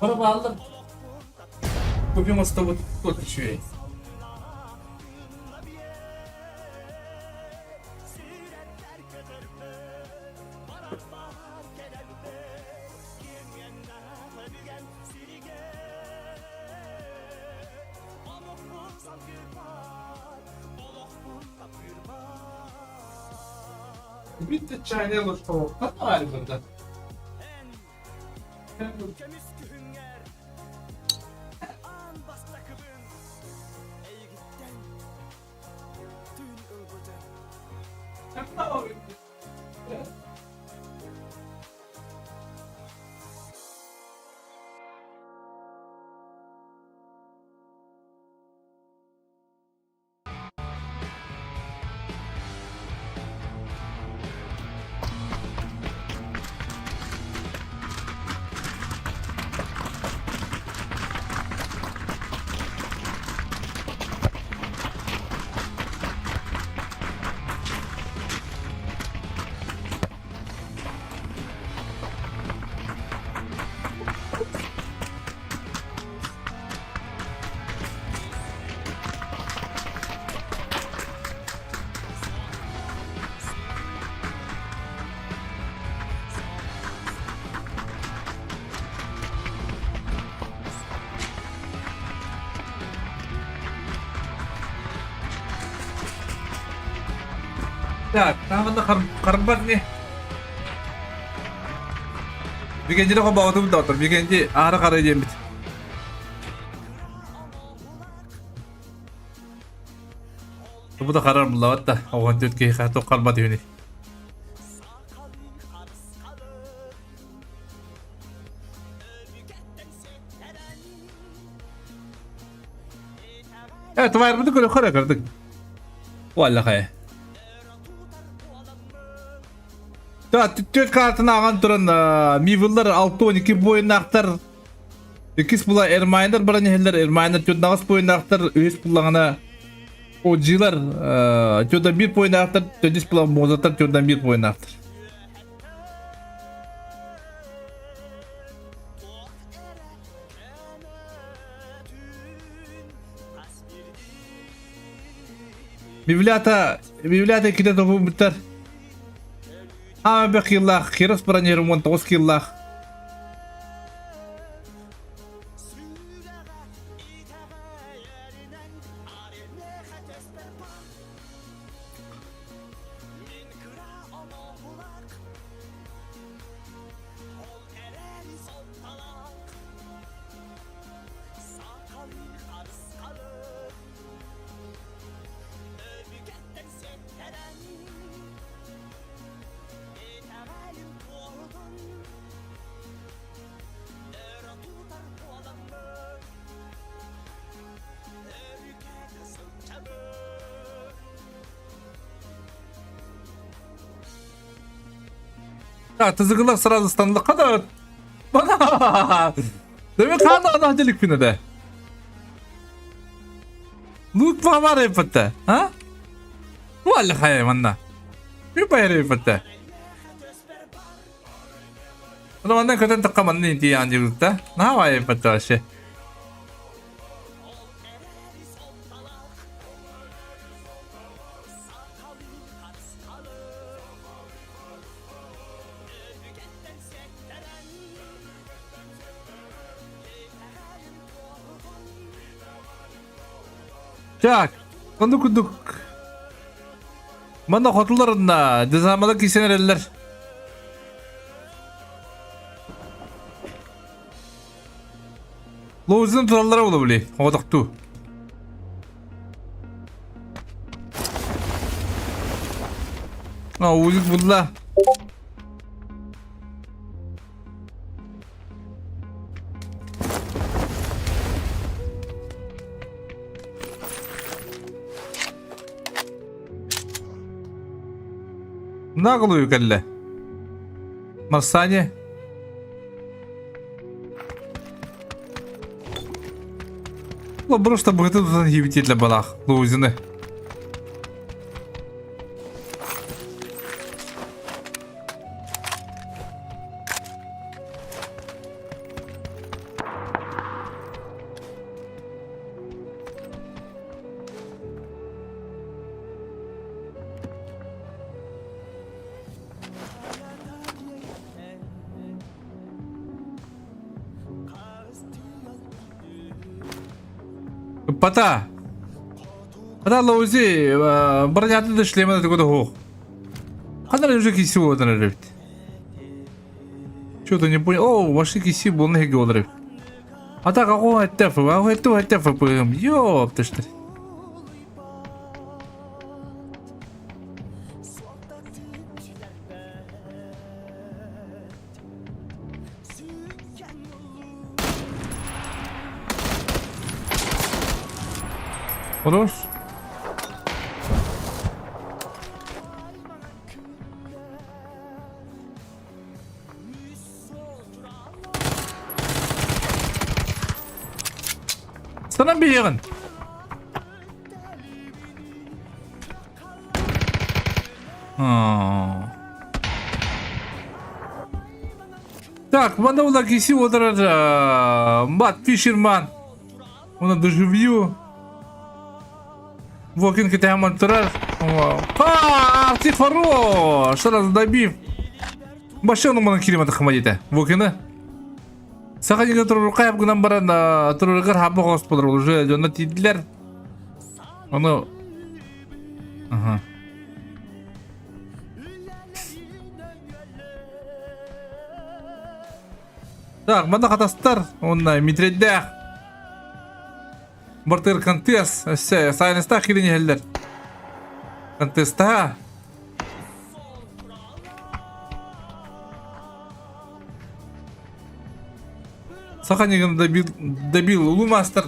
S1: Bana bağladım. Kupim hasta bu düşüyor. Bitti çayını alır tavuktan mı var burada? Ya, tama na karban ni. Bir genci de ko bağladım da otur. Bir genci ara karayacağım bit. Bu da karar buldu hatta. O an diyor ki hayatı kalmadı yönü. Evet, var mı da kara kırdık. Vallahi. Tüt kartını ağan turan Mivillar 6-12 boyunna aktar. İkis bula Ermayner barani heller Ermayner 9 boyunna aktar. Üyes bulağına o cilar 1 boyunna aktar. Tüdis bula mozatar 1 boyunna aktar. Bibliata kita topu biter. Ama bekillah, kiras peranyer montos killah. Ya tızıklar sırası standlı kadar. Bana. Demek kanı anahtarlık bine de. Look var yapıtta. Ha? Vallahi hayvanla. Bir bayır yapıtta. O zaman da kötü tıkamanın inti yancılıkta. Ne hava yapıtta şey. Так, kunduk. Mana hotellarında dizamalı kişiler eller. Lozun turallara olabilir. Odaktu. Uzun bulla. Ne kılıyor kelle? Marsanye. Lo просто бы это тут гибеть для балах. Лузины. Пата. Пата лоузи бронятны да шлема да такой-то хох. Ханар уже киси водан ревит. Что-то не понял. О, ваши киси был на хеге одрев. А так какого это пойм. Ёп ты что. Хорош. Sana bir yakın. Так, мандаула киси одрада. Мат Фишерман. Она доживью. Вокин китайман турар. Арти хорош. Сразу добив. Башаны мана киримата хамадита. Вокина. Сахадига турар кайып гынан баран тураргар хабы господар уже жона тидлер. Оны. Ага. Так, мана хатастар. Онна митреддах. Бартыр контест, сайнеста хилини хеллер. Контеста. Саханиган добил улу мастер.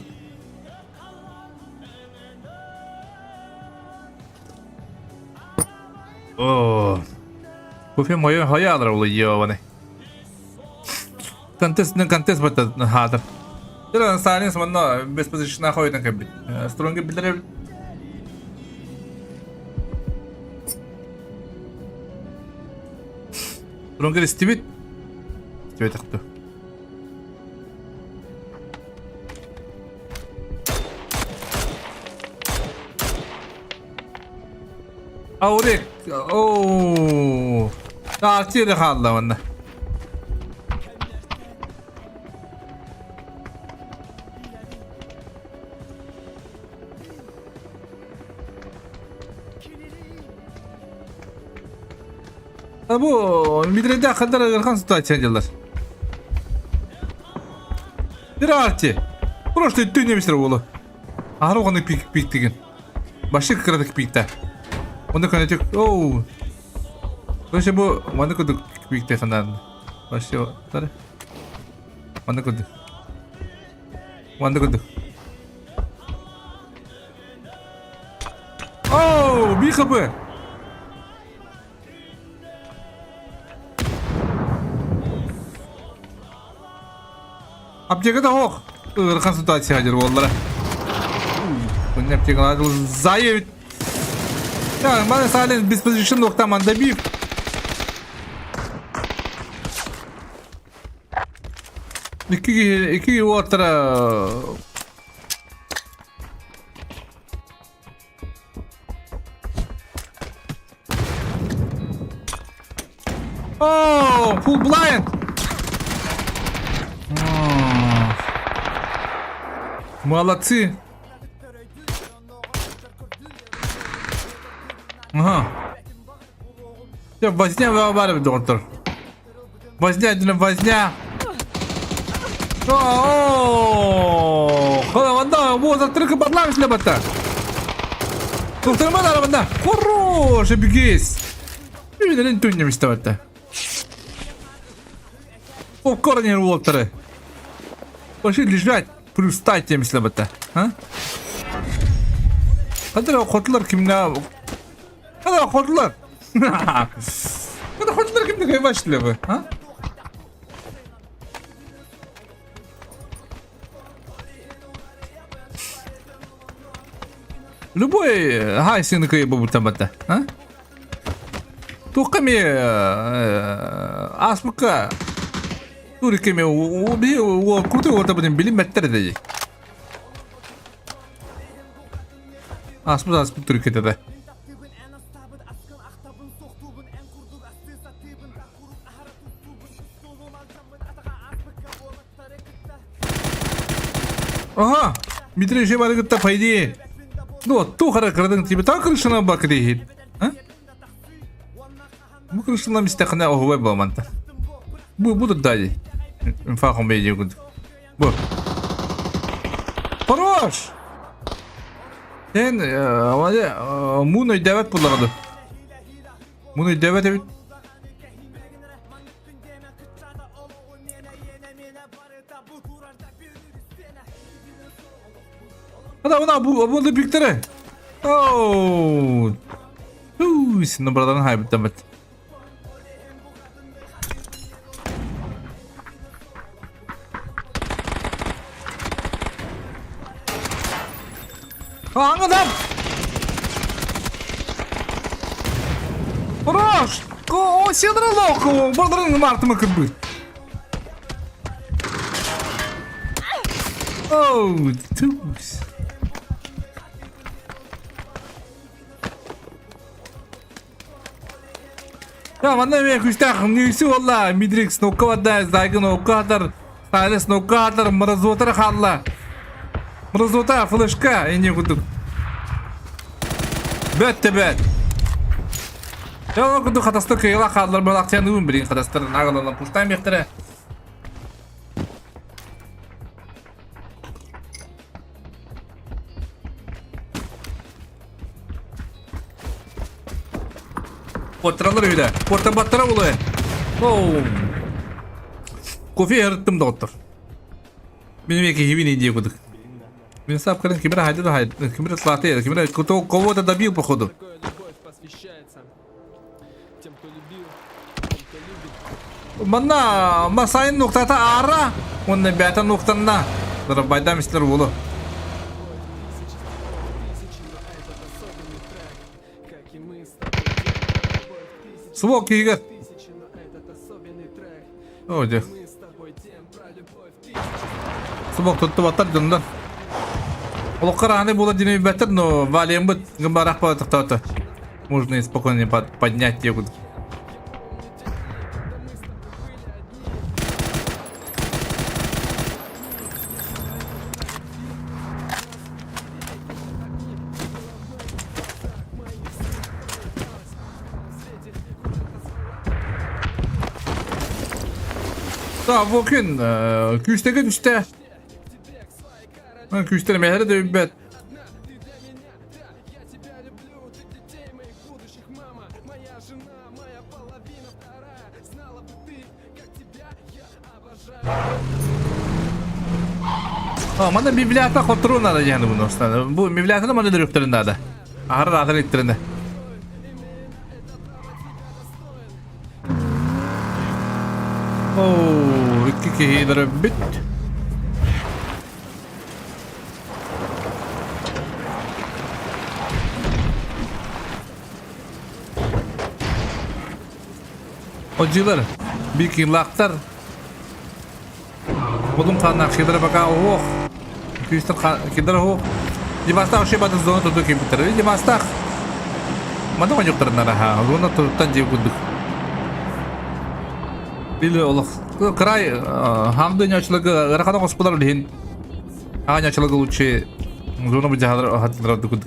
S1: О, кофе мое хаядра улы ёваны. Контест бата хадр. Тиран сайнес манна без позишна хойдан кабит. Стронги билдер. Стронги стивит. Стивит такту. Аурек. О. Тартир халла манна. Bu midrede kadar agarkan ситуация делар. Дирарти. Просто ты не мистер Воло. Ароганы пик деген. Башы кырадык пикта. Онда канатек. Оу. Короче бу мана кыдык пикте фандан. Башы тары. Мана кыдык. Оу, бихабы. Apteka da hok. Irkan situasiya hajır bollara. Bu ne apteka hajır zayıf. Yani bana salen disposition nokta manda bir. İki ortara. Oh, full blind. Молодцы. Ага. Я возня выбрал, доктор. Возня, возня. О, холодно, вот отрыка подламись для бота. Доктор, мадам, мадам. Хороший бегись. Bir de dönüyorum işte hatta. O корнер Уолтера. Пошли лежать, привстать тем если это, а? Kadar hotlar kimle? Kadar hotlar. Kadar hotlar kimle kay başlıyor bu, ha? Любой хайсин кай bu tamata, ha? Туками аспыка туриками уби о крутой вот об этом билим меттерде. Аспык турикете да. Ага, митреше бар гытта пайди. Ну, ту харакырдың тибе та крышына бак дейт. А? Bu kırıştığında müstakine o hüve bağmanta. Bu da dali. Farkım beyce kudu. Bu. Хорош! Sen Muno'yu devet bulamadı. Muno'yu devet evet. Hadi ona bu da büyükleri. Ooo. Senin buradan haybet demet. Hangi adam? Хорош! О, сидра локо! Бодрын мартыма кырбы. Оу, тус. Ya bana bir kuştak neyse valla Midrix nokka vadda zaygın nokka atar Silas nokka atar mırazotar khalla mırazotar flashka eni kuduk bet ya kuduk khatastar kıyla khallar balak sen uvun birin khatastar nağalan puştan bektere Portralar öyle. Porta battıra oluyor. Oh. Kofi yarıttım doktor. Benim eki hibi ne diye kuduk. Ben sahip kırın kimere haydi da haydi. Kimere slahte ya. Kimere kovo da dabiyo pokodu. Bana masayın noktata ara. Onun biyata noktanına. Darabayda misler olu. Свок игр. Оде. Свок тут батар дундан. Олокараны было динами бетер, но валим бы гамбарах по кто-то. Можно и спокойно поднять его. Da bugün küstege düştü. Küstemeleri de bet. Bana bibliyata kontrol nada yani bunu aslında. Bu bibliyata da bana direktöründe de. Ahır rahat elektrinde. Oh, iki kere bit. Ocular. Vikinglar. Bunun kanına kidere baka oh. Küster kidere oh. Dimasta o şey batı zona tutu kim bitirir. Dimasta. Mana banyak ternak ha. Zona tututan jiw kuduk. Bili Allah. Kray hamdu nyaçlığı rakana hospital dihin. Ha nyaçlığı uçi. Zona berjalan hati kuduk.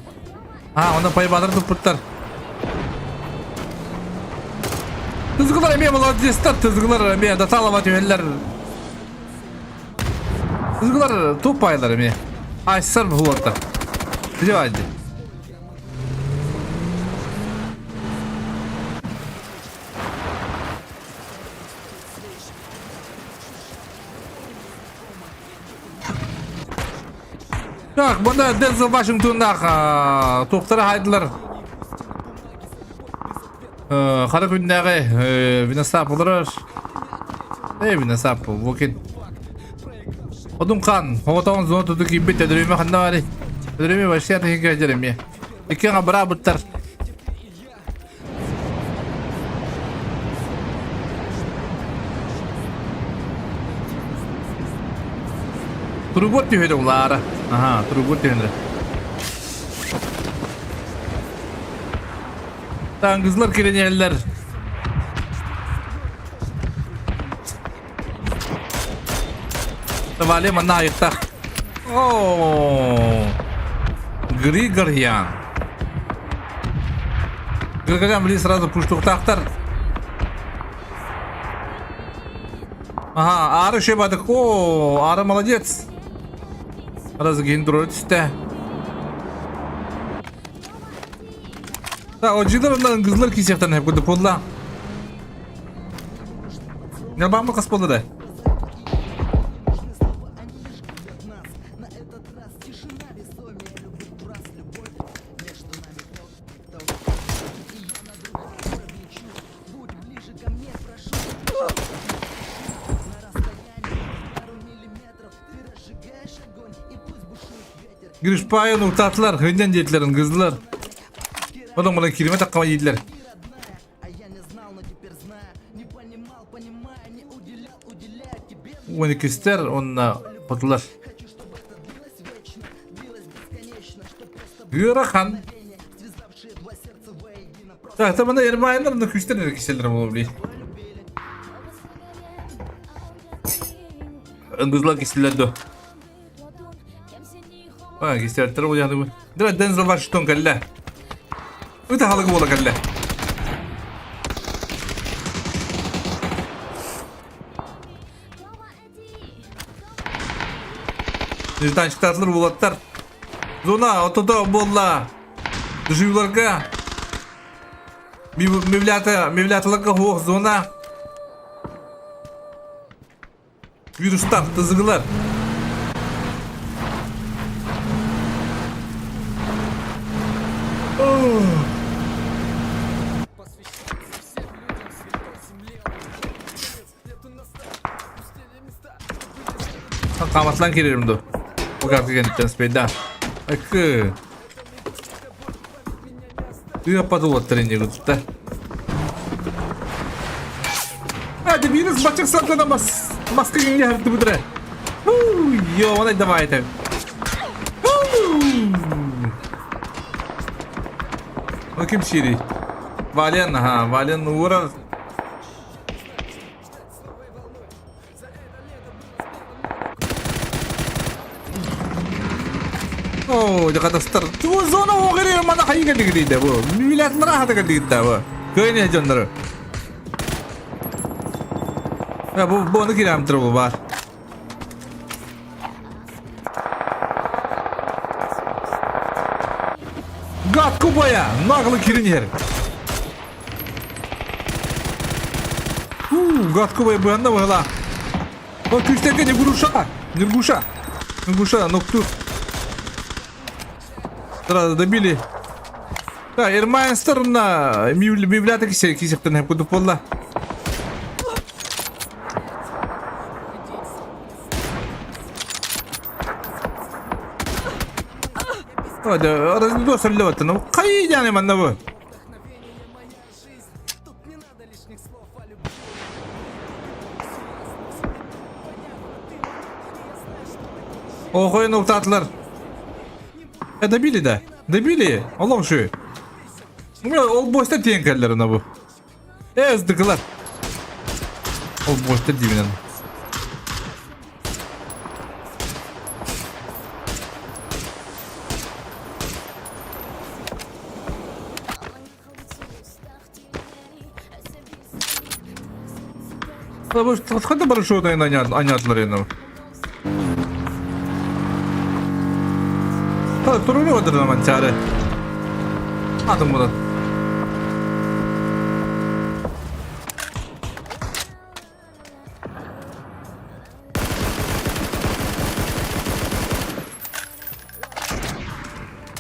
S1: Ha onda pay badar tuputar. Tızgılar emiye molodistler tızgılar emiye data alamatı eller. Tızgılar top paylar emiye. Ay sırf huvatta. Biliyor hadi. Bak bunda Denzel Washington'da toktara haydılar. Kara gündəki vinasap olur. Vinasap vakit. Odun kan, hoğutan zon tutu gibi tedrimi kanda var. Tedrimi başlayat hikayerim ya. İki kabra biter. Turgut diyor onlar. Aha, turgut diyor. Tan kızlar kirenyeller. Tavali mana ayıkta. Oh. Grigoryan. Grigoryan beli сразу пуштук тахтар. Ага, Ары şey badık. Oo, Ары молодец. Сразу гендроид işte. Da ocular onların kızlar kiseften hep kudu pulla. Ne bakma kas pulla da. Giriş payını utatlar, hınden jetlerin kızlar. Oğlum bana kirime takkama yediler. Onu küster, onunla patlar. Yurakan. Ya tamam da yarım ayarlarında küster kişilerim olabilir. Kızlar kişiler de. Ha kişiler tarafı uyandı mı? Direkt Denzel Washington kalla. Udah halı bola kalla. Yüzden çıkartılır bulatlar. Zona otoda bolla. Düşüyorlarga. Mevlatlarga hoğ zona. Virüsler, tızgılar. Kamatlan girerim do. Bu kadar kendiden sepeda. Akı. Dia patı oturunca gutta. Hadi virüs bacak saklanamaz. Maske gibi harita budra. Yo, ona devam edelim. O kim şiri? Valian ha, Valian uğrar. Oh, Jakarta Star. Bu zona o kadar mana hayır geldi bu. Milletler hadi geldi bu. Köyne canları. Ya bu onu kilometre bu var. Gat kubaya, naglı kirin yer. Gat kubaya bu yanda var la. Bak küçük ne vuruşa, Nurguşa, noktur. Sırada da bili. Ya Ermenistan'da mevlata kisepten hep kudu polla. Hadi arasında dostlar levatını. Kayı yani bana bu. Okuyun noktatlar. Debili de. Debili. Allah şu. Ol boşta tiyenkerlerine bu. Ezdikiler. Ol boşta dibinen. Bu kaçta barış odayın anyatlar yani. Ha, turunu öldürdün ama çare. Adım bunu.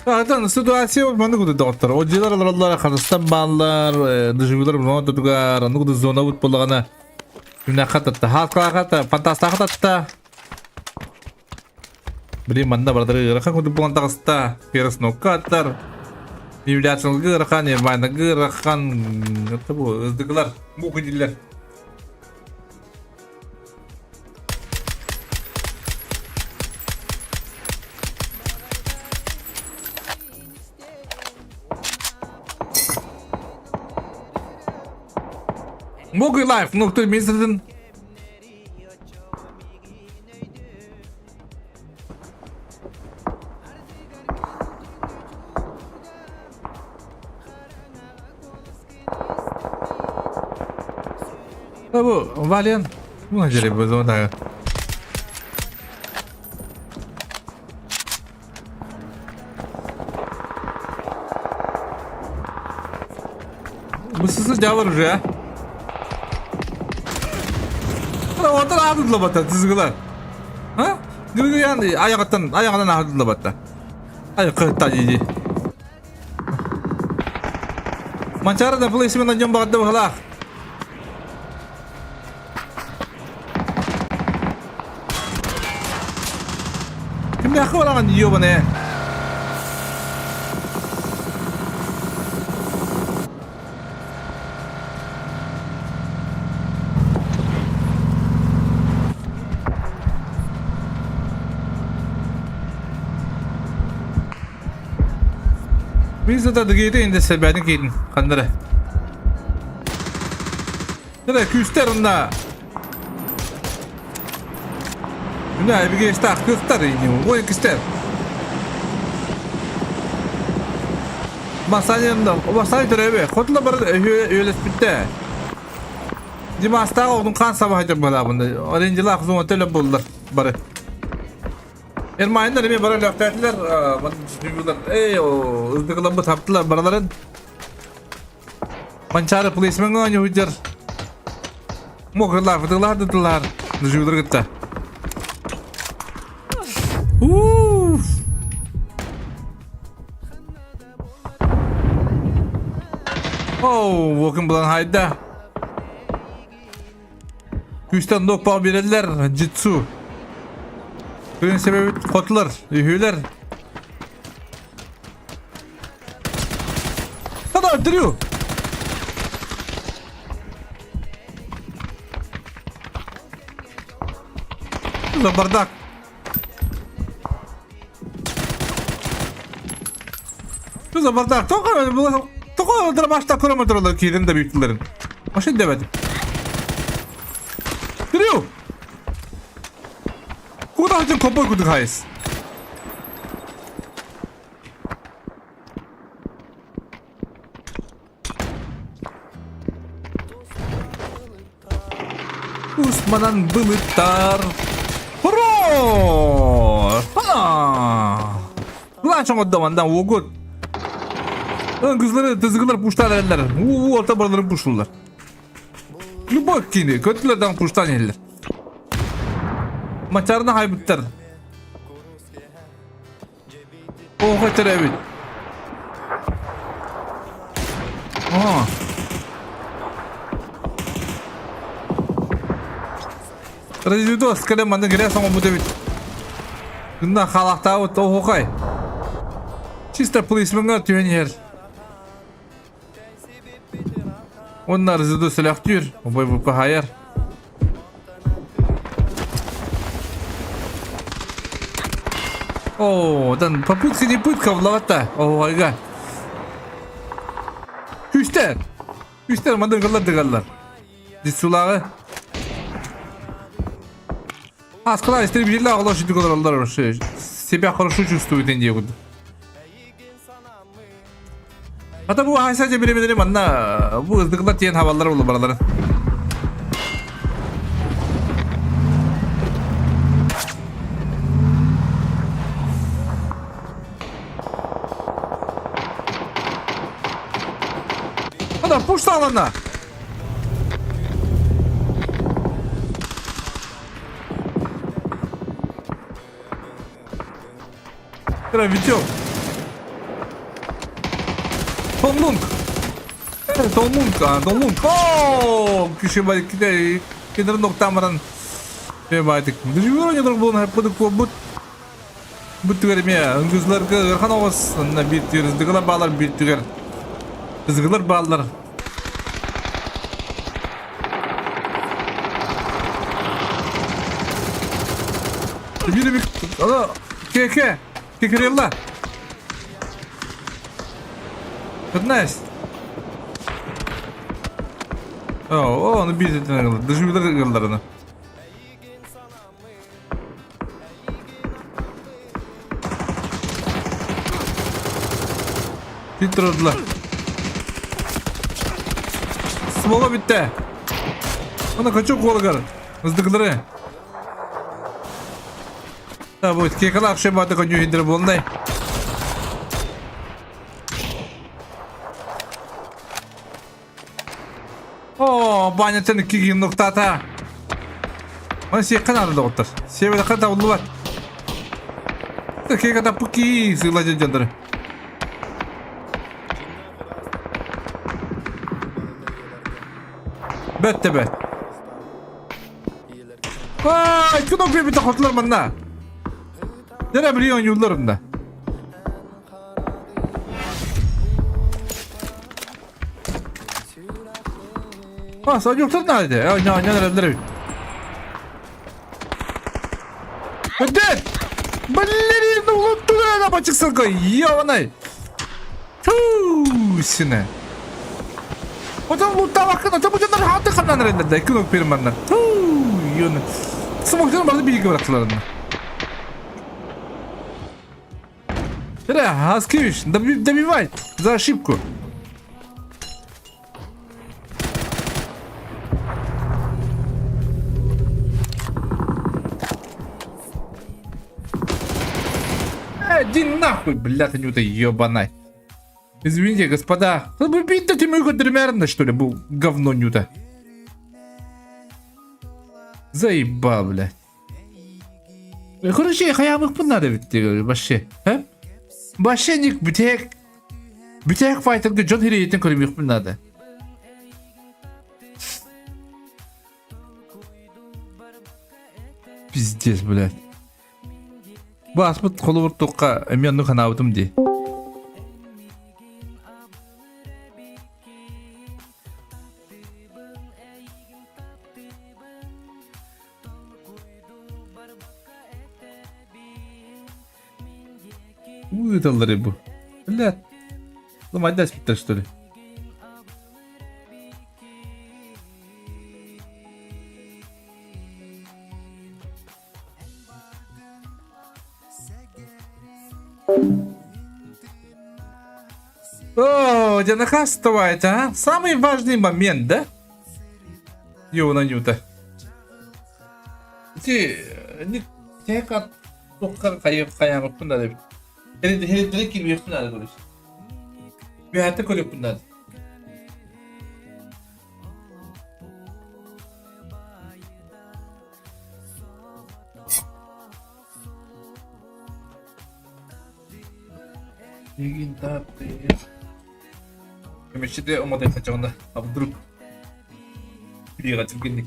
S1: Zaten situasiya olmanı kudu doktor. Ojilar alırlar, Kırgızistan bağlılar, dışıgılar bunu tutugar, onu kudu zona futbolağına. Şimdi katatta, halka katatta, fantastik katatta. Beri manda bardari rakan kudu pulang takasta, virus nokatar. Bibliasyon gerakan, yermana gerakan, apa bu, ızdıklar, bu kudiler. Mogi Life nokta mesajın. Bu Valiant. Bu acele bu zaman. Bu sızı cevap var ya. Orada ağırdılar batta tızgılar. Ha? Gülgü yani ayaktan ağırdılar batta. Ayak kırıkta cici. Mancara da polisimen jam bakat da bahala. Kimde akı var lan yiyor bana ya. Biz de giydi indi sebebini giydin kandıra. Nere küsterin ne bir geçti küster yine o küster. Masayında o masayı törebe kotla bir öyle bitti. Dimasta onun kan sabahı bana bunda. Orange'lar kızım otele buldular bari. Ermayınlar bir bara laftatılar, bana düşünüyorlar. O ızdıklar bu taptılar baraların. Mançarı polismen oynuyor hüccar. Mokırlar, fıtıklar dıdılar. Düşünüyorlar gitti. Bakın bulan hayda. Küsten dokpa verirler, jitsu. Bunun sebebi kotlar, ühüler. Hadi öldürüyor. Bardak. Güzel bardak. Toka öldüre başta kilometreler kirin de büyüktülerin. Başın demedim. Duruyor. Kuda hacım kopar kudu kayız. Osman'ın bılıktar. Hurra! Ha! Ulan çok oddamandan ogut. Lan kızları tızgılar puştan eller. Orta baraları puşullar. Lübak kini kötülerden puştan eller. Maçarına haybıtlar. Oh kaçır evet. Aa. Rezidü askere manda gire sama bu devit. Günde halakta o hokay. Çista polismen atıyor yer. Onlar zıdı silah diyor. Bu hayır. Dan попытка не пытка влавата. Ойга. Hüster. Hüster madın kıllar dıgallar. Disulağı. Аскала истребители оглашили куларалар. Себя хорошо чувствуют диye kudu. Hatta bu sadece bilemedim anla. Bu ızdıklar diyen havalar olur baraların. Hadi push sağlana. Video. Tonlunk. Tonlunk. Kişi belki de kenarın noktamadan ne baydık. Düşünüyor oynadık bunu hep bu tügerim ya. Öngüzler kırkan ovasında bir tüger. Izdıklar bağlar bir tüger. Izdıklar bağlar. Bir ala keke. Kekerella. Good nice. Onu bir tane kıldı. Düşünüyor kıllarını. Titrediler. Smola bitti. Ona kaçıyor kolgar. Hızlıkları. Ta bu kekala akşam batı kanıyor hidre bolnay. Banyaten 2 noktata. Mana sih kan ada dokter. Siapa dah kata luar. Kayak kata puki selaja jantar. Bette bet. Vay, kino bir takotlar bana. Nere biliyorsun yollarında? Sen yoktan nerede? Ne? Hadi! Ballerina unuttu ya da çıksın koy. Ya vanay. Sine. Otan lutta bakın. Tabu canlar hatta kanan renderde. Kino pirmanlar. Yun. Smoktan barda bilgi bıraktılar. Хаскевич, добивай за ошибку. Иди нахуй, блядь, Анюта ебаная. Извините, господа. Вы видите мою квадримерно, что ли, был говно Нюта. Заебал, блядь. Короче, хаямых понадобится, вообще, а? Başlayık bir tek fighter'da John Harriet'in koyum yok bunlarda. Пиздец, блядь. Bu asbıt kolu vur toqqa emyannu kanavdım di. Uyutalları bu. Блядь. Ну, мать дай спиттер, что ли? О, где накастывает, а? Самый важный момент, да? Йона Нюта. Не как только каямы пунады. Hele gibi yapınlar konuş. Bir hayatta kol yapınlar. İlgin tatlı. Kemeşi de o model saçağında. Abi durup. Bir yere açıp geldik.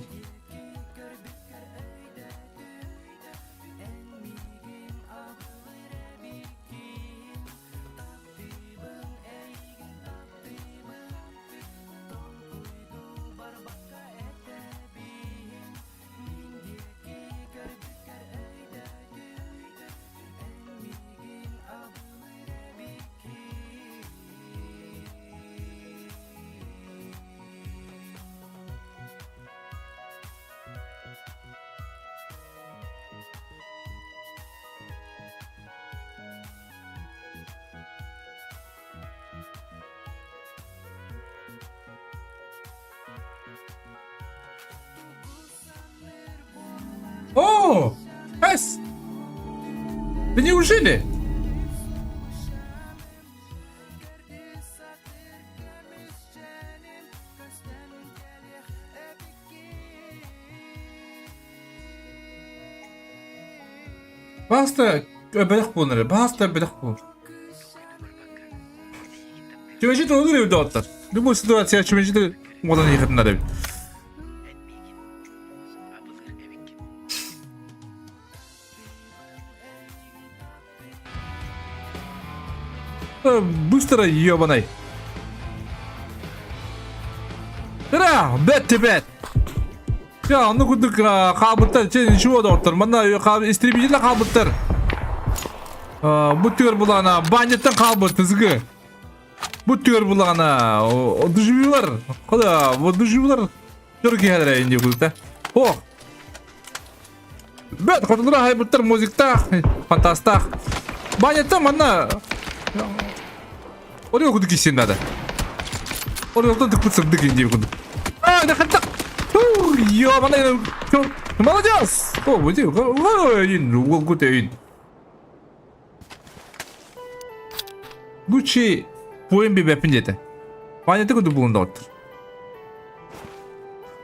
S1: О! Эс! Да неужели? Баста öbelek bulunur. Баста öbelek bulunur. Çömeci de olur evde otlar. Bu situasyon çömeci de olan yıkatınlar ev. Быстро ебаный. Ра, бет. Ya onu kuduk kabutlar için şu odortar. Bana istribiciler kabutlar. Bu tür bulana banyetten kabut tızgı. Bu tür bulana o düşüyorlar. Kada bu düşüyorlar. Türkiye'de indi kudukta. Oh. Bet kodlar hay butter müzikta fantastik. Banyetten bana oraya kuduk işin nada. Oraya da tıkıp sıktık indi kuduk. Ne kadar Ya mana yang молодец! О, 뭐지? 누구 그때 Gucci 보엠비 웹인제다. 많이 뜨고도 보는 것 같아.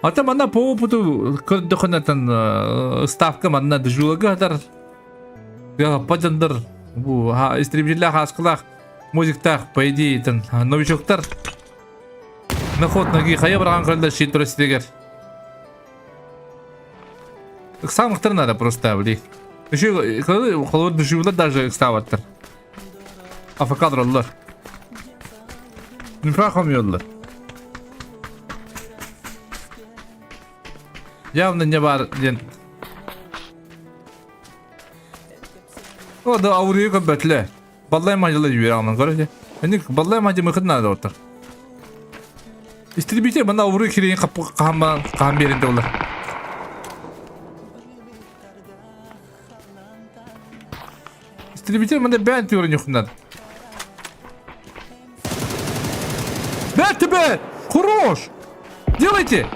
S1: 아까 만나 보고도 그 доконatan ставка 만나 дежурга дар. Я падандар. Bu истребителя хаскалах музыктах по идее там новичоктар. Наход ноги хая барган калда шит турыстегер. Самых надо просто, блин. Еще холодный живот даже ставаттыр. Афакадроллар. Не прохомёллар. Явно не бар ден. О, да аурию көбөтлө. Баллай мажылы жибер анын көрөсү. Эни баллай мажы мыкыт надо отур. Истребитель мына аурию кирейин кам беринде болар. Истребитель мында бән түйөрүн юхнат. Бәт! Хорош! Делайте!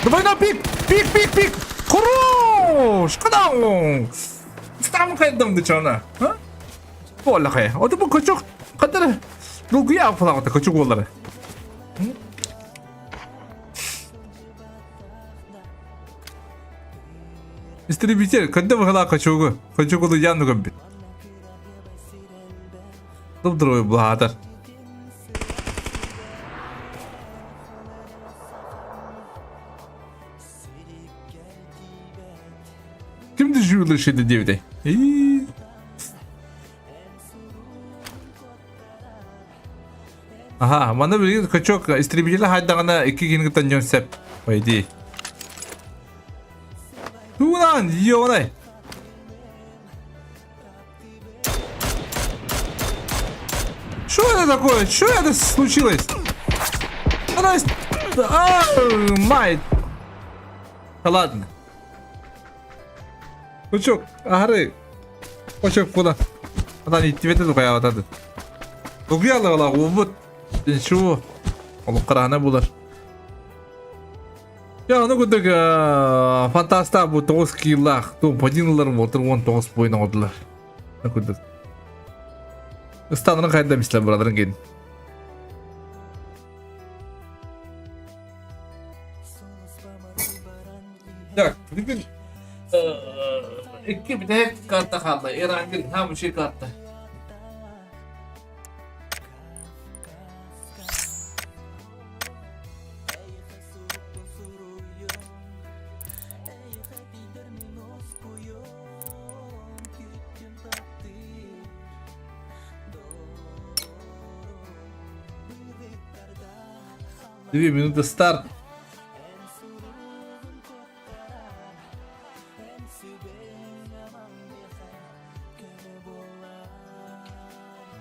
S1: Давай на пик! Пик! Хорош! Когда он? Там кайдам дычана, а? Болла кай. Оты бу көчөк кадыр. Долгуя апалагыта көчөк болдары. Истребитель, когда вы гала качугу? Качугу яну гамбит. Добрый благодар. Kimdi jüyülü şeydi devde? Aha, bana bir kaçok истребитель haydağına 2 gün tanıyon sep. Haydi. Ulan ёбаный. Что это такое? Что это случилось? Май. Да ладно. Кучок, агары. Кучок куда? Адан иттибете дукая атады. Дугуялы ала убут. Ничего. Олуп карана булар. Ya onu kuduk fantasta bu 9 killах, то подинларым отыр 19 бойына одылар. Ne kuduk. Istanın kayda misler buraların gelin. Так, bugün iki bir de kartta kaldı. İran'ın hem şey kartta. Две минуты старт.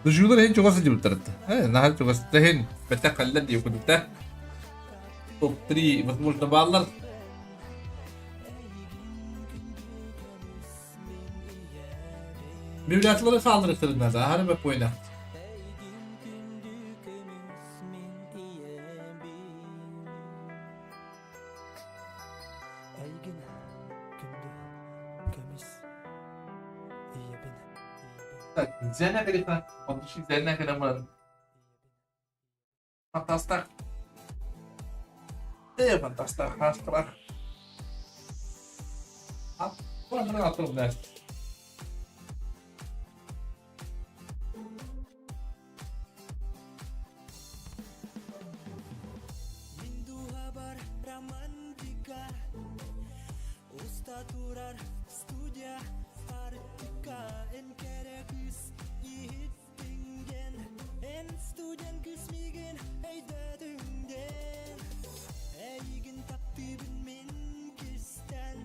S1: Dışılar hiç çok az değil tarafta. Nahal çok az değil. Betek kallen diyor kudukta. Top 3 bakmış da bağlar. Mevlatları saldırırsınız mesela. Hani bak oyna. Так, Зена конечно, он души Зена когда мы фантастик. Фантастик, фантастик. А, вот мы готовы, да.
S6: Rindu habar romantika Usta turar studia Artika En kerekus ihittingen En studian kusmigen Eyde düngen Eygin taktibin min kisten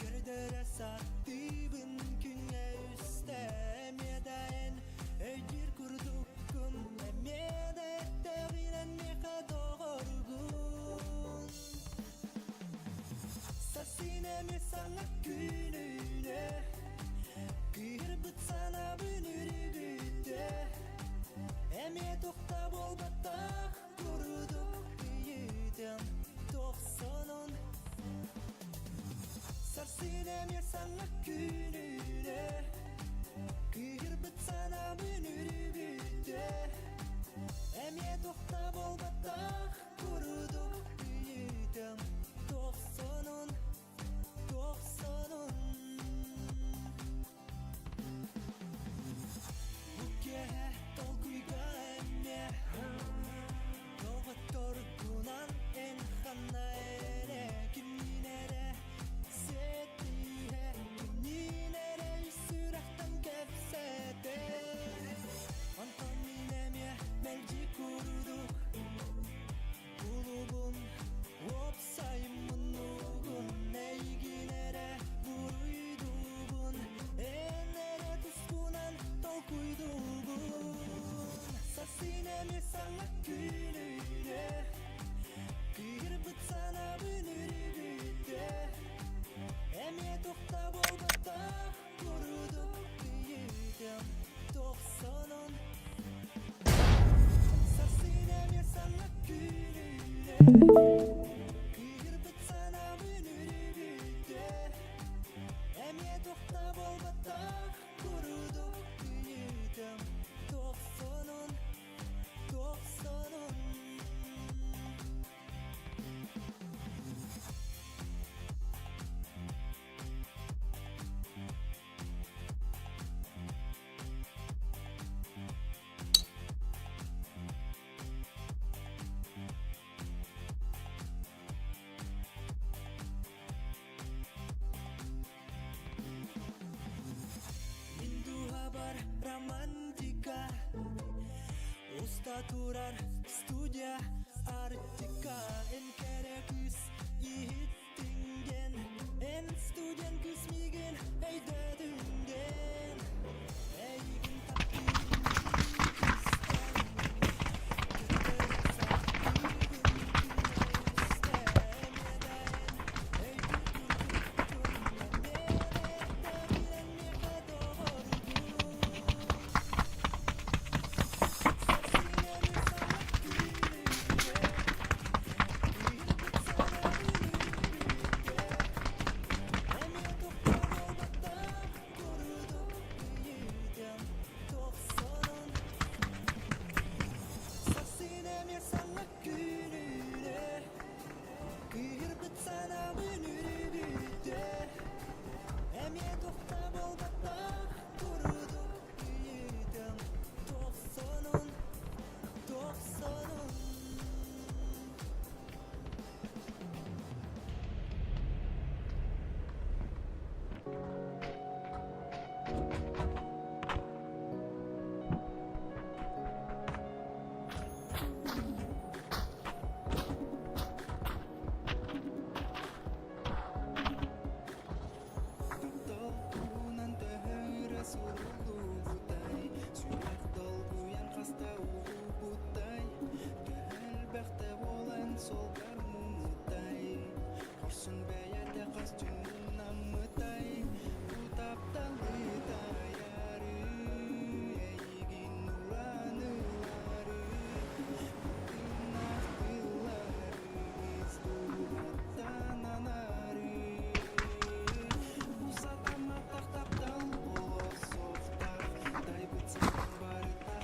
S6: Gördere sattibin künge üstem Yedaen Öydir kurdukun Emyede etteginen meka doğurgun Sasinem sana gününe Kırbıt sana bünürügüde Emye tokta bol batak Kuruduk yiğidim Toksonun Sasinem sana gününe Kırbıt sana bünürügüde Emye tokta bol batak Kuruduk yiğidim Toksonun Bu kehe tolkuyga emme Doğattır kunan en xanna ere Kimminere setihe Kimminere üsürahtan kepsete Anton minemye melci kurduk Kulubun Opsayımın ugun Neyginere vuruyduğun Enere tuskunan tolkuyduğun Sasinemi sana gününe Kırbıt sana bünürügüde Emye tokta bol batak Kuruduk yiğidim Toksonun Sasinemi sana gününe Kırbıt sana bünürügüde Emye tokta bol batak Kuruduk yiğidim Toksonun Rindu habar romantika Usta turar studia Artika En kerekus ihittingen En studian kusmigen Eyde düngen Eygin taktibin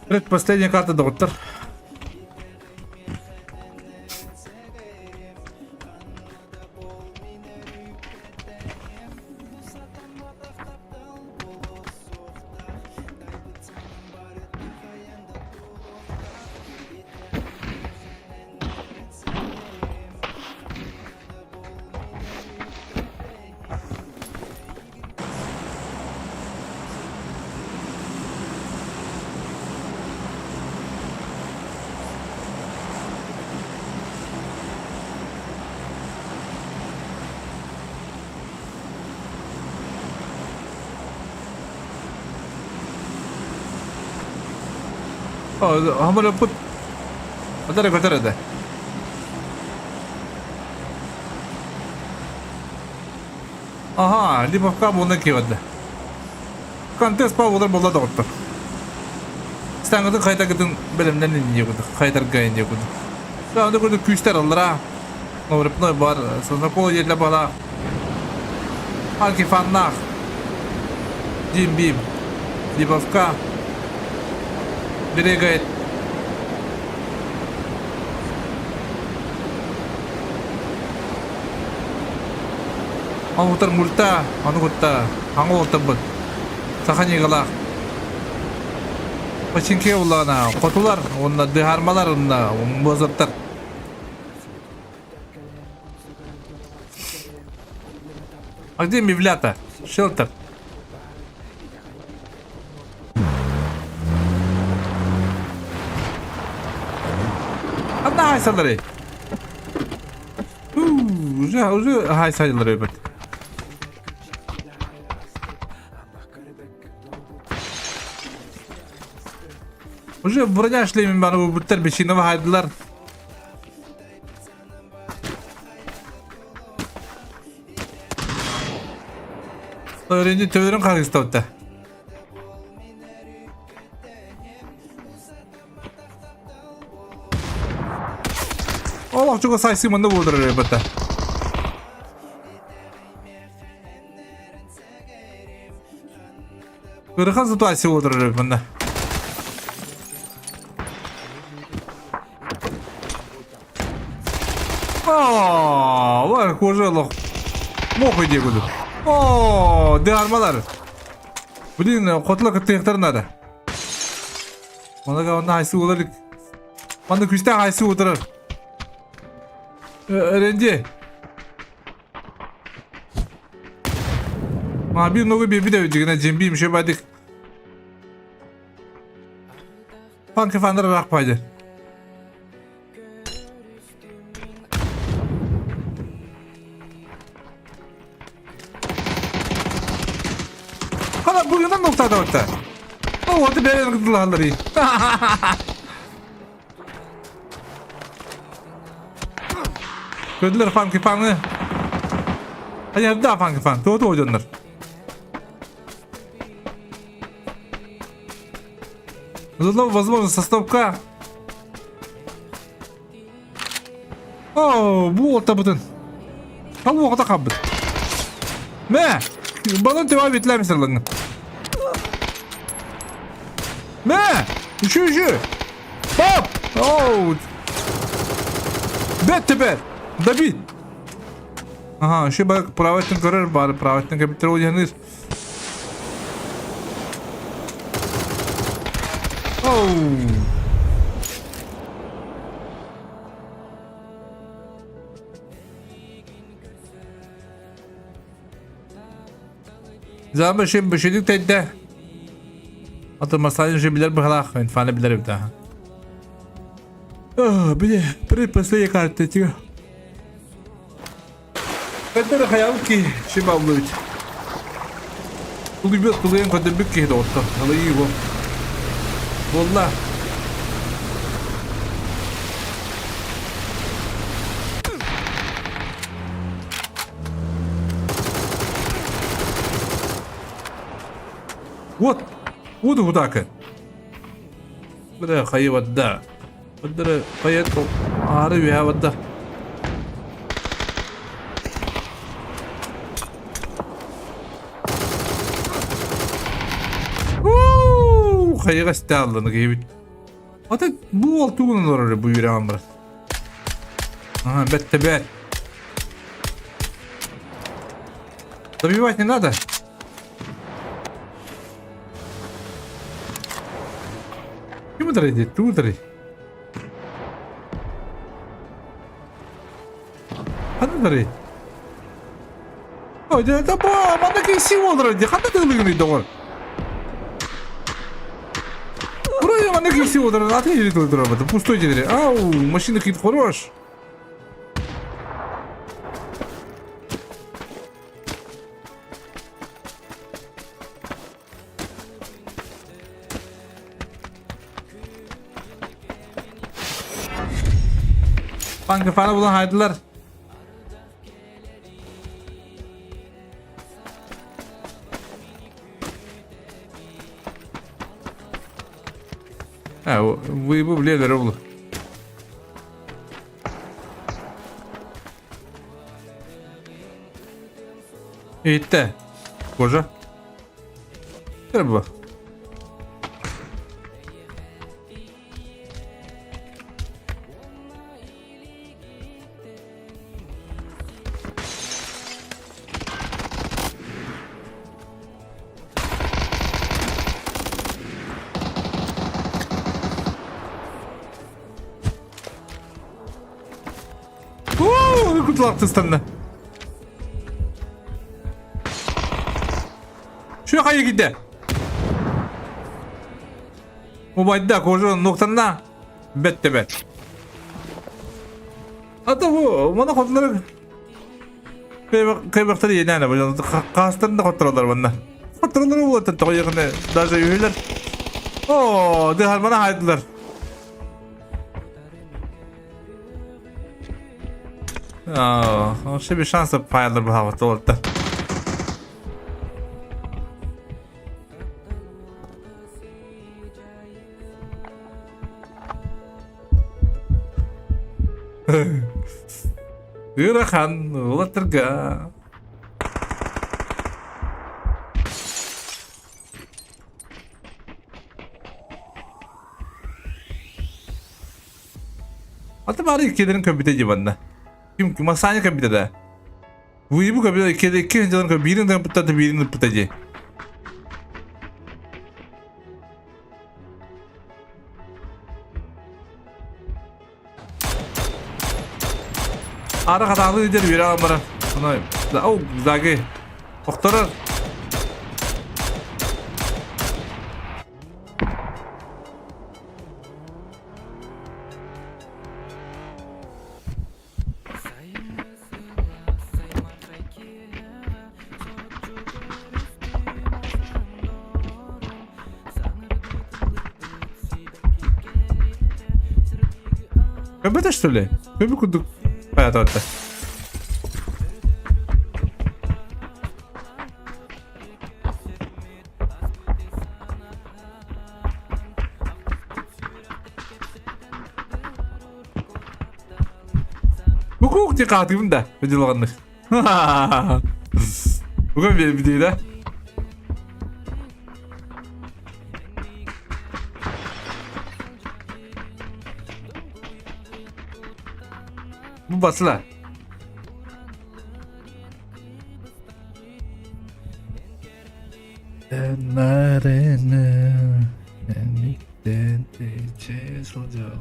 S1: Предпоследняя карта, доктор. Hamara put. Atara da. Aha, Lipovka bunda kiyadi. Kontes pavlar bo'ladi doktor. Stangada qayta gidin bilimden iniyordu. Qaytar gayin yokudu. Sonra burada küçler aldıra. Novrupnoy var. Sonra kolu yerle bala. Halki fanlar. Jim Bim. Lipovka. Birigayet. Angutar multa, angutar, angutar bud. Sakhan yigala. Pachinke ullana, qotular, onna diharmalar onna, bozattar. А где мивлята? Шелтер. Одна хай салары. Уже хай салары бит. Уже броня шлемим бana bu bitter bir şeyini haydılar. Öğrenci tövlerin kalkıştı orada. Allah çok sayısı mında vurduruyor elbette. Kırıkan situasyon vurduruyor bunda. Aaa, var kocalık. Mok ediyor kudu. Ooo, diğermalar. Bilin, kotla kıtlıklar nada. Bana kavandan haysi olarak. Bana küçten haysi oturur. Öğrenci. Ma bir nogu bir de ödüğüne cembiyim şey badik. Fanki fanlara rak paydı. Hala bugünden noktada orta. O orta beğenen gıdılarları iyi. Gördüler fanki fanı. Hadi daha fanki fan. Doğru oyunlar. Zaten возможно составка. Oo, bu orta butun. Al bu orta kabut. Ne? Bana devam ettiler mesela. Ne? Şu. Hop. Oh. Bet. David. Aha, şu bak private'ın karar var. Private'ın kapital oynanır. Oh. Zaman şey başladık tedde. Atı masajı şey bilir bakalım. İnfane bilir bir daha. Ah, bir de предпоследняя карта çıkıyor. Kadar hayal ki şey bağlıydı. Bu gibi kulayan kadar büyük ki de orta. Halı iyi bu. Valla. Вот так. Бля, хай вода. Бля, поэтому арви вода. Хайга сталланы кебит. Ata bu oltu bunlar bu yüreğim var. Aha bette bet. Добивать не надо. Kim udarıydı? Tu udarı. Hadi udarı. Oh, dia tak apa. Mana kisi udarı? Dia kata tu lagi ni dong. Buraya mana kisi udarı? Atı yeri tu udarı. Betul. Pusto jadi. Au, mesin kit хорош. Banka falan bulan haydılar. Ha, bu biliyorlar oğlum. İyitte. Koca. Gel baba. Kurtulak tıstandı. Şu kayı gitti. Mobayda koca noktanına. Bette bet. Hatta bu bana kodları kaybaktır yeni ana böyle kaslarında kodlarlar bana. Kodlarları bulattı toy yakında daha üyeler. Oo, de bana haydılar. Ще би шанс да паялар bu havada oldu. Irahan, ulatırga. Hatta bari ülkelerin köpüteci bana. Kim masanya köpütede. Bu köpütede iki canın köpütede birinin köpütede birinin köpüteci. Ara kadarlı lider bir adam bana. Buna, oh, zagi. Doktorar. Köpüt что ли? Köpüt kuduk. Hayata hatta. Hukuk dikkatimi de videolarını. Bugün bir videoda. Bu basıla. Enlerine enikten tecez ocağı.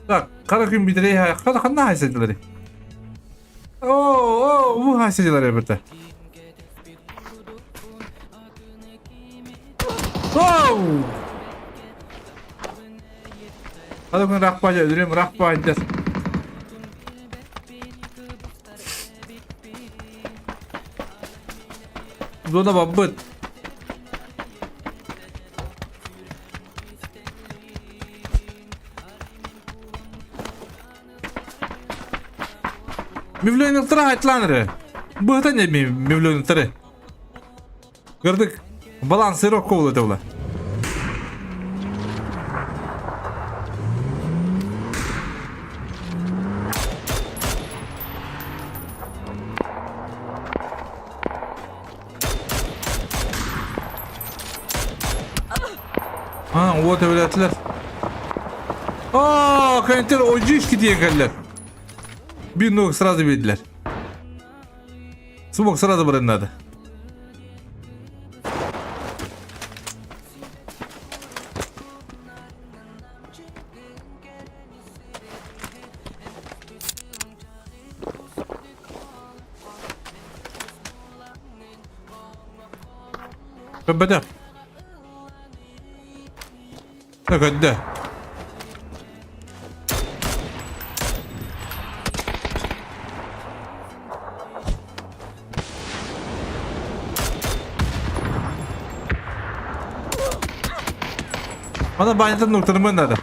S1: Bak, karakün bir direği hayal. Karakün ne haysedileri? Bu haysedileri elbette. Karakün rakbacı öldürüyorum, rakbacı. Bu da babıt. Mevlü'nün tırı haytlanırı. Bu hata ne Mevlü'nün tırı? Gördük. Balansı yok kovuladı ola. Ha, o devletler. Aa, kanter oyuncu iş diye geldiler. Bir nok sırası bildiler. Subok sırası barınladı. Beda. Ne kadar? Bana banyadan noktalarımı nerede?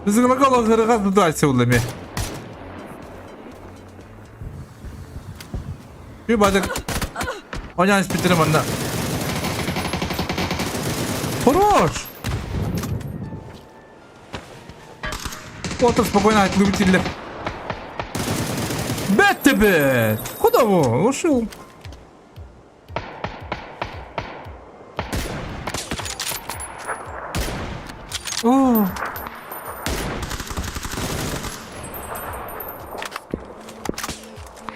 S1: Bizim bakalım kırık tutu açsa olayım ya. Bir bacak. Oynayış bitirim ondan. Хорош! Otur спокойно, любит тебе. Бет тебе! Куда вы? Ушел. О!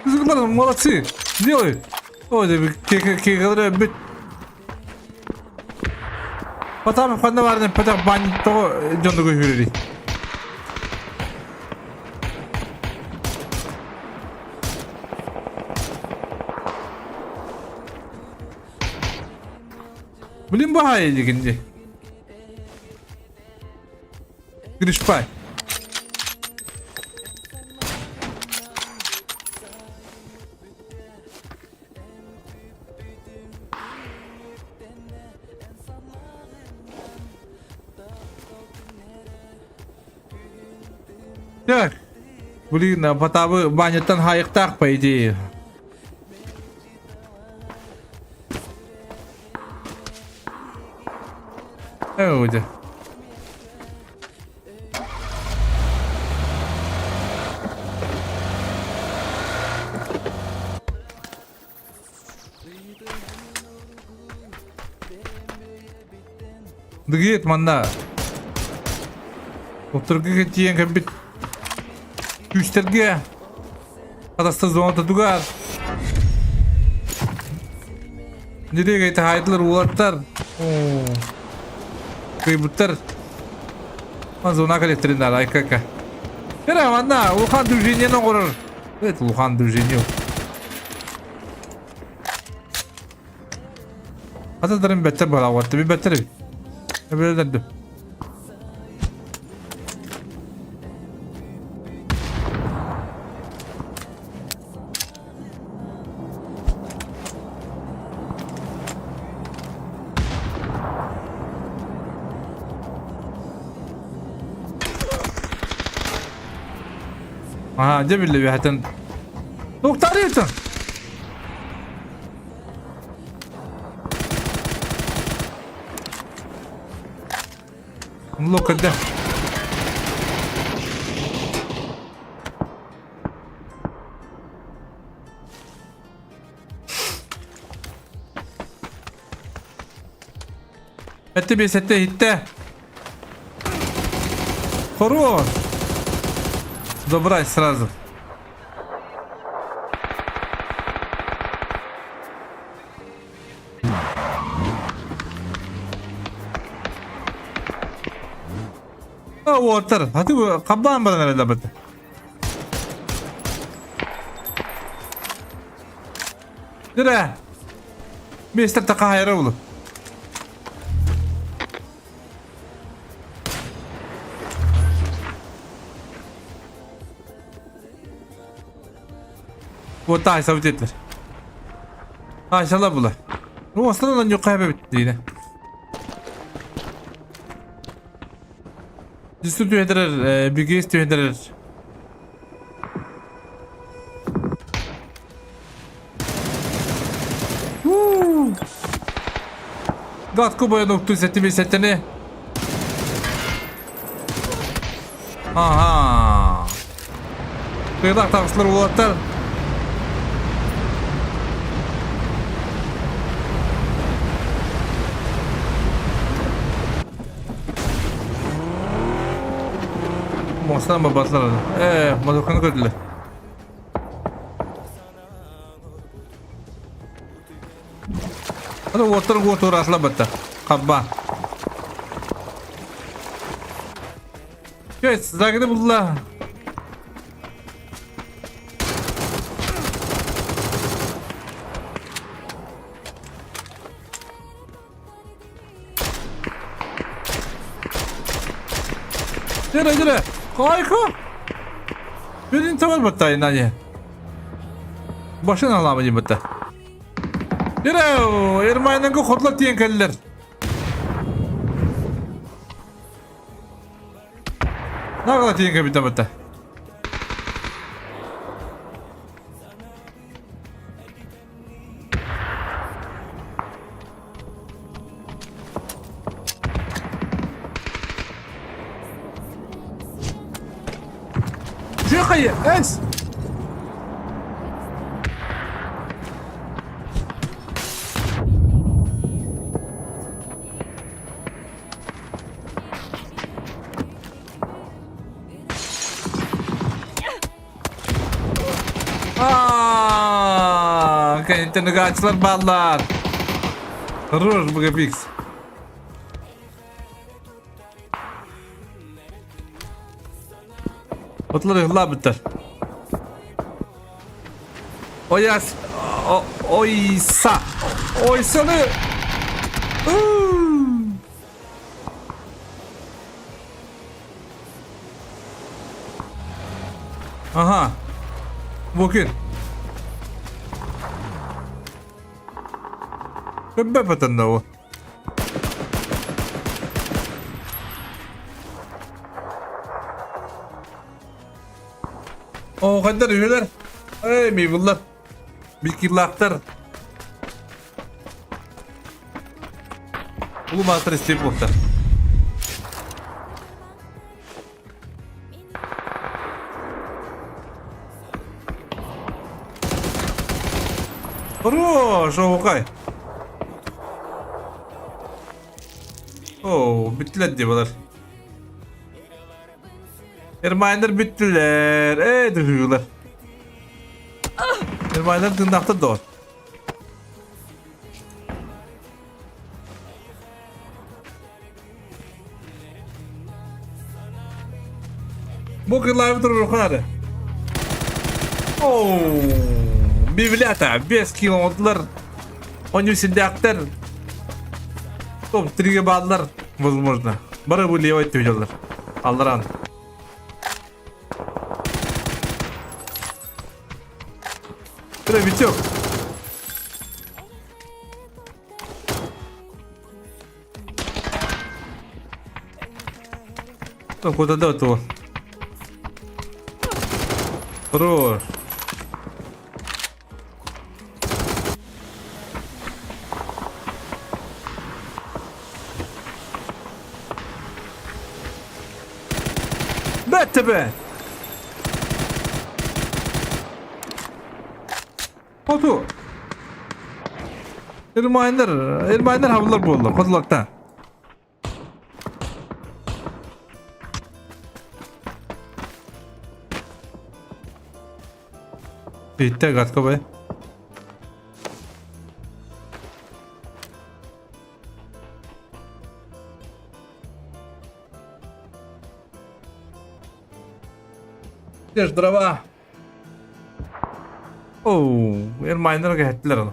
S1: Ребята, молодцы! Делай! Ой, да кекалары бит. Потом ходно варным, потом бань того жонду көшүрүр. Блин, багай дегенде. Гришпай. Так. Блин, а потом баня-тан хайктак, по идее. Öyle. Dikit mana? Oturga ketiyen kabit. Güçlerge. Adasta zonda dugar. Nereye gitti hayırlar uğratlar. Kıyıbıtlar. Zona kalefterinden ayıkaka. Kira mana? Ulkan düzeniye ne korur? Evet, Ulkan düzeniye. Atalarım beter bala vardı. Bir beter. Ne böyle dedim. Aha, جاب اللي بيحتن لوك طريقته لوك ده اتبي سته هته хорош. Забрать сразу. Water. Hadi bu kablan bana nerede bıdı? Dira. Mister taka hayra ulu. Bu tay savcıtlar. İnşallah bula. Bu aslında lan yok kaybı bitti yine. Cisu tüyedirir, bilgiyiz tüyedirir. Gatku boya noktu seti bir setini. Aha. Kıyılak takıslar ulatlar. Mostan babaslar onu. Motokanı gördüler. Hadi otur otur asla batta. Kabba. Geç, zagide buldular. Jere. Harika. Birini tamam batta yine. Başına alamayacağım batta. Jere, Ermay'dan kodla diyen kelliler. Ne kadar diyen kelliler batta. Şuraya es. Kayıtta negaçlar ballar. Rur bu fix. Otlar hızla biter. Oyas. Oysa. Oysanı. Aha. Bugün. Bebek patanda o. O kadar üyeler. Ey meyvullar. Bir kirlaktar. Ulu master isteyip muhtar. Хорош, okey. Oo, bittiler diyorlar. Ermaylar bittiler. Düşüyorlar. Ermaylar tındakta doğru. Bu kırlar durur hadi. Oo, bir bilata 5 kilometreler. Onun için aktör. Top 3 ballar возможно. Бары были его ответили. Алран. Витек. Куда до этого? Хорош. Тебе. Otu. Ermaylar havalar buldu. Kozulakta. Bitti gatka be. There's дрова. Oh, Ermaylar gittiler onu.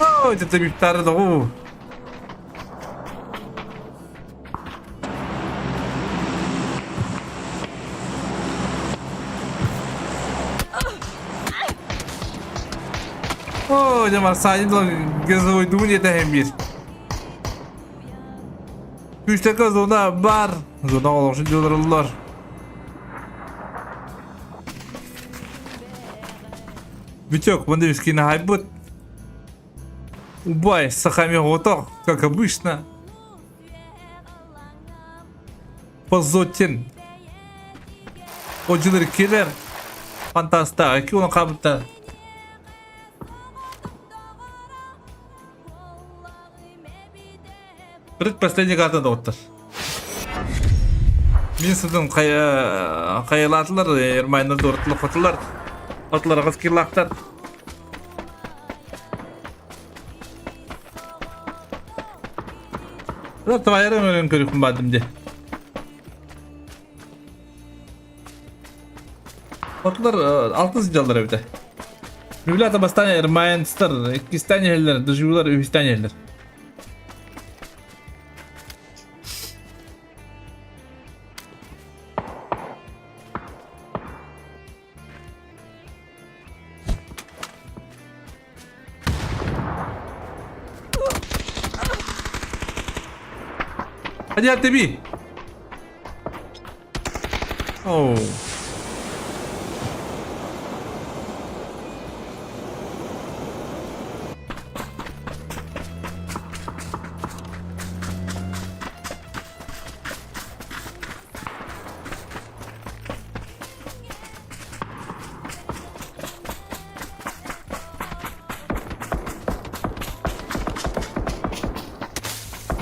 S1: Oh, это бифтары да o. Oh, jamar sayın gözü uyduğun yeter hem bir. Üçte kız ona var. Zona oluşun diyorlar. Битек, вон виски на хайбут. Убай, сахами готов, как обычно. Позотин. Ожилер келер. Фантаста, аки оны қабытта. Предпоследний картада отыр. Мен сіздің қайылатылар, ермайнарды ұртылы қотылар. Қотылар қыз Твайрым өрен көрікпін бадым де. Қотылар 6 жалдар өйді. Мүлі атабастан ермайныстар, 2 станиелер, дұжылар 3 станиелер. Hadi hadi bir. Oh.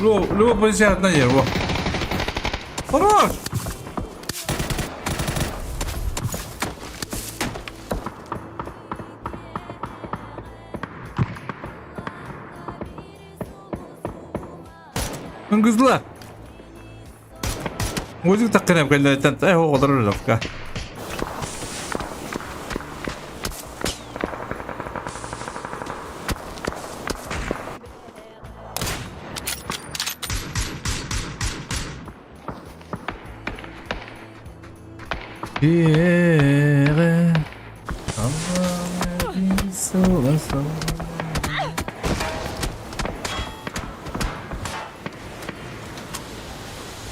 S1: Lu позиция одна его. Хорош! Kızlar. Müzik takınıp geldi. O kadar öyle lafka. Yere Allah'ın sola.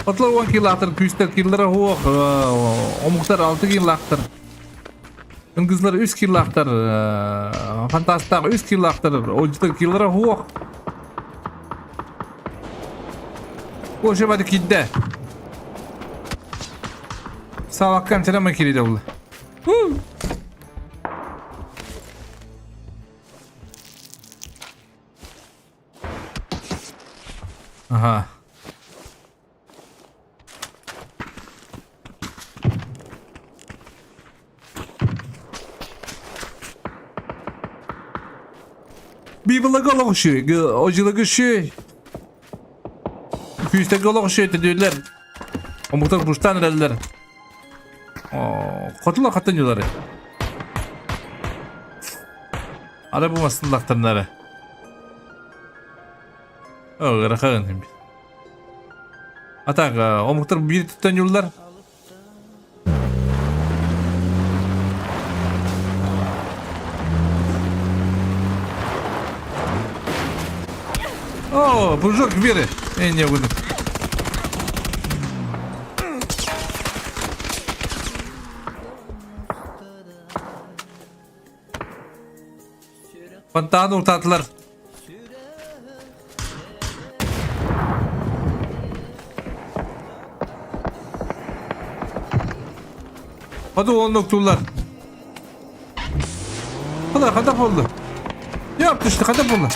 S1: Atlar 10 kill attır, küçükler killere hoğ, omuklar 6 kill attır. Kızlar 3 kill attır, fantastik 3 kill attır, oyuncular killere hoğ. Koşu hadi kidde. Sağ bakkan selam kilide oldu. Aha. Bir bula gola koşuyor. Ocula koşuyor. Küste gola koşuyor diyorlar. O muhtar burçtan derler. Kotular katın yolları. Araba masınlaktanları. O gırakağın şimdi. Atak o muhtar bir tutan yollar. O burjok biri. En yakın. Pantağını ortattılar. Hadi oğlum nokturlar. Kadap oldu. Yaptı işte kadap oldu.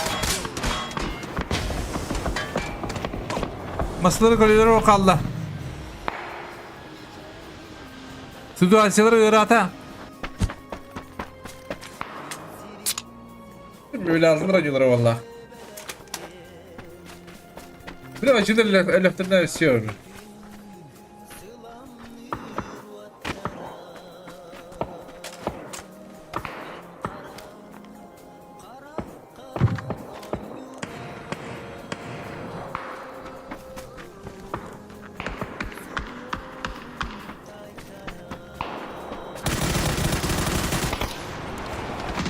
S1: Masaları koridora bakalım. Situasyaları öğrete. Böyle ağzını acılar valla. Bir de acıdır eleflerine esiyor.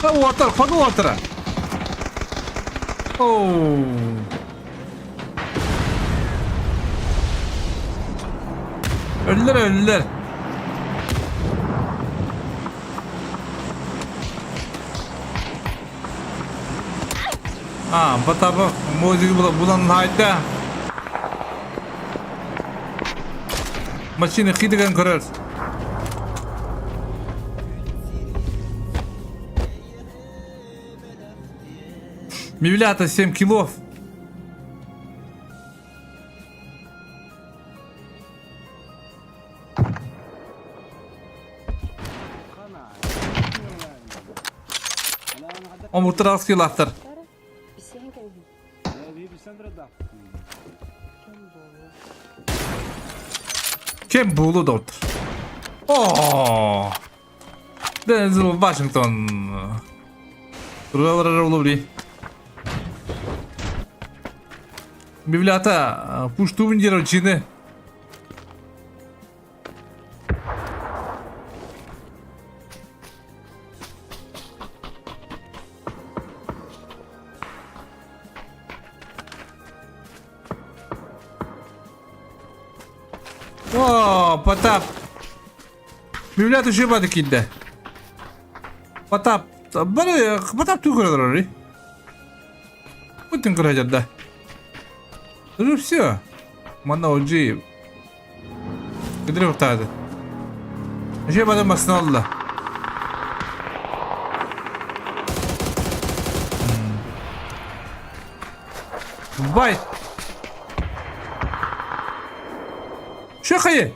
S1: Water, fuck water. Oh. Öldüler. Потапов музыка булан hayda. Машина хидеген көрөр. Мивлята 7 килов. Омуртырас килахтар. Kim bulu doktor? Denzel Washington. Buralara olabilir. Biblioteca puștu în cine? Потап. Biblioteca şey vardı kilde. Потап. Bana Потап tu kadar orayı. Bütün kıracak da. Ну все. Мана OG. Куди вертати? Ще буде маснолла. Бай. Що хає?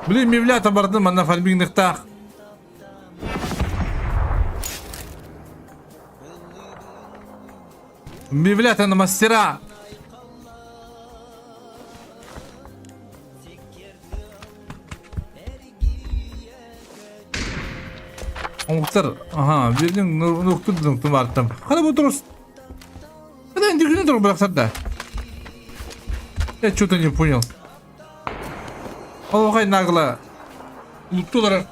S1: Блин, мивлята бардым, ана фальбингдыктах. Мивлята на мастера. Оңтар, бердің нұқтырдың тұмарттым. Қада бұл тұрыс? Қада үндігіне тұрып бірақтарда? Я что-то не понял. Ол оғай нағыла. Ұлттылары.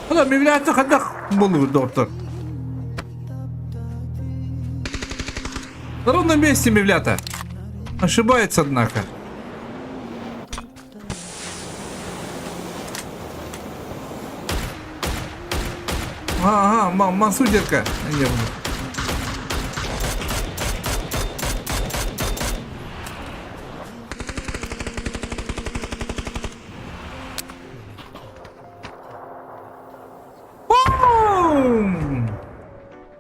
S1: Hala mevliyatı kadar bulur doktor. На ровном месте мевлята. Ошибается, однако. Мансудерка.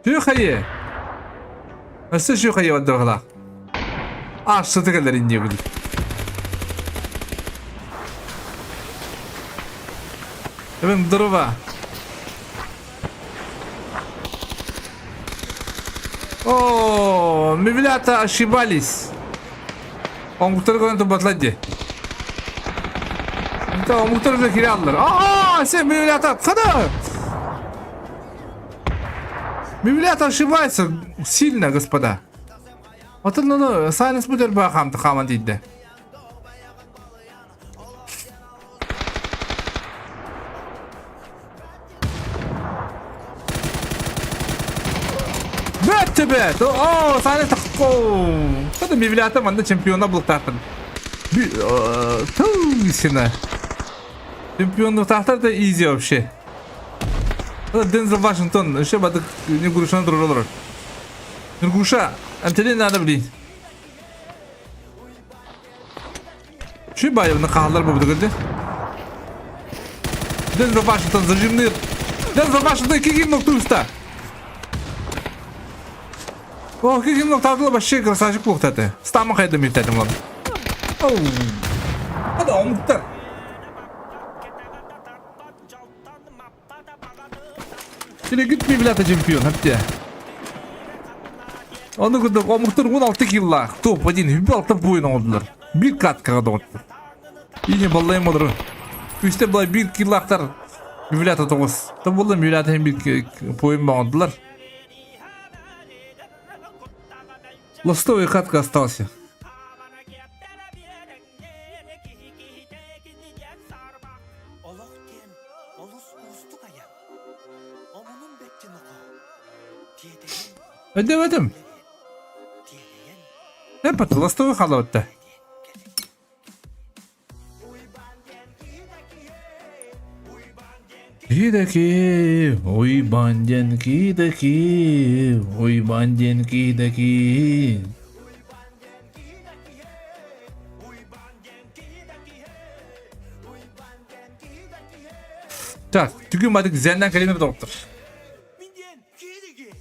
S1: Şu hayır. Nasıl şu hayır oldu hala? Aşağıda kadar iniyor bu. Hemen durma. Мевлята ошибались. Он muhtar konu batladı. Tamam muhtar da kiralılar. Sen mevlята, kada? Мевлята ошибается сильно, господа. Вот он, сайленс будет бахам-то хамадидде. Бет! Сайленс так. Kada Мевлята bende çempiyonla bulutlardım. Tüysine. Çempiyonluk tahtar da easy вообще. Дензел Вашингтон, еще бы не груша на другой. Не груша, антенны надо блин. Şu bayım ne kahlar bu burada. Дензел Вашингтон зажимный. Дензел Вашингтон 2.9'da. 2.9'da вообще красавчик плохо-то. Стама хайда митатым lan. Hadi omukta. Şöyle git Mevlata çempiyon hep de. Onu kurduk o muhtar 16 killa. Top 1 hübbaltı boyun oldular. Bir kat kaldı oldu. Yine ballayım olur. Üstte bulay 1 killa aktar. Mevlata 9. Tabi oldu Mevlata hem bir boyun oldular. Ластовый катка остался.
S6: Олохтен олус устук аяк. Омунун бетти ноко. Тиедеген
S1: Ödemedim.
S6: тиедеген
S1: Hep atı lastовый halı Kidaki, oy banden kidaki, oy banden kidaki. Так, tükün madık zenden kalemi doktor.
S6: 민디엔 기대기.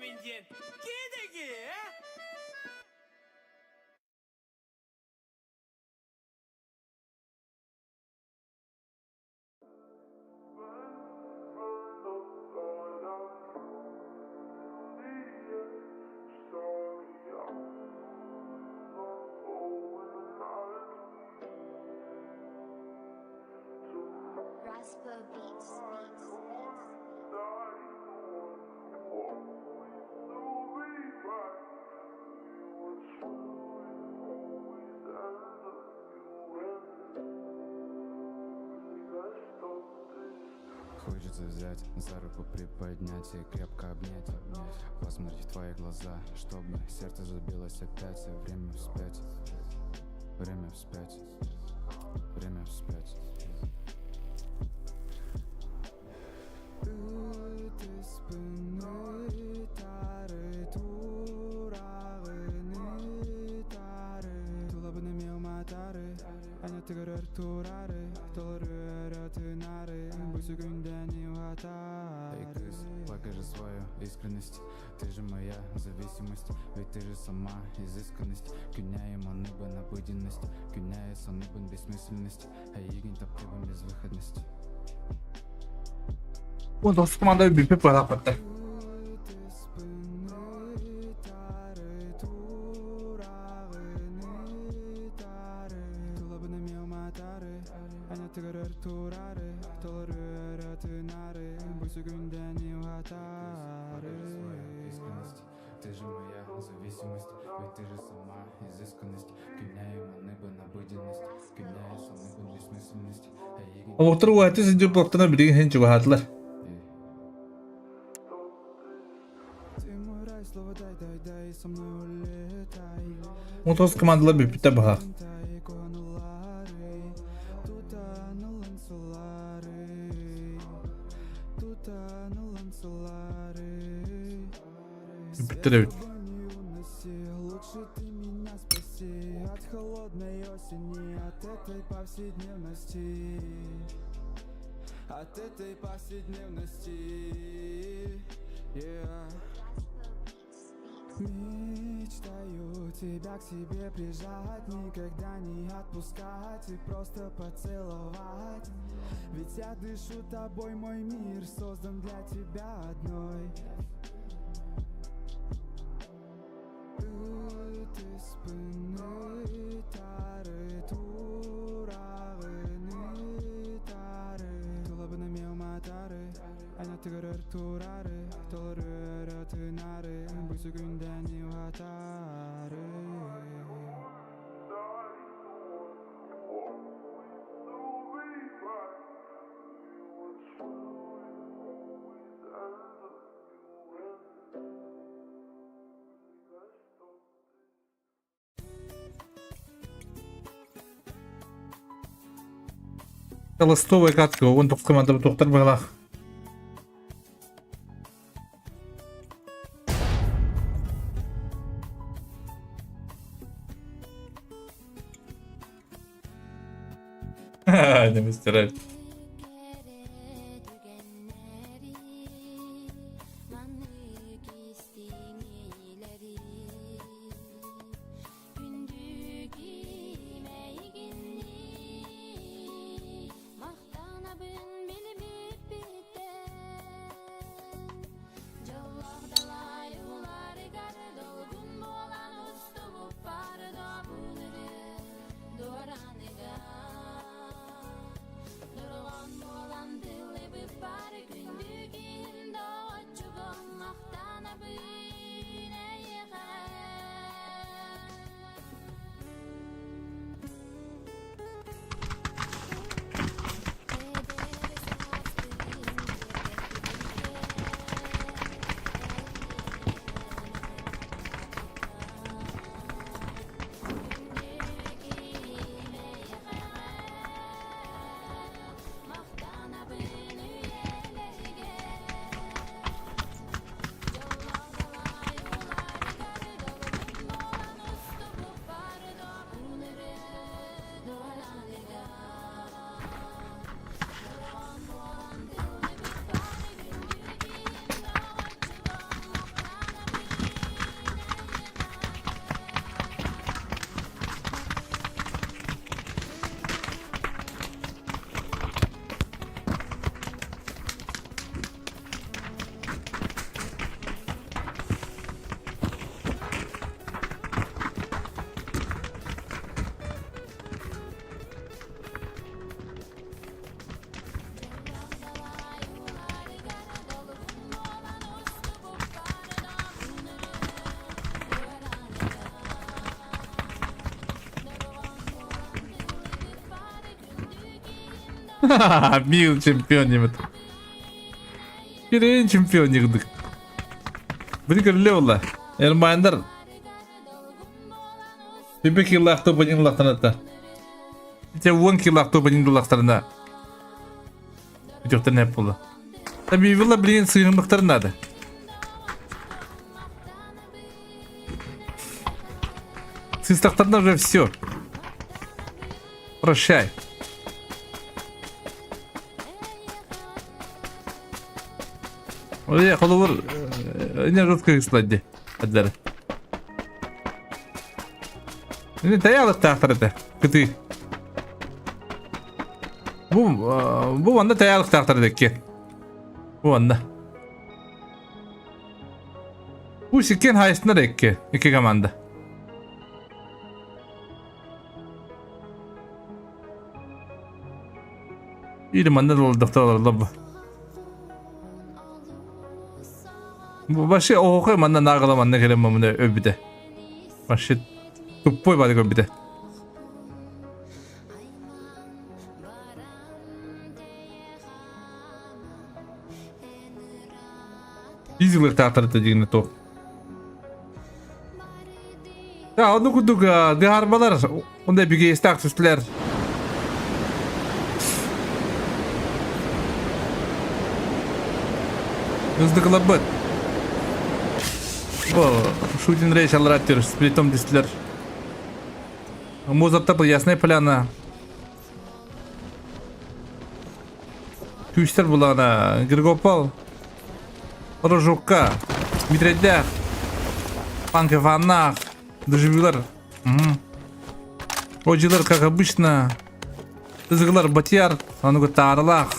S6: 민디엔 기대기.
S7: Raspa Beats.
S8: Хочется взять за руку, приподнять и крепко обнять. Посмотреть в твои глаза, чтобы сердце забилось опять. Время вспять, время вспять, время вспять. Эй, кыз, покажи свою искренность. Ты же моя зависимость, ведь ты же сама изысканность. Күнәйім аныбын обыденность, күнәйі саныбын бессмысленность, а егін таптыбын безвыходность.
S1: Bu dostum komanda bir pep var hakikaten.
S8: Ты же моя зависимость, ведь ты же сама изысканность. Күнәйім аныбын обыденность, күнәйі саныбын бессмысленность, а егін
S1: Doktor bu hayatı sizce bloktana bildiğin hençi bahatlar. Motos komandalar bir pite baha. Bir pite de bit.
S6: От холодной осени, от этой повседневности, от этой повседневности. Мечтаю тебя к себе прижать, никогда не отпускать и просто поцеловать. Ведь я дышу тобой, мой мир создан для тебя одной.
S1: Ластовая катка, он только команда доктор была. Aynen Mr. Right. Bir yıl şampiyon yemedim. Birinci şampiyon yıktık. Bunu görüle valla. Ermayandar. Bir 2 yıllık topancın yıllaktan hatta. İşte 10 yıllık topancın yıllaklarında. Çoktan hep oldu. Tabii valla bilen sığınlıkları nerede? Сыстактарда уже все. Прощай. Ой, холовор. Не жутко слади. Аддары. Не таялык тактырды. Кыты. Bu anda tayalık taktırdık ki. Bu anda. Bu sikken hayısında da iki komanda. İyi manda doldukta olurlar bu. Bu başı oğukay manda nağıla manda kelimamını öbüde. Başı tuppoy badık öbüde. İzgirlik taktırdı diyene to. Ya onu kuduk diharbalar. Onda bir geyste aksüsler. Hızlı kılabıt. Bu shooting range alır atıyoruz. Splitom distler. Мозапта был ясная поляна. Күштер была она. Григопал. Рожокка. Митредях. Панкованах. Доживилар. Ожилар, как обычно. Изглар батьяр. Ануга тарлах.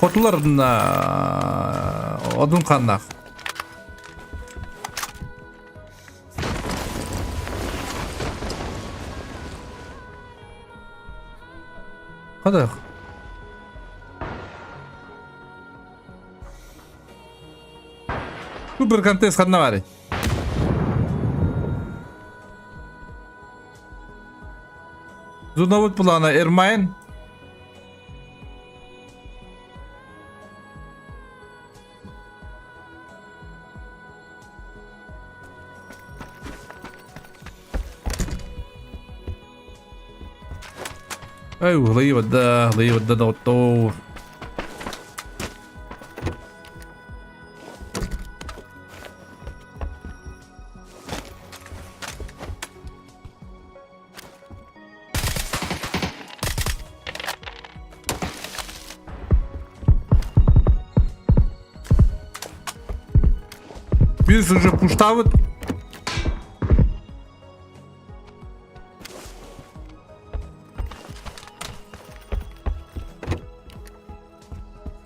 S1: Котулар на одун каннах. Kadar. Bu bir kantes kadına var. Zunavut bulana Ermayn. Ayo, lagi wadda doktor. Birisi уже пуштавыт.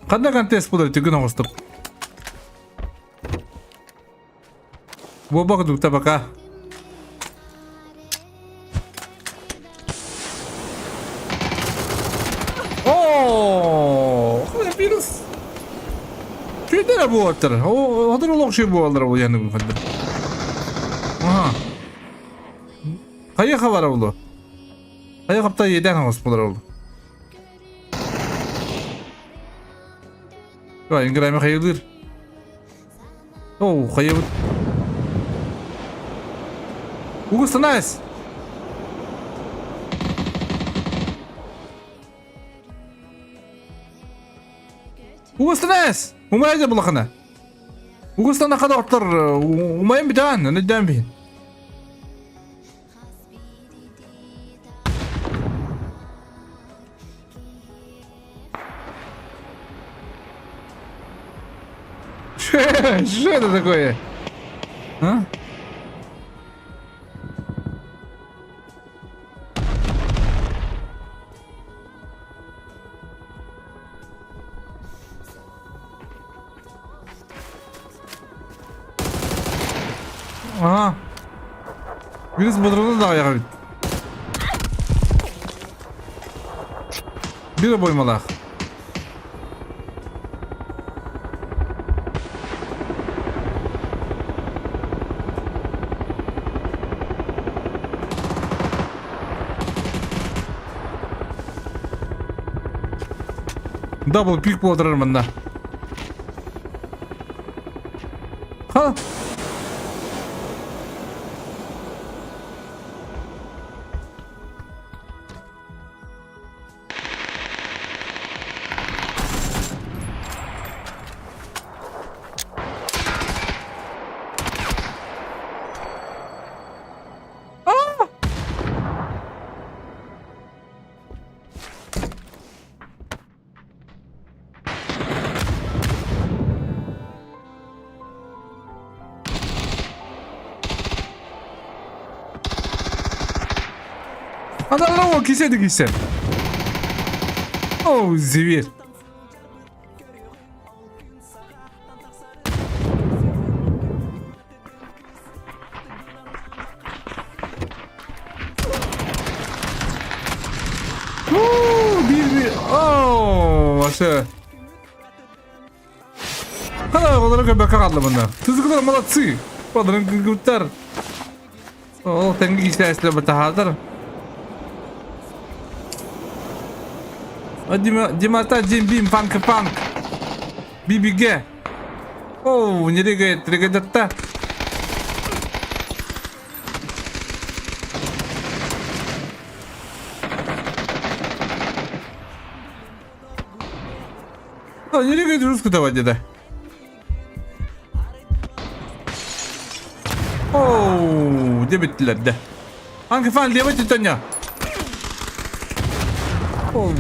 S1: Кандай контест болот түгүн оңоступ. Бобак дукта бака. Ооо, вирус. Чөйдер bu отыр. О, отыр улок şey bu алар bu yani bu kadar. Aha. Kaya var oldu. Kaya kapta yeden havas bular oldu. Ya ingirame kayılır. Oh, kaya. Ugus nice. Ugustanes. Umayacak bulakana. Ugustana kadar otlar. Umayın bir tane. Ne diyeyim ben? Что это такое? А? Aha. Birisi bodrumda da ayağa. Biri boymalak. Double pick bodrumda bunda. Ha? Adamlar o kiseydi gitsen. Oh zivir. Bir. Oh aşağı. Kadar olarak göbek kaldı bunlar. Tuzuklar malatsı. Padırın gıgıtlar. Oh tengi işte esle batahadır. Dimata Jim Bim Punk Punk BBG. Oh, nereye gitti? Oh, nereye gidiyoruz ki davacıda? Oh, de bittiler de. Hangi fan diye mi titanya? Oh.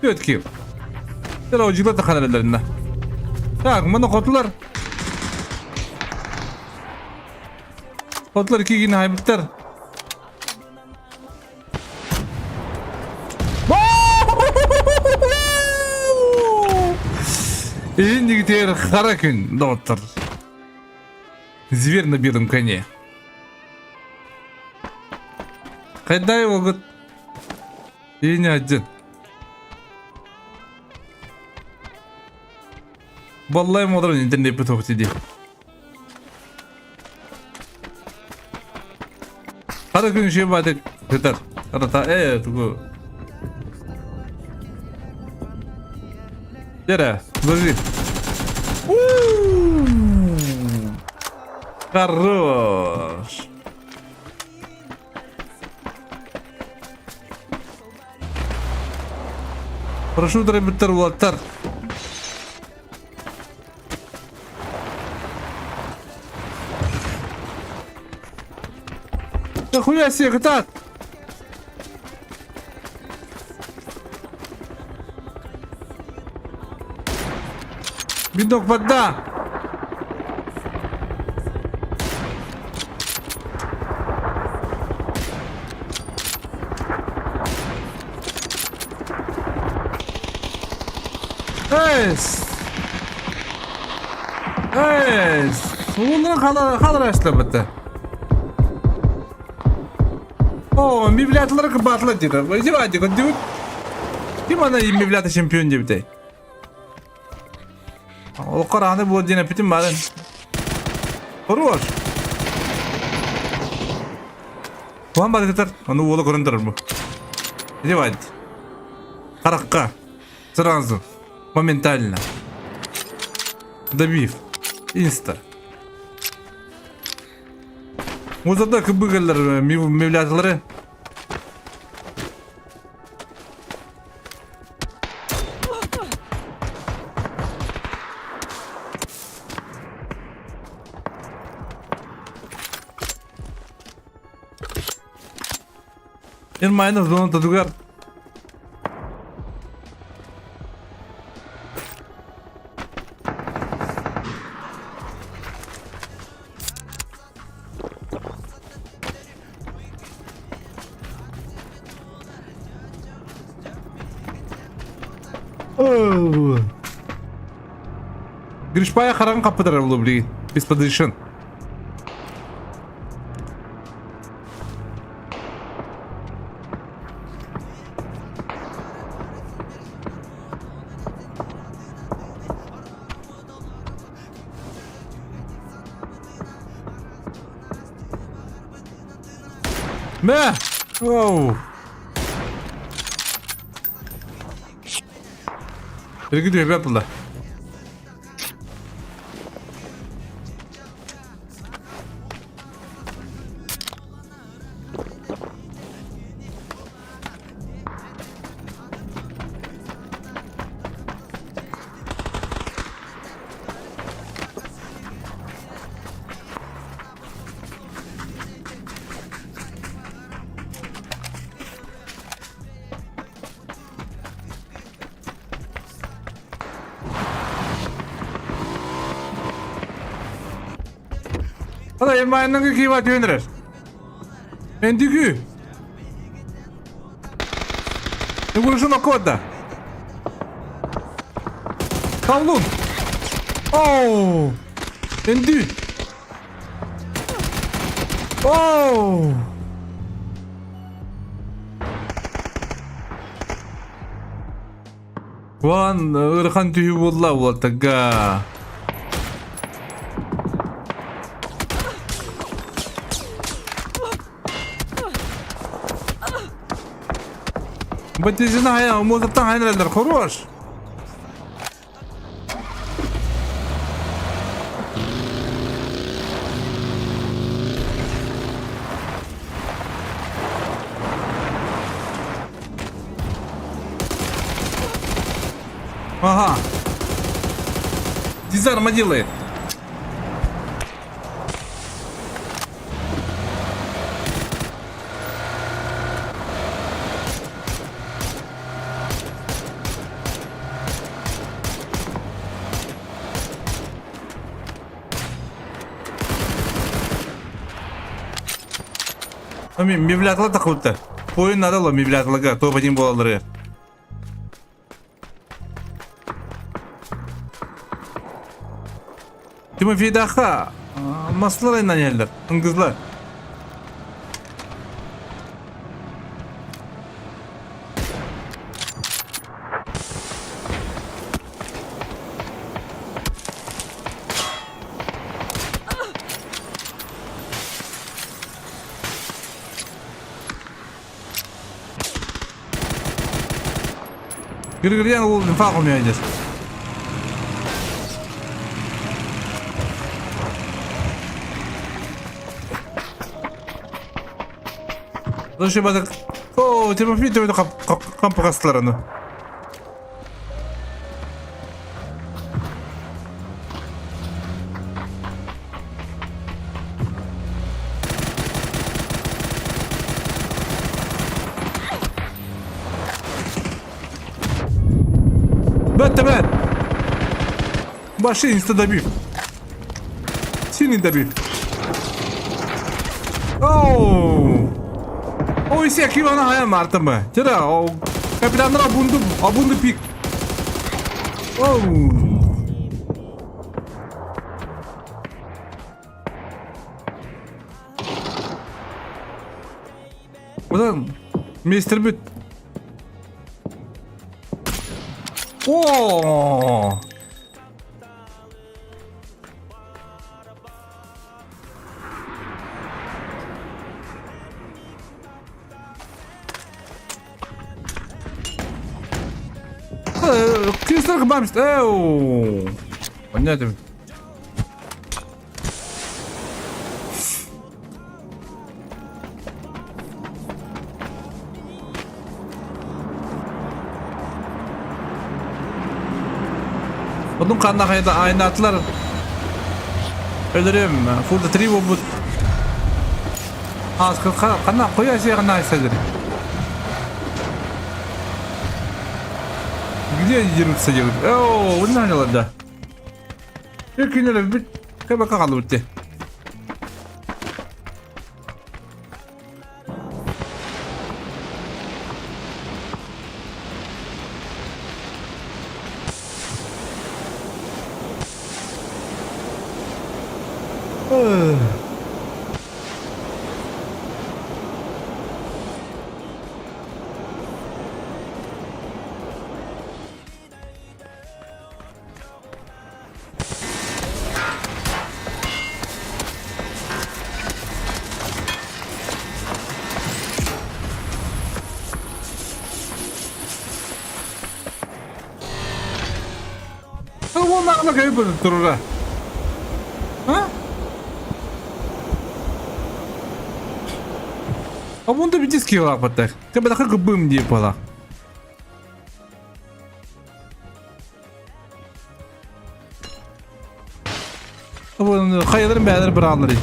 S1: 4 kill. Şöyle ucuklar takan ellerinde. Tak, bana kotular. Kotular 2 yine haybıtlar. Şimdi gidiyor kara gün, doktor. Зверь на белом коне. Когда его год? И не один. Vallahi modern internet bir tohut idi. Hadi gün şey vardı. Yeter. Hadi ta tuku. Yere. Ложи. Хорош. Парашютеры биттер улаттар. Нахуя себе гтат? Бедок вода. Es. Ulan kalır açtı. O, mivlatları kapatla diyor. Vay vay diyor. Kim ana mivlatı şampiyon diye bitey. O karahane bu dine pitim baden. Koruyor. Kuan bari tutar. Onu oğlu göründürür bu. Vay vay. Karakka. Сразу. Моментально. Добив. Инста. Вот это кыбыгалар мевлятлары. Ен майнер зона тадугар. Гришпая харан капыдыр улы билген. Без подрешен. Мә! Оу! Берги диyor Abdullah. Hadi elmayından ki kivat yönelir. Endikü. Ne vuruşun o kodda. Kavlun. Oh. Endü. Oh. Ван ырхан түйі болла болатыға. Батизина хая, музыктан хайныралар, хорош. Ага. Дизарма делает. Мевлятлы takıldı. Oyun adalı mevlatlıga, topatin bolaları. Timofey daha maslarıyla yerler, kızlar. Gırgıryan o nifak olmayacağız. Doşe badık. Oo, Timofey de kamp kaslarını. Batman. Başı insta добив. Сильный добив. Оу. Ой, всех Ивана Хая Марта мı? Тера, o kapitanlar abundu pik. Oh. Ulan Mr. Büt. Oo. Kristal kebabist. Oh. Понятно. Bunun kanına kaydı aynı atlar. Ölürüm. Furda tribo bu. Az kanına koyar şey kanına hissederim. Где дерутся делают? Ооо, вот наняла, да. Я кинули в бит. Как бы как лучше. Bu nakla kayıp durur ha? А bunda bir diski var patak. Tabi daha kıbım diye pala. Bunun hayırların beyler bırakılır.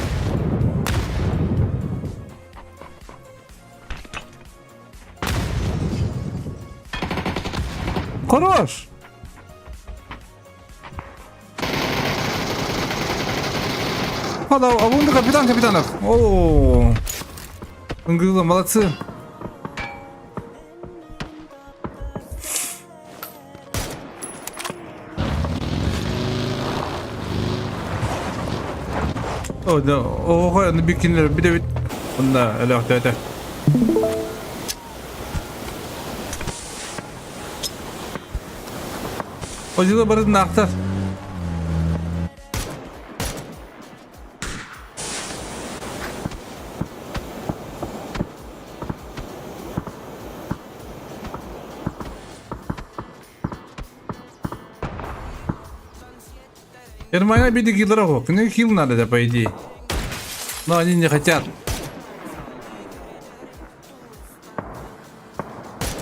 S1: Хорош. Hadi avundu kapitanов. Oo. Ingılı молодцы. O da o koyanı bikinler bir de bunda öyle. O yüzden barın naktar. Германия бедит игроков, ну хил надо, да, по идее. Но они не хотят.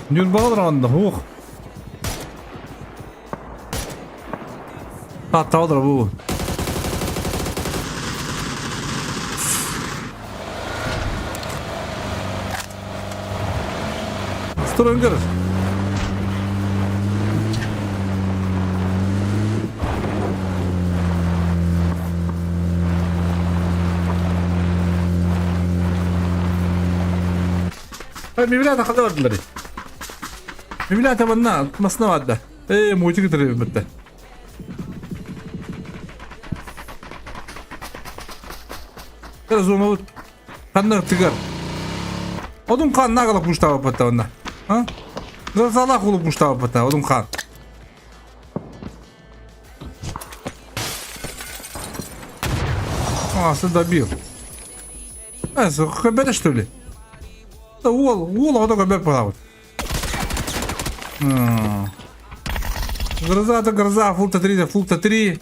S1: Нюрбал раунд, ух. Hatadır bu. Stronger. Mevla da kaldı orduları. Mevla tabanına atmasına vardı. Mucize getiriyor bitti. Biraz onu kanına tıkar. Odun kan ne kadar kuştava patta onda. Ha? Salak olup kuştava patta odun kan. Aslında добил. Хэбэда что ли? Да вол, только хэбэд подават. Гроза, фулта 3.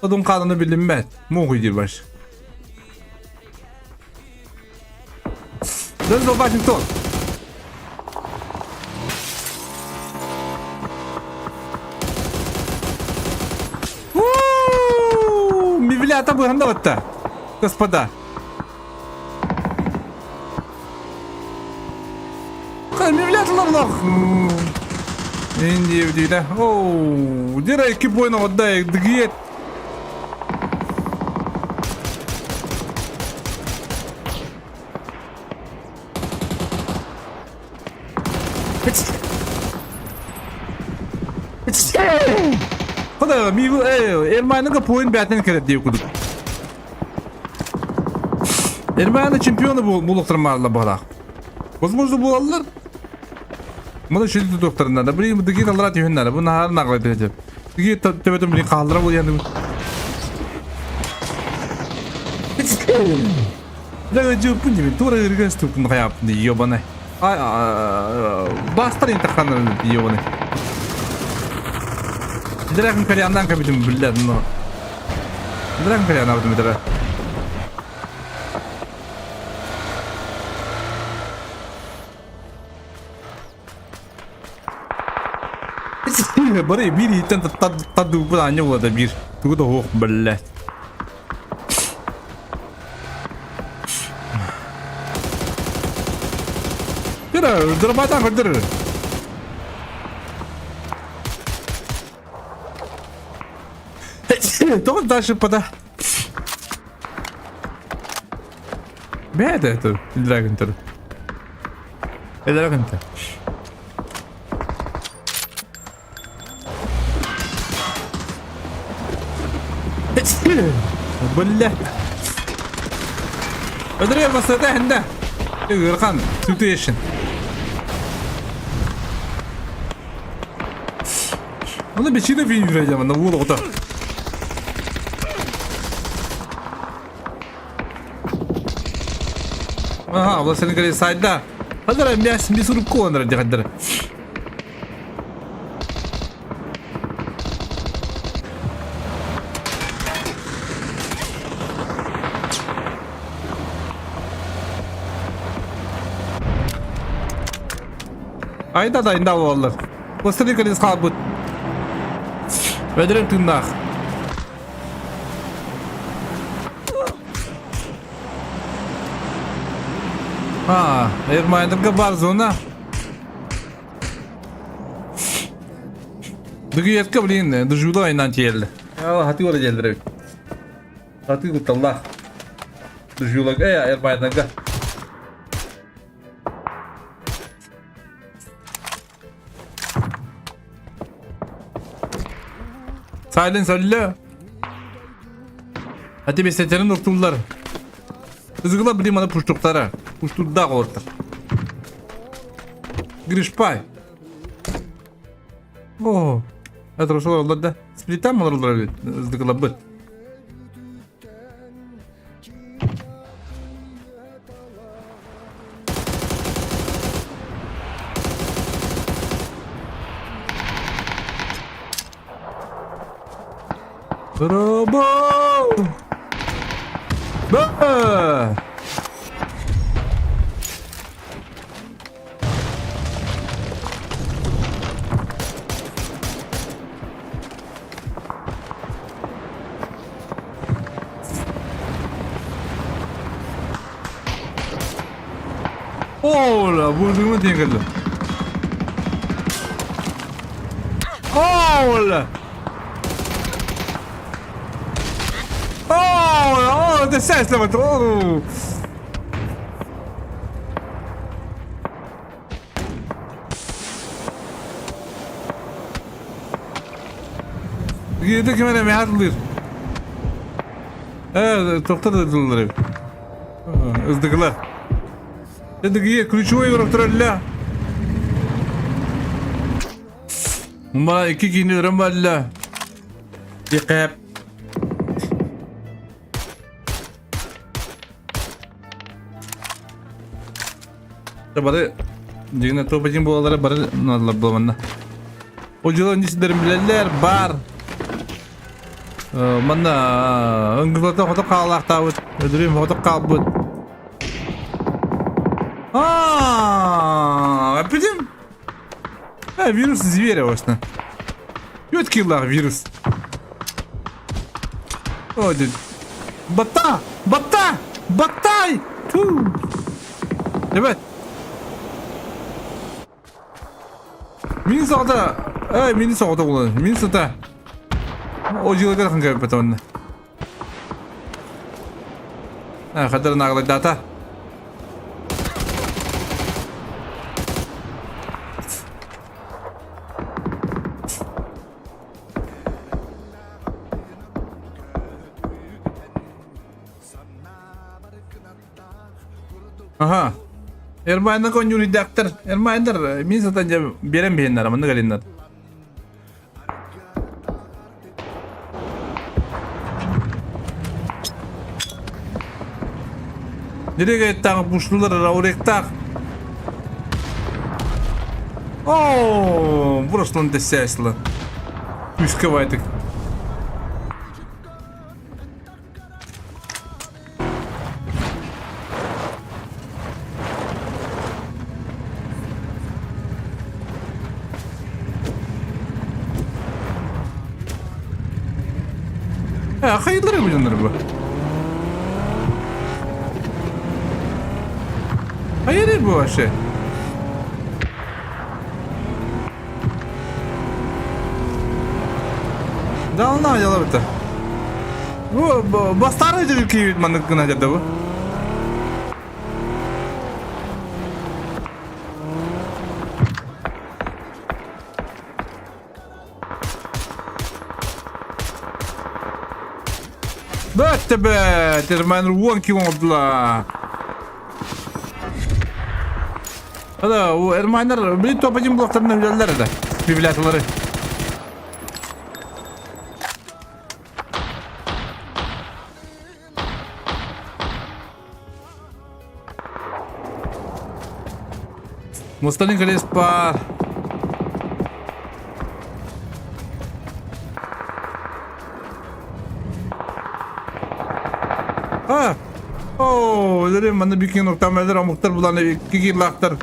S1: Odun kanını bilinmez. Могу идти больше. Denzel Washington. Мивлята бы гандавата, господа. Мивляталар лох. Инди вдиля. Оу, дирай кибойно отдай дгет. Hadi mi bu Ermani'nin point batman kere diye okuduk. Ermani çempiyonu bu bulukturmarla bala. Возможно bulallar. Mana şu doktorundan da bir dige alrat yönler. Bu nahar naqla edeceğim. Dige tebetüm bir kaldıra bu yani. Daga jupun gibi tura irgas tukun kayap diyor bana. Ay bastır intikanlarını diyor bana. Direkt karyandan kabidim billah no. Direkt karyandan kabidim direkt. Bari bir itten tadı bu anne oldu bir. Tu da hoş billah. Dırmadan kırdır. Doğru taşı pada. Bede tu, dragon tu. Dragon tu. بالله ادري بس ده عنده يرقان سيتويشن والله بشيله في يرجع من اول غطا ها والله سنه كده سايد ده هذا الناس بيسرب كون رجع قدر Ayda da inda olurlar. Posteri kaliz kabut. Ödürüm tındak. Ha, Ermani'de var zona. Dıgı yetka bilin, dıjulu aynan çeyeldi. Ya hati oraya geldi. Hati kutallah. Dıjulu ya Ermani'de. Silence öyle. Hadi bir seçelim doktorlar. Hızgıla bir mana puştuklara. Puştukta orta. Giriş pay. Oh. Atroşlar oldu da. Splitan mı oldu? Hızgıla bir. Bravo! Ba! Ola, vurduğumu tingildi. Ola! Oh, det ses leva oh. Gidi kime ne hatırlıyor? Evet, doktor da durdular. Izdıklar. Dedi ki ключевой враг Bana 2 liram valla. Dikkat. Bari jigna to bajin bolalara bari nalla bulamanda. O jilo öncesilerin bilenler bar. Mana öngülata foto kalak tavut. Ödürüm foto kalbut. Öpüdüm. Virus звери właśnie. Yotkillar virus. Hadi. Batta! Batta! Battay! Evet. Mini sağda. Mini sağda kullan. Mini sağda. O jilga kan kaybı tamam. Kadar nağlı data. Aha. Ermay'dan kon yuni daktır. Ermay'dır. Min satanca berem beyenler ama ne galinler. Nereye tak puşlular raurek tak. Oo, burası lan desesli. Üskü vaydık. Ya hayırlı mı canlar bu? Hayır bu şey. Dalına yala bitti. Bu bastarıcı ki manık kına jadı bu. Bitti be, termen ruan ki oldular. Hadi o Ermaniler bir topacım bloklarından güzeller de. Bibliyatları. Mustanin Crespa. Ha. Oh, dedim bana bir gün nokta melder amuktar bulan iki laktır.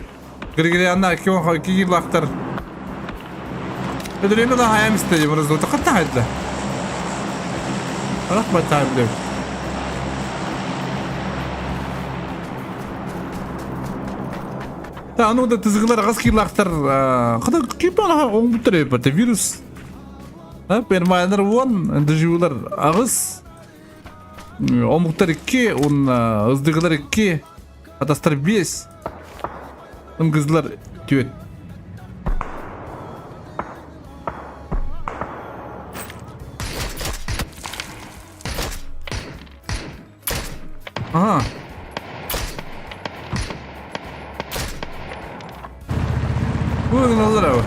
S1: Gırgıryanlar iki laktır. Ödülüğümü de hayam isteyeceğim orası da katta haydi. Allah batay bile. Ta onu da tızgılar gaz ki laktır. Kadar kim bana on bu tarafa virüs. Ha permayanlar on dışılar ağız. O muhtar 2, on hızlıgılar 2, ataslar 5, on kızlar 4. Aha. Bu ne olur abi?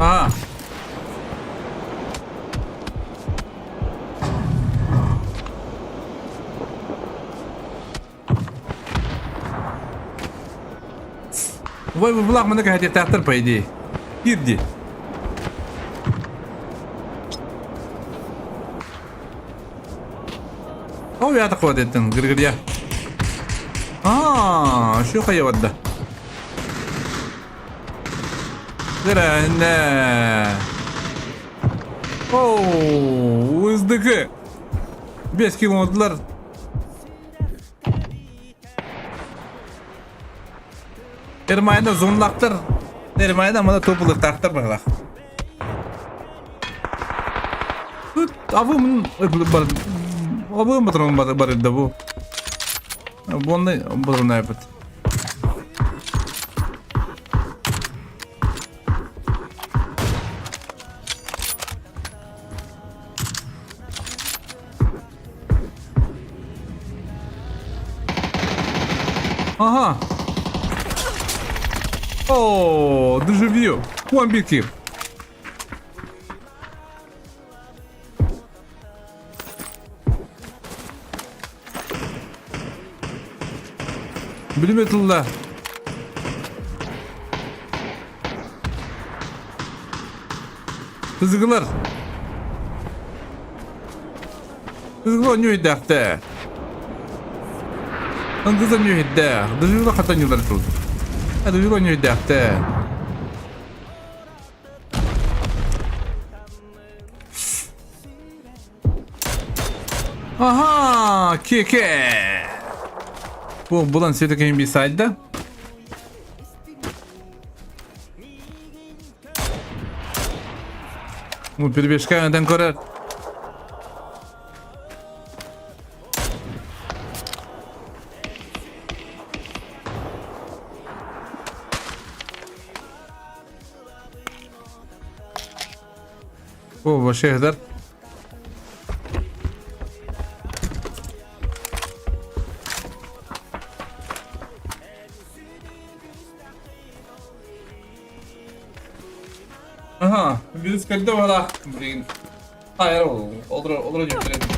S1: Aha. Vay bu bulak mana hadiah teater pa idi. Girdi. Oh ya takut ettin gir ya. Aa, şu kaya wadda. Grande. Oh, hızlıkı. 5 kilometreler. Ermayda zonlaktır. Ermayda mana topuluk taktır bak. Avımın avım batırım barında bu. Bu ne bu ne yaptı? Aha. Oh, доживio. One big kill. Bilimetullah. Kızgılar. Kızgılar ne iddiakta? Kızgılar ne iddiak? Dışarıda katan yıllar tutuldu. Hadi yürü ne iddiakta? Aha, keke. Bulan seyirken bir sayda. Bu bir beşkaneden korar. О, вообще kadar. Aha, birisi kalite var. Hayır olur götürelim.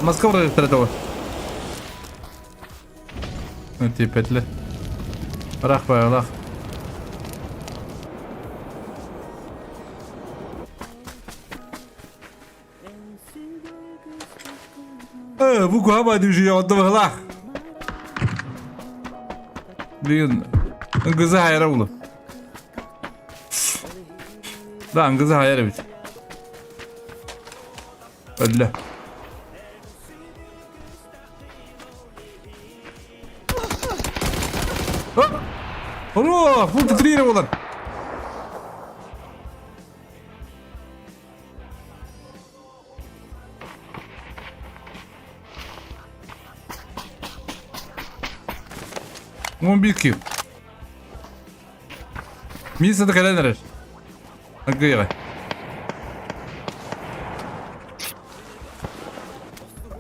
S1: Москва вроде этого. Ну типа петли. Рах баялах. Bu kuhama düşüyor orada bak. Блин, kızı hayra bulu. Lan kızı hayra bit. Öyle. Alo, bu titriyor ulan. Mon bir kill. Миса до коленера. Агыра.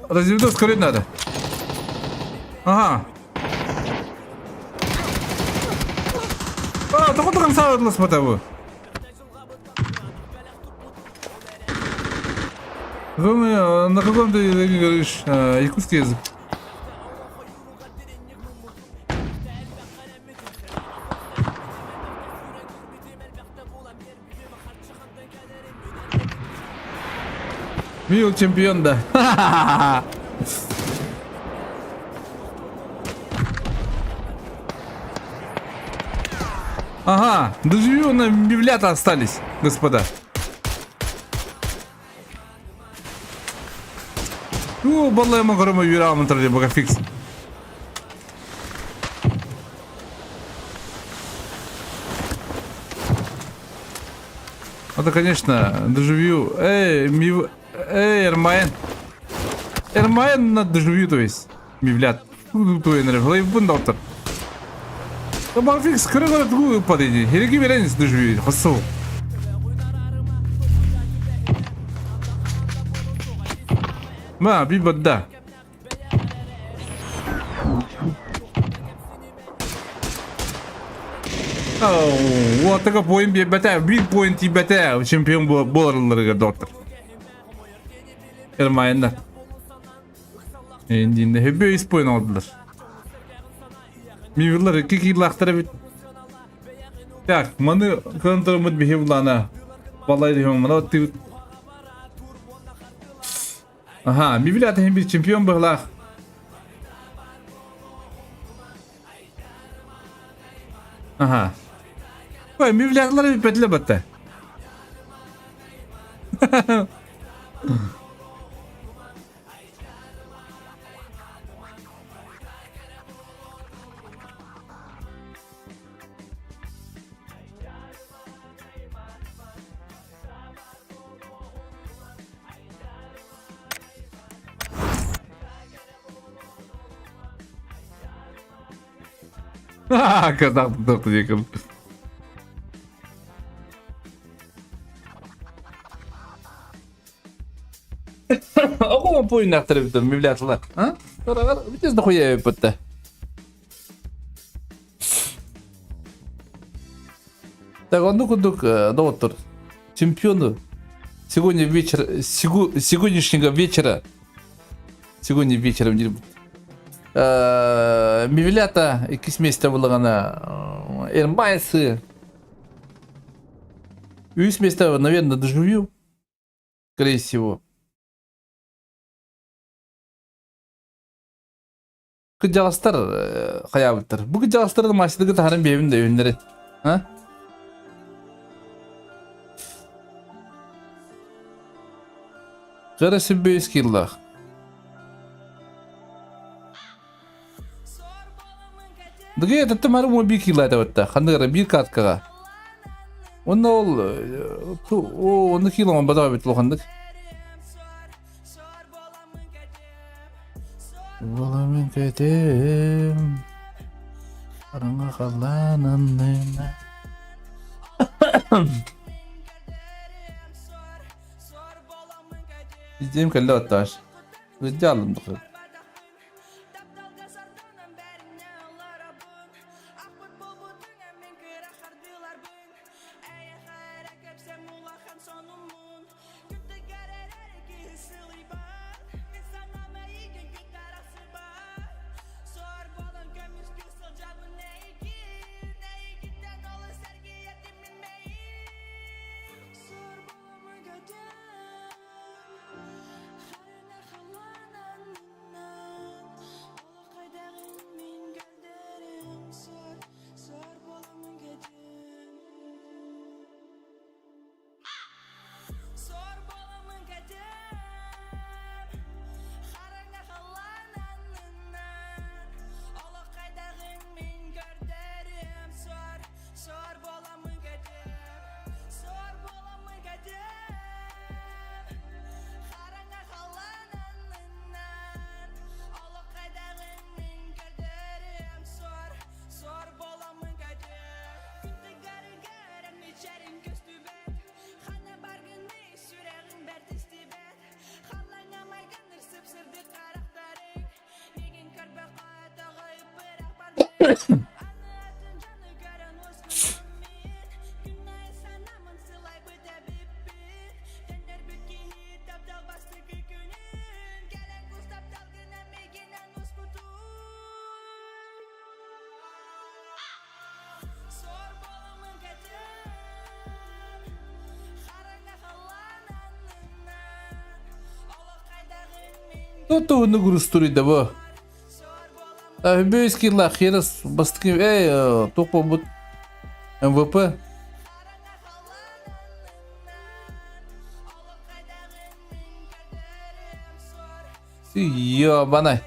S1: Разведут скорее надо. Ага. А, так он сам отлас мотову. Вы на каком ты говоришь якутский язык? Мил чемпион, да. Ага, доживю на бивлята остались, господа. Ну, баллай магрома вирал на тролле богофикс. Это, конечно, доживю. Эрмайн. Эрмайн на доживю, то есть. Мивлят. Твой нерв. Бун доктор. Богофикс, крыгора другую подойди. Хереги веренец доживю. Хосу. Ма, бибадда. Вот такой поинт бета, биг поинт и бета, чемпион боларларга доктор. Эрмайндар. Эндинде хебе испойн алдылар. Мивилар кики лахтара. Так, маны контромут бихевлана. Балай дем мана ты. Ага, мивилат хем bir чемпион баглах. Ага. Ой, мивлятлар bir петле батта. Казах доктор якын. Оғуан пойын ақтырып бітір, мевлятылар. Қарағар, бітез нахуя бітті. Так, онды күндік доктор. Чемпиону. Сегодняшнего вечера. Сегодня вечером не будет. Мевлята, якісь места вылағана. Эрмайсы. Үз места, наверное, доживю. Скорее всего. Кыджаластар хаябыттар. Бу кыджаластарды машиныгы тахарын бебин да өндері. Кара симбейский лах. Дыгы это мару моби килайда ватта. Хандыгара бир каткага. Онда ол оны киломан бадава бит лохандык. Bolamın kedim. Aranga kalananına. Bizim kelle atar. Rica alındı. Tutuğunu kurusturuydu bu. Tabi bir eskiller xeris bastık topu bu MVP. Yo bana.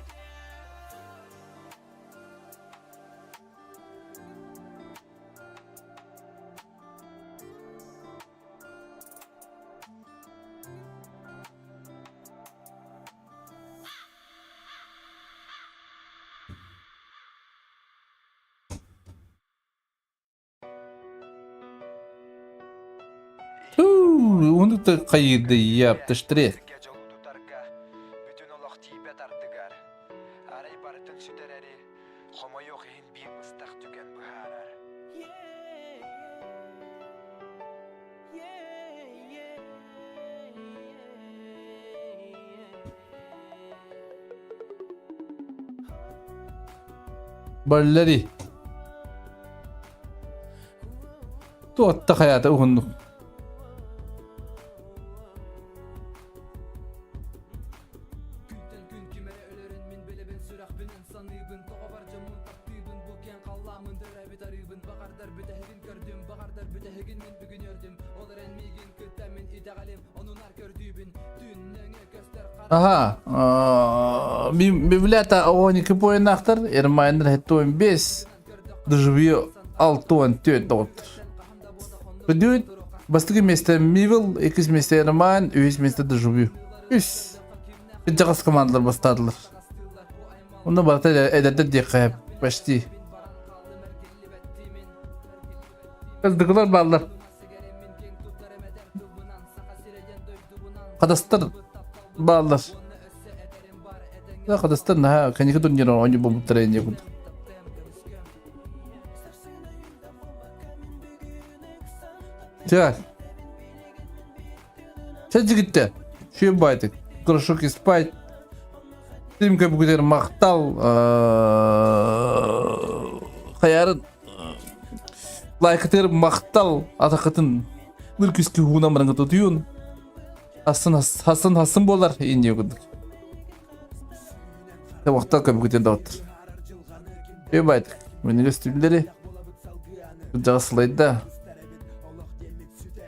S1: Onu da kayırdı yaptı stres. Barları. Tuatta hayata uhunduk. Aha, biblията 12 поинақтар, Ермайнер хетто 5, доживio 6-4 доктор. Бедует, бастығы месте Мивел, 2 месте Ермайн, 3 месте доживio. 3. Жағас командалар бастадылар. Оны барта әдәді деқайып, почти. Қыздығылар балдар. Қадастар балдар. Қадастар наға кәнекі дүниені ойны болып тұрайын егін. Так. Čia жігітті. Шүйен байтық. Күрішік еспайт. Тимка бүгідер мақтал. Қаярын. Лайкытер мақтал. Атақытын. Үркіскі хуынан біріңгі тұтыйын. Хасын болар. Енді егіндік. Вақтал көбігіден дауыттыр. Шүйен байтық. Менің өстімдері. Жағасылайды да.